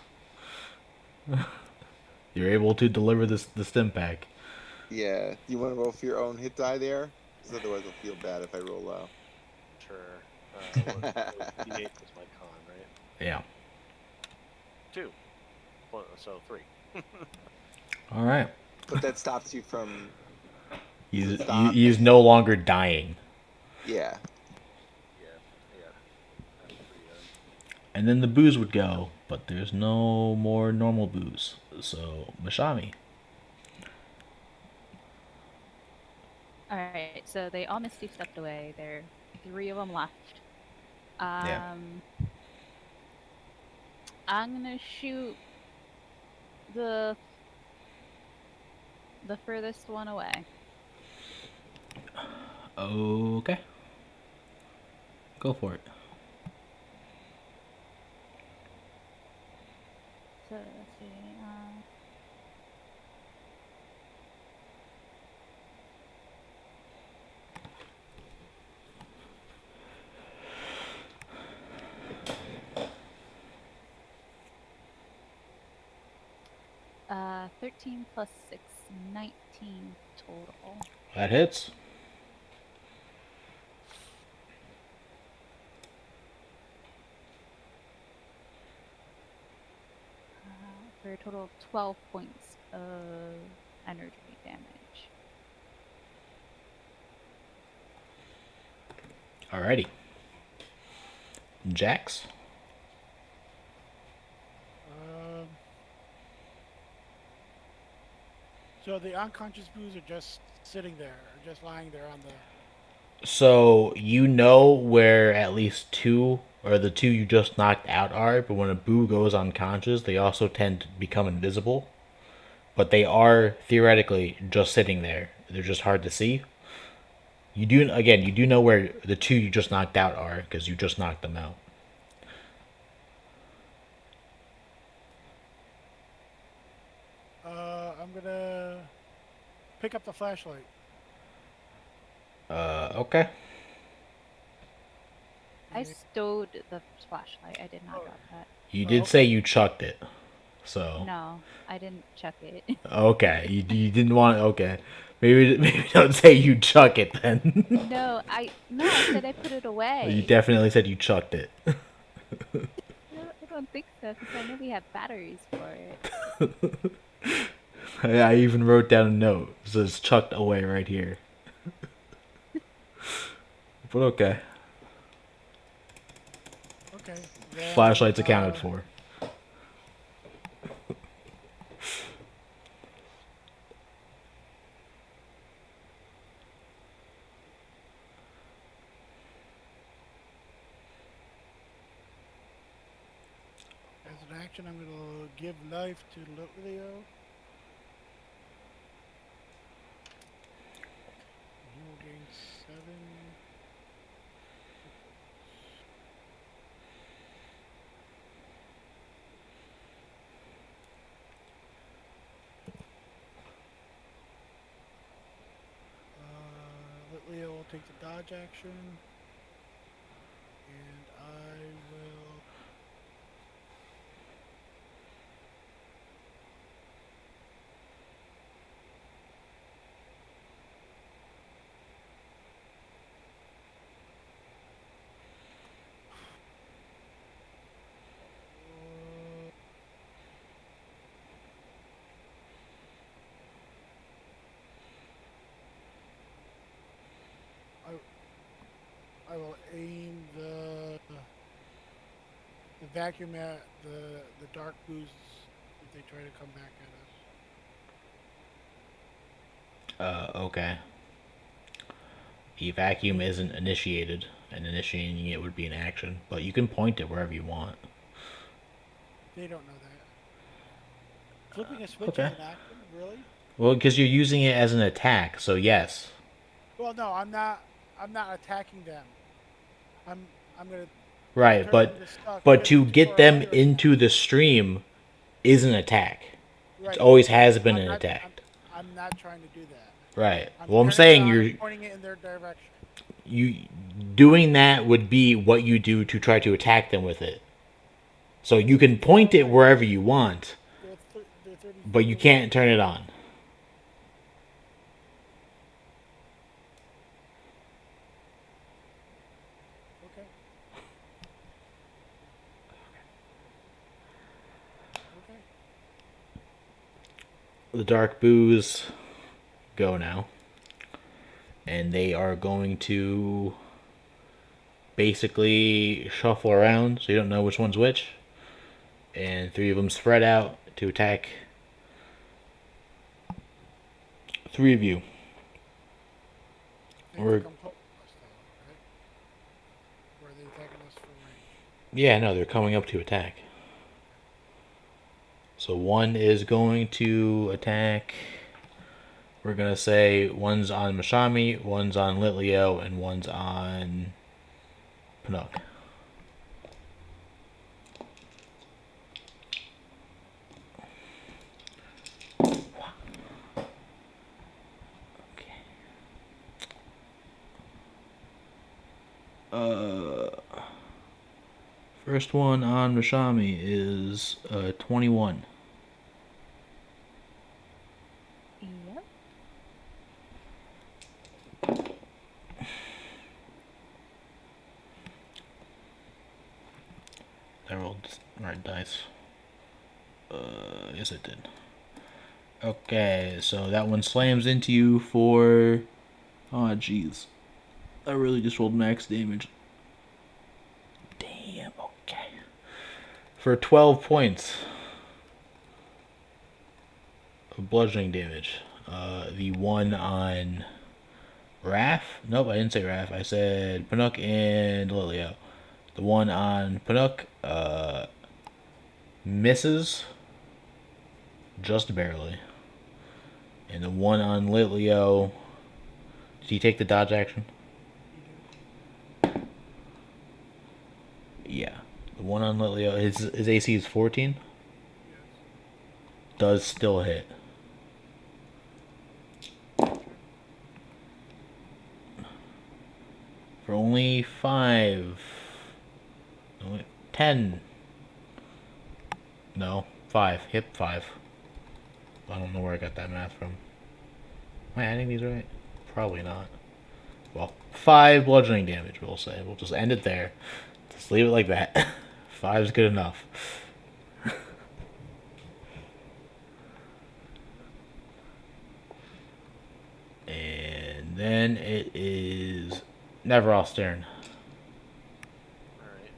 You're able to deliver the stim pack. Yeah. Do you want to roll for your own hit die there? Because otherwise I'll feel bad if I roll low. Sure. What D8 was my con, right? Yeah. 2. So 3. All right. But that stops you from. Does it He's stop? he's no longer dying. Yeah. Yeah. Yeah. That's pretty good. And then the booze would go, but there's no more normal booze. So Mashami. All right, so they all Misty stepped away. There are 3 of them left. Yeah. I'm gonna shoot the furthest one away. Okay. Go for it. So let's see. 13 plus 6, 19 total. That hits. For a total of 12 points of energy damage. Alrighty. Jax. Um, so the unconscious booze are just sitting there, or just lying there on the. So you know where at least two or the two you just knocked out are, but when a boo goes unconscious, they also tend to become invisible. But they are theoretically just sitting there. They're just hard to see. You do know where the two you just knocked out are because you just knocked them out. I'm gonna pick up the flashlight. Okay. I Yeah. stowed the flashlight. I did not Oh. drop that. You Oh, did say okay. you chucked it. So, No, I didn't check it. okay. You didn't want okay. Maybe don't say you chuck it then. No, I said I put it You away. definitely said you chucked it. No, I don't think so because I know we have batteries for it. I even wrote down a note. It says chucked away right here. But okay. Okay. Then Flashlight's accounted for. as an action, I'm gonna give life to Leo. He will gain 7. Leo will take the dodge action, and I will. I will aim the vacuum at the dark boosts if they try to come back at us. Okay. The vacuum isn't initiated, and initiating it would be an action, but you can point it wherever you want. They don't know that. Flipping a switch Okay. is an action, really? Well, because you're using it as an attack, so yes. Well, no, I'm not. I'm not attacking them. I'm gonna Right, turn them but to stuck but just to for get a them later attack. into the stream, is an attack. Right. It always But has been I'm an not. attack. I'm not trying to do that. Right. I'm Well, I'm turning it saying on and pointing it in their direction. you doing that would be what you do to try to attack them with it. So you can point it Right. wherever you want, They're 30 but feet you away. can't turn it on. Okay. Okay. The dark boos go now. And they are going to basically shuffle around so you don't know which one's which. And three of them spread out to attack three of you. They have to Or, come close to us, though, right? Or are they attacking us for range? yeah, no, they're coming up to attack. So one is going to attack. We're going to say one's on Mashami, one's on Litleo, and one's on Panuk. First one on Mashami is 21. Yep. I rolled the right dice. Yes, it did. Okay, so that one slams into you for. Oh, jeez. I really just rolled max damage. Damn, okay. For 12 points of bludgeoning damage. The one on Raph? Nope, I didn't say Raph. I said Panuk and Lilio. The one on Panuk misses just barely. And the one on Litleo. Did he take the dodge action? You do. Yeah. The one on Litleo, his AC is 14. Yes. Does still hit. Okay. For only 5. Only 10. No, 5. Hit 5. I don't know where I got that math from. Am I adding these right? Probably not. Well, 5 bludgeoning damage, we'll say. We'll just end it there. Just leave it like that. 5's good enough. And then it is Neveroth's turn. All right.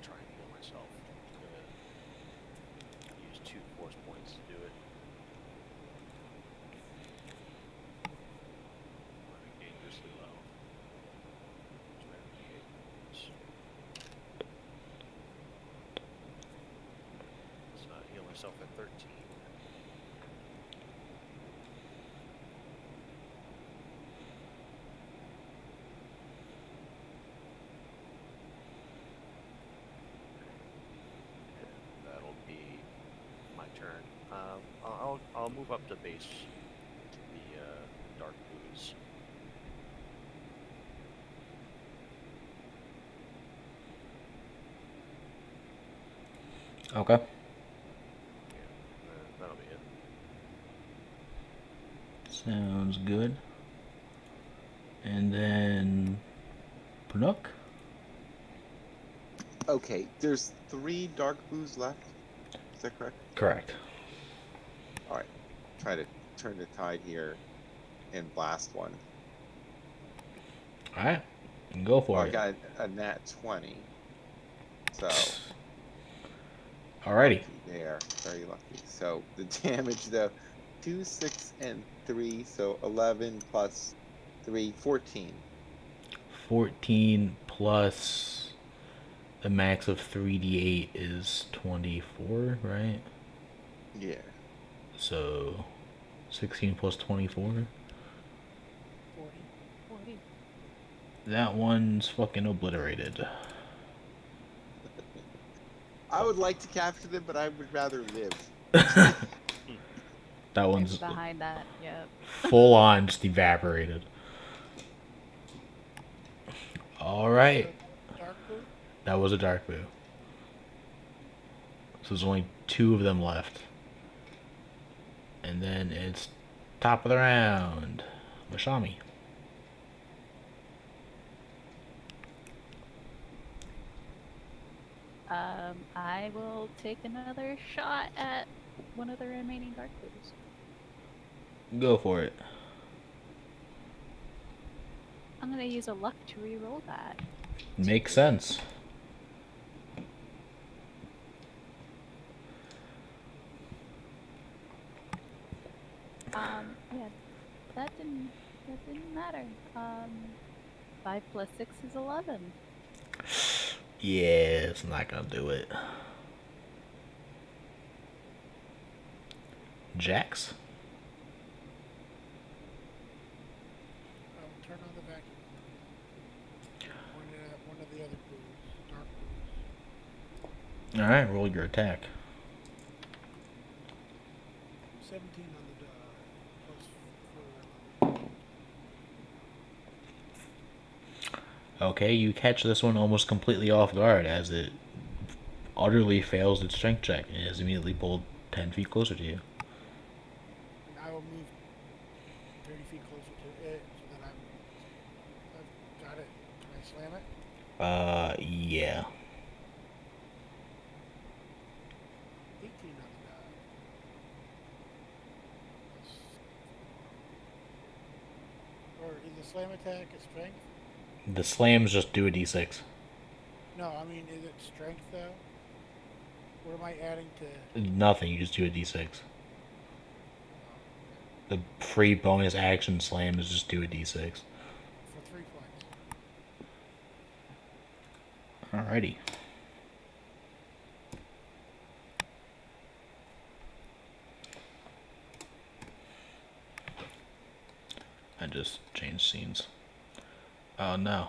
Try and heal myself. Gonna use 2 force points to do it. Running dangerously low. So heal myself at 13. That'll be my turn. I'll move up to base the dark booze. Okay. Yeah, that'll be it. Sounds good. And then Panuk? Okay, there's 3 dark blues left. Is that correct? Correct. All right. Try to turn the tide here and blast one. Alright. Go for Well, I it. got a nat 20. So, Alrighty. lucky there. Very lucky. So, the damage, though, 2, 6, and 3. So, 11 plus 3, 14. 14 plus the max of 3d8 is 24, right? Yeah. So 16 plus 24. 40. 40. That one's fucking obliterated. I would like to capture them, but I would rather live. That I'm one's behind that. Yep. full on just evaporated. All right. Dark blue. That was a dark boo. So there's only 2 of them left. And then it's top of the round. Mashami. I will take another shot at one of the remaining dark blues. Go for it. I'm gonna use a luck to re-roll that. Makes sense. Yeah, that didn't matter. 5 + 6 is 11. Yeah, it's not gonna do it. Jax. I'll turn on the vacuum. Point it at one of the other blues, dark blues. All right, roll your attack. 17 on the die. Plus 4. Okay, you catch this one almost completely off guard as it utterly fails its strength check and is immediately pulled 10 feet closer to you. And I will move 30 feet closer to it so that I've got it. Can I slam it? Yeah. 18 on the die. Or is the slam attack a strength? The slams just do a d6. No, I mean, is it strength though? What am I adding to? Nothing, you just do a d6. The free bonus action slam is just do a d6. For 3 points. Alrighty. I just changed scenes. Oh no.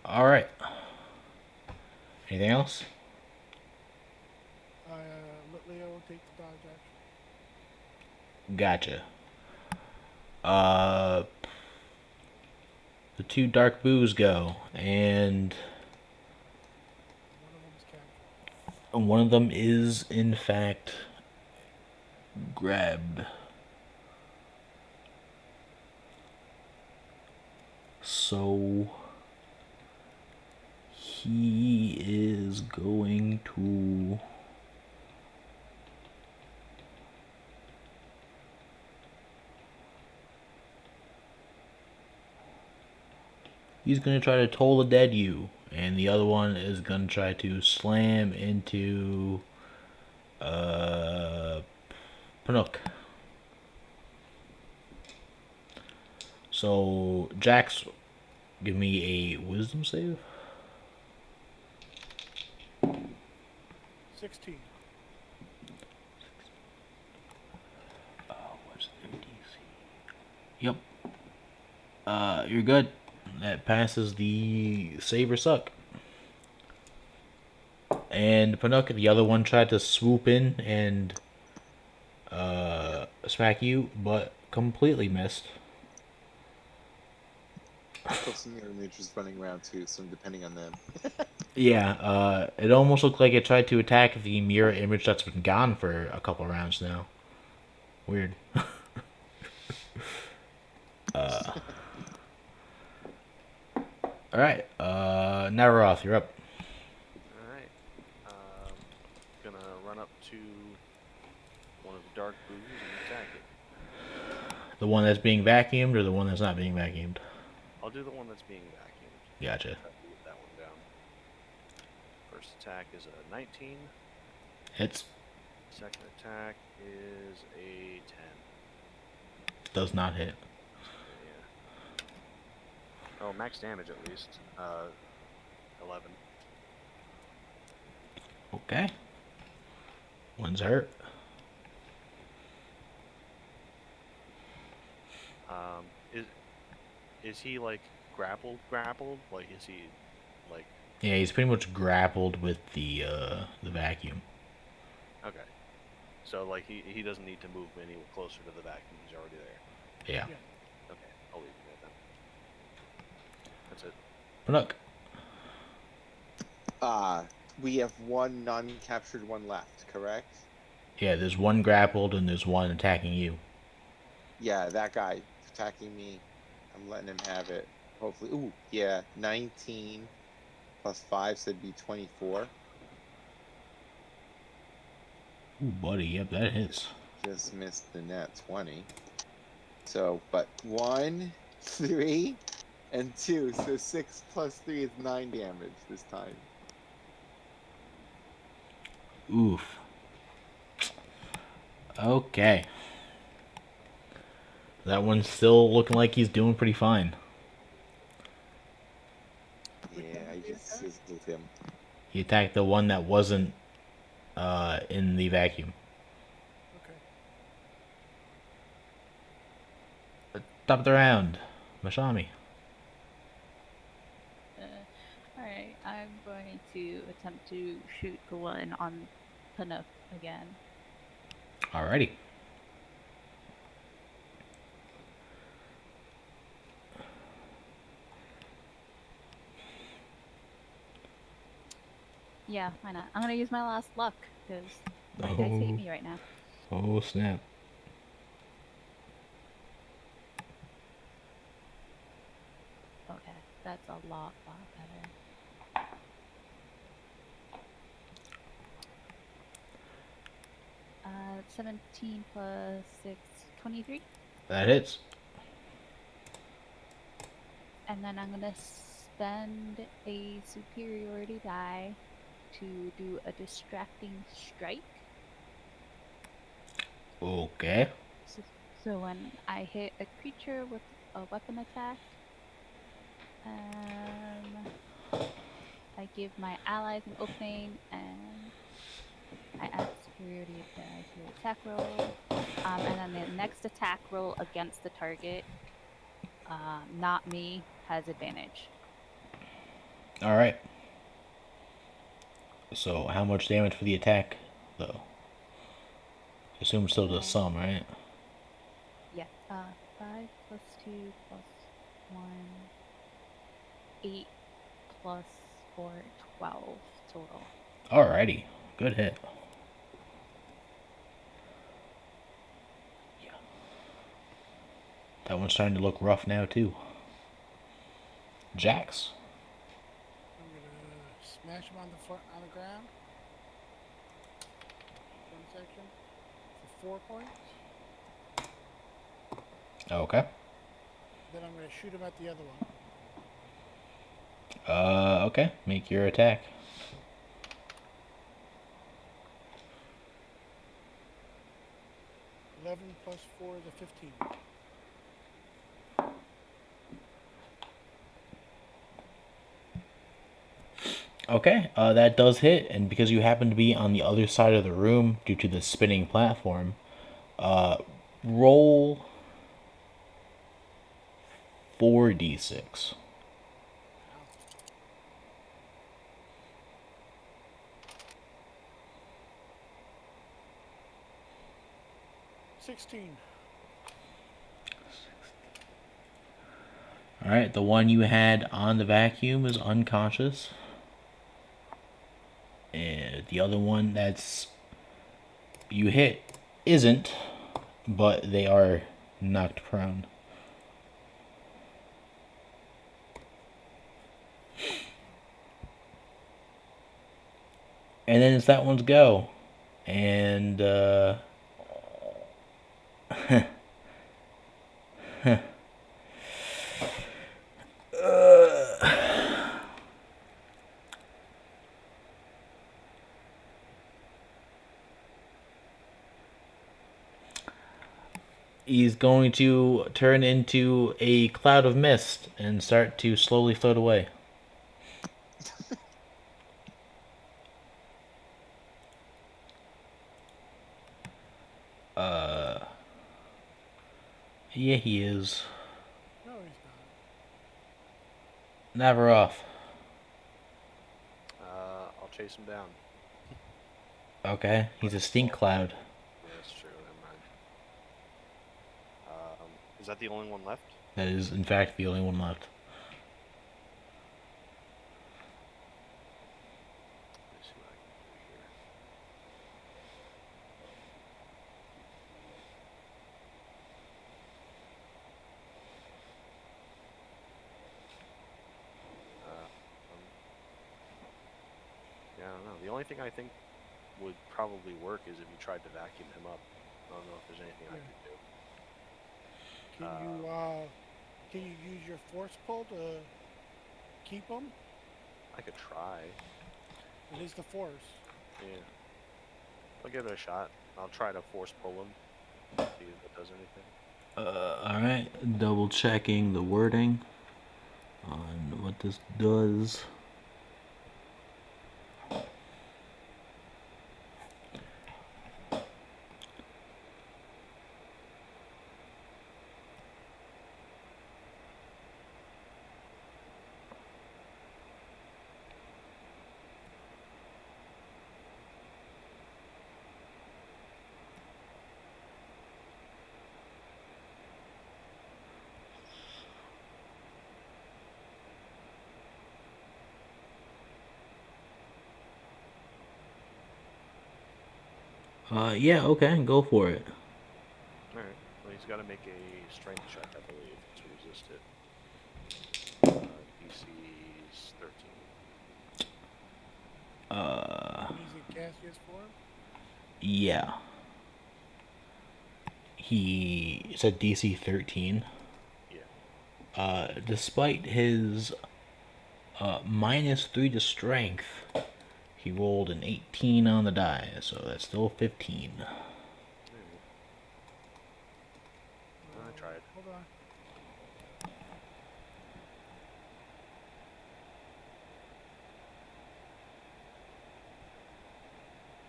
Alright. Anything else? Let Leo take the dodge action. Gotcha. The 2 dark boos go, and One of them is captured. one of them is, in fact, grabbed. So he is going to try to toll the dead you, and the other one is gonna try to slam into Panook. So Jax, give me a wisdom save. 16. What's their DC? Yep. You're good. That passes the save or suck. And Panook, the other one tried to swoop in and smack you, but completely missed. Plus some mirror images running around too, so I'm depending on them. Yeah, it almost looked like it tried to attack the mirror image that's been gone for a couple rounds now. Weird. Alright, Navaroth, you're up. Alright. Gonna run up to one of the dark boos and attack it. The one that's being vacuumed or the one that's not being vacuumed? I'll do the one that's being vacuumed. Gotcha. Try to get that one down. First attack is a 19. Hits. Second attack is a 10. Does not hit. Yeah. Oh, max damage at least. 11. Okay. One's hurt. Is he like grappled? Like, is he, like, Yeah, he's pretty much grappled with the vacuum. okay. So, like, he doesn't need to move any closer to the vacuum. He's already there. Yeah. Yeah. Okay, I'll leave him there then. That's it. Look. We have one non-captured one left, correct? Yeah, there's one grappled and there's one attacking you. Yeah, that guy attacking me. I'm letting him have it. Hopefully. Ooh, yeah. 19 plus 5, so it'd be 24. Ooh, buddy, yep, that hits. Just missed the net 20. So, but 1, 3, and 2. So 6 plus 3 is 9 damage this time. Oof. Okay. That one's still looking like he's doing pretty fine. Which Yeah, one I did he just attack? sizzled him. He attacked the one that wasn't in the vacuum. Okay. Top of the round. Masami. Alright, I'm going to attempt to shoot the one on Panook again. Alrighty. Yeah, why not? I'm gonna use my last luck, because my dice hate me right now. Oh, snap. Okay, that's a lot better. 17 plus 6, 23. That hits. And then I'm gonna spend a superiority die to do a distracting strike. Okay. So when I hit a creature with a weapon attack, I give my allies an opening and I add superiority die to the attack roll. And then the next attack roll against the target, not me, has advantage. Alright. So, how much damage for the attack, though? Assume still does some, right? Yeah. 5 plus 2 plus 1, 8 plus 4, 12 total. Alrighty. Good hit. Yeah. That one's starting to look rough now, too. Jax. I'm gonna smash him on the ground. One section for 4 points. Okay. Then I'm gonna shoot him at the other one. Okay. Make your attack. 11 plus 4 is a 15. Okay, that does hit, and because you happen to be on the other side of the room due to the spinning platform, roll 4d6. Ow. 16. Alright, the one you had on the vacuum is unconscious. And the other one that's you hit isn't, but they are knocked prone. And then it's that one's go. And, he's going to turn into a cloud of mist and start to slowly float away. Yeah, he is. No, he's not. Never off. I'll chase him down. Okay, he's a stink cloud. Yeah, that's true. Never mind. Is that the only one left? That is, in fact, the only one left. Let me see what I can do here. Yeah, I don't know. The only thing I think would probably work is if you tried to vacuum him up. I don't know if there's anything I Yeah. could do. Can you use your force pull to keep him? I could try. It is the force. Yeah. I'll give it a shot. I'll try to force pull him. See if it does anything. Alright, double checking the wording on what this does. Yeah, okay, go for it. Alright. Well, he's got to make a strength check, I believe, to resist it. DC's 13. He's in gaseous form. Yeah. He said DC 13. Yeah. Despite his -3 to strength, he rolled an 18 on the die, so that's still 15. Alright. I tried. Hold on.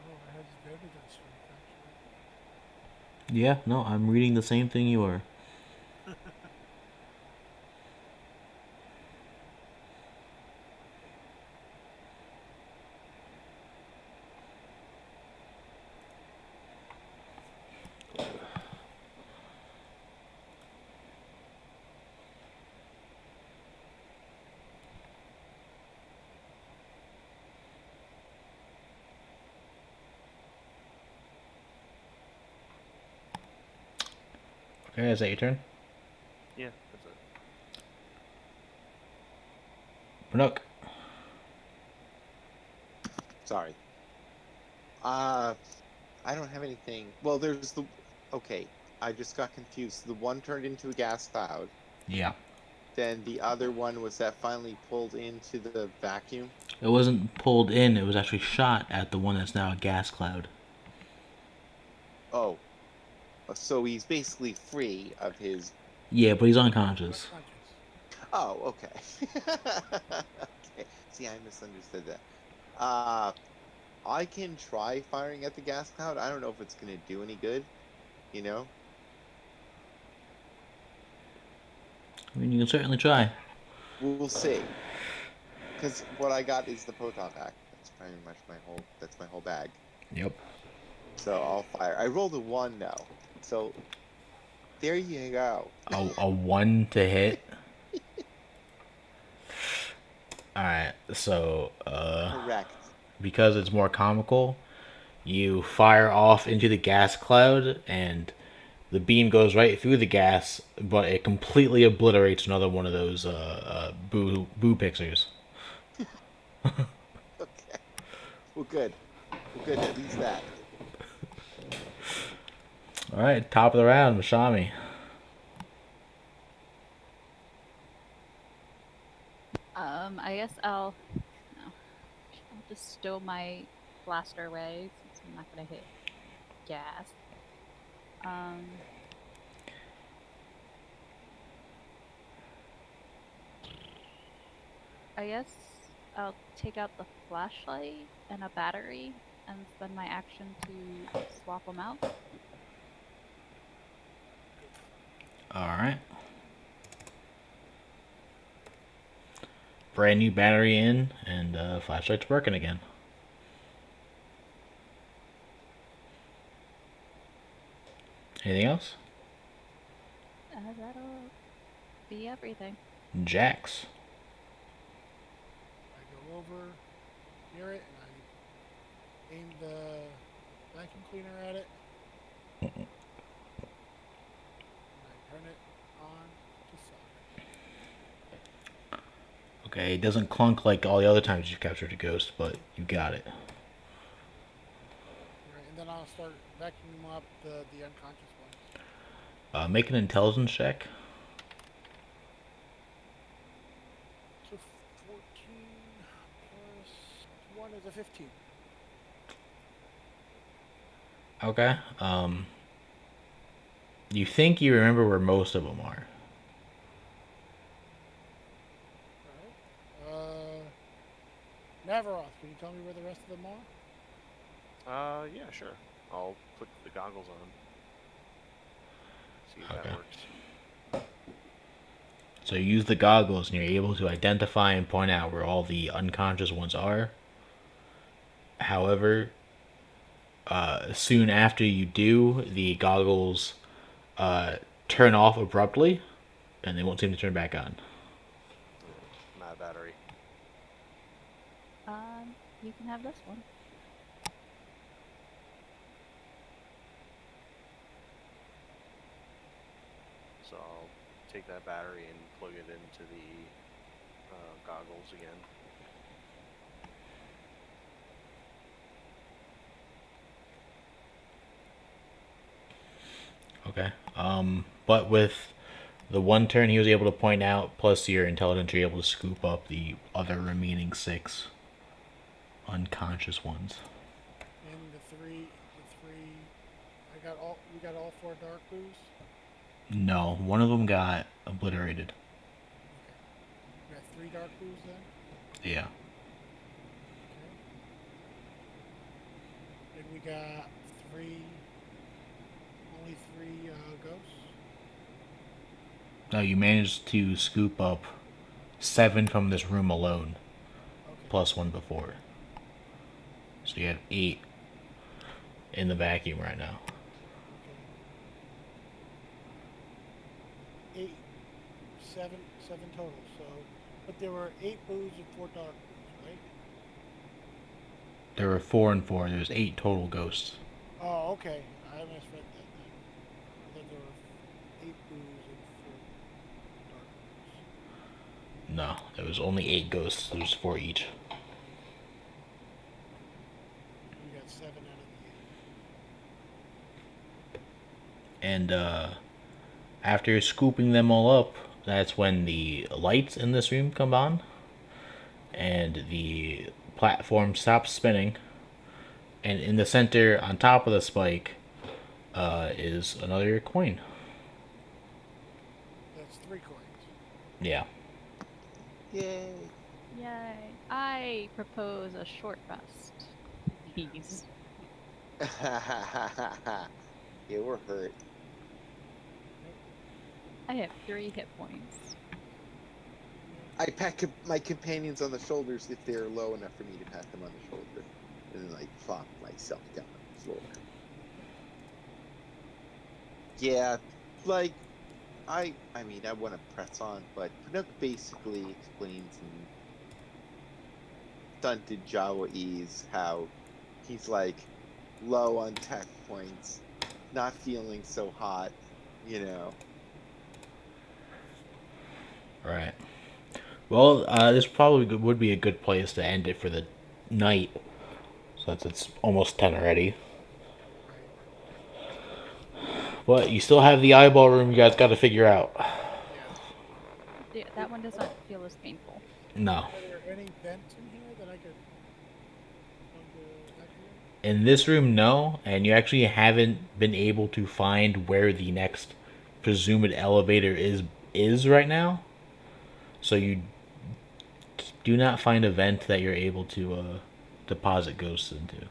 Oh, it has very good strength, actually. Yeah, no, I'm reading the same thing you are. Okay, is that your turn? Yeah, that's it. Brnook. Sorry. I don't have anything. Well, there's the. Okay, I just got confused. The one turned into a gas cloud. Yeah. Then the other one was that finally pulled into the vacuum. It wasn't pulled in, it was actually shot at the one that's now a gas cloud. Oh, so he's basically free of his. Yeah, but he's unconscious. Unconscious. Oh, okay. Okay. See, I misunderstood that. I can try firing at the gas cloud. I don't know if it's gonna do any good. You know. I mean, you can certainly try. We'll see. Because what I got is the proton pack. That's pretty much my whole. That's my whole bag. Yep. So I'll fire. I rolled a 1 though. So there you go. A 1 to hit. Alright, so, Correct. because it's more comical, you fire off into the gas cloud, and the beam goes right through the gas, but it completely obliterates another one of those boo pictures. Okay. Well, good. Well, good. At least that. All right, top of the round, Mashami. I guess I'll just stow my blaster away since I'm not gonna hit gas. I guess I'll take out the flashlight and a battery and spend my action to swap them out. All right. brand new battery in, and flashlight's working again. Anything else? That'll be everything. Jax. I go over near it and I aim the vacuum cleaner at it and I turn it on to fire. Okay, it doesn't clunk like all the other times you've captured a ghost, but you got it. Right, and then I'll start vacuuming up the unconscious ones. Make an intelligence check. So 14 plus 1 is a 15. Okay. You think you remember where most of them are. Alright. Navaroth, can you tell me where the rest of them are? Yeah, sure. I'll put the goggles on. See if Okay. that works. So you use the goggles and you're able to identify and point out where all the unconscious ones are. However, soon after you do, the goggles turn off abruptly and they won't seem to turn back on. My battery. You can have this one. So I'll take that battery and plug it into the goggles again. Okay. But with the one turn he was able to point out, plus your intelligence, you're able to scoop up the other remaining 6 unconscious ones. And we got all 4 dark blues? No, one of them got obliterated. Okay. We got 3 dark blues then? Yeah. Okay. Then we got only 3 ghosts? No, you managed to scoop up 7 from this room alone, Okay. plus 1 before. So you have 8 in the vacuum right now. Okay. 8, 7 total. So, but there were 8 blues and 4 dark blues, right? There were 4 and 4. There's 8 total ghosts. Oh, okay. I misread that then. I thought there were 8 blues and 4 dark blues. No, there was only 8 ghosts. There's 4 each. We got 7 out of the 8. And after scooping them all up, that's when the lights in this room come on, and the platform stops spinning. And in the center, on top of the spike, is another coin. That's 3 coins. Yeah. Yay! Yay. I propose a short rest. Please. Yeah, we're hurt. I have 3 hit points. I pat my companions on the shoulders if they're low enough for me to pat them on the shoulder, and then like plop myself down on the floor. Yeah, like I mean I want to press on, but Pinnock basically explains in stunted Jawaese how he's like low on tech points, not feeling so hot, you know. Right. Well, this probably would be a good place to end it for the night, since it's almost 10 already. But you still have the eyeball room you guys got to figure out. Yes. Yeah, that one doesn't feel as painful. No. Are there any vents in here that I could evacuate? In this room, no, and you actually haven't been able to find where the next presumed elevator is right now. So you do not find a vent that you're able to deposit ghosts into.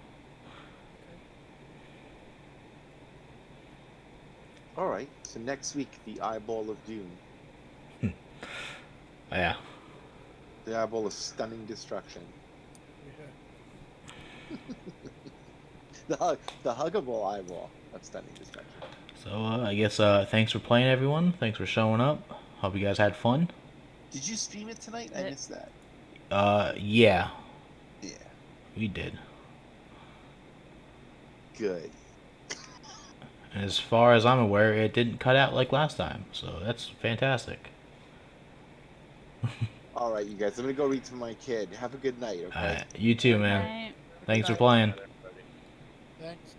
All right, so next week the eyeball of doom. Yeah. The eyeball of stunning destruction. Yeah. The huggable eyeball of stunning destruction. So I guess thanks for playing, everyone. Thanks for showing up. Hope you guys had fun. Did you stream it tonight? I It- missed that. Yeah, Yeah. we did. Good. As far as I'm aware, it didn't cut out like last time, so that's fantastic. All right, you guys. I'm gonna go read to my kid. Have a good night. Okay. You too, man. Right. Thanks for Night. playing. Got everybody. Thanks.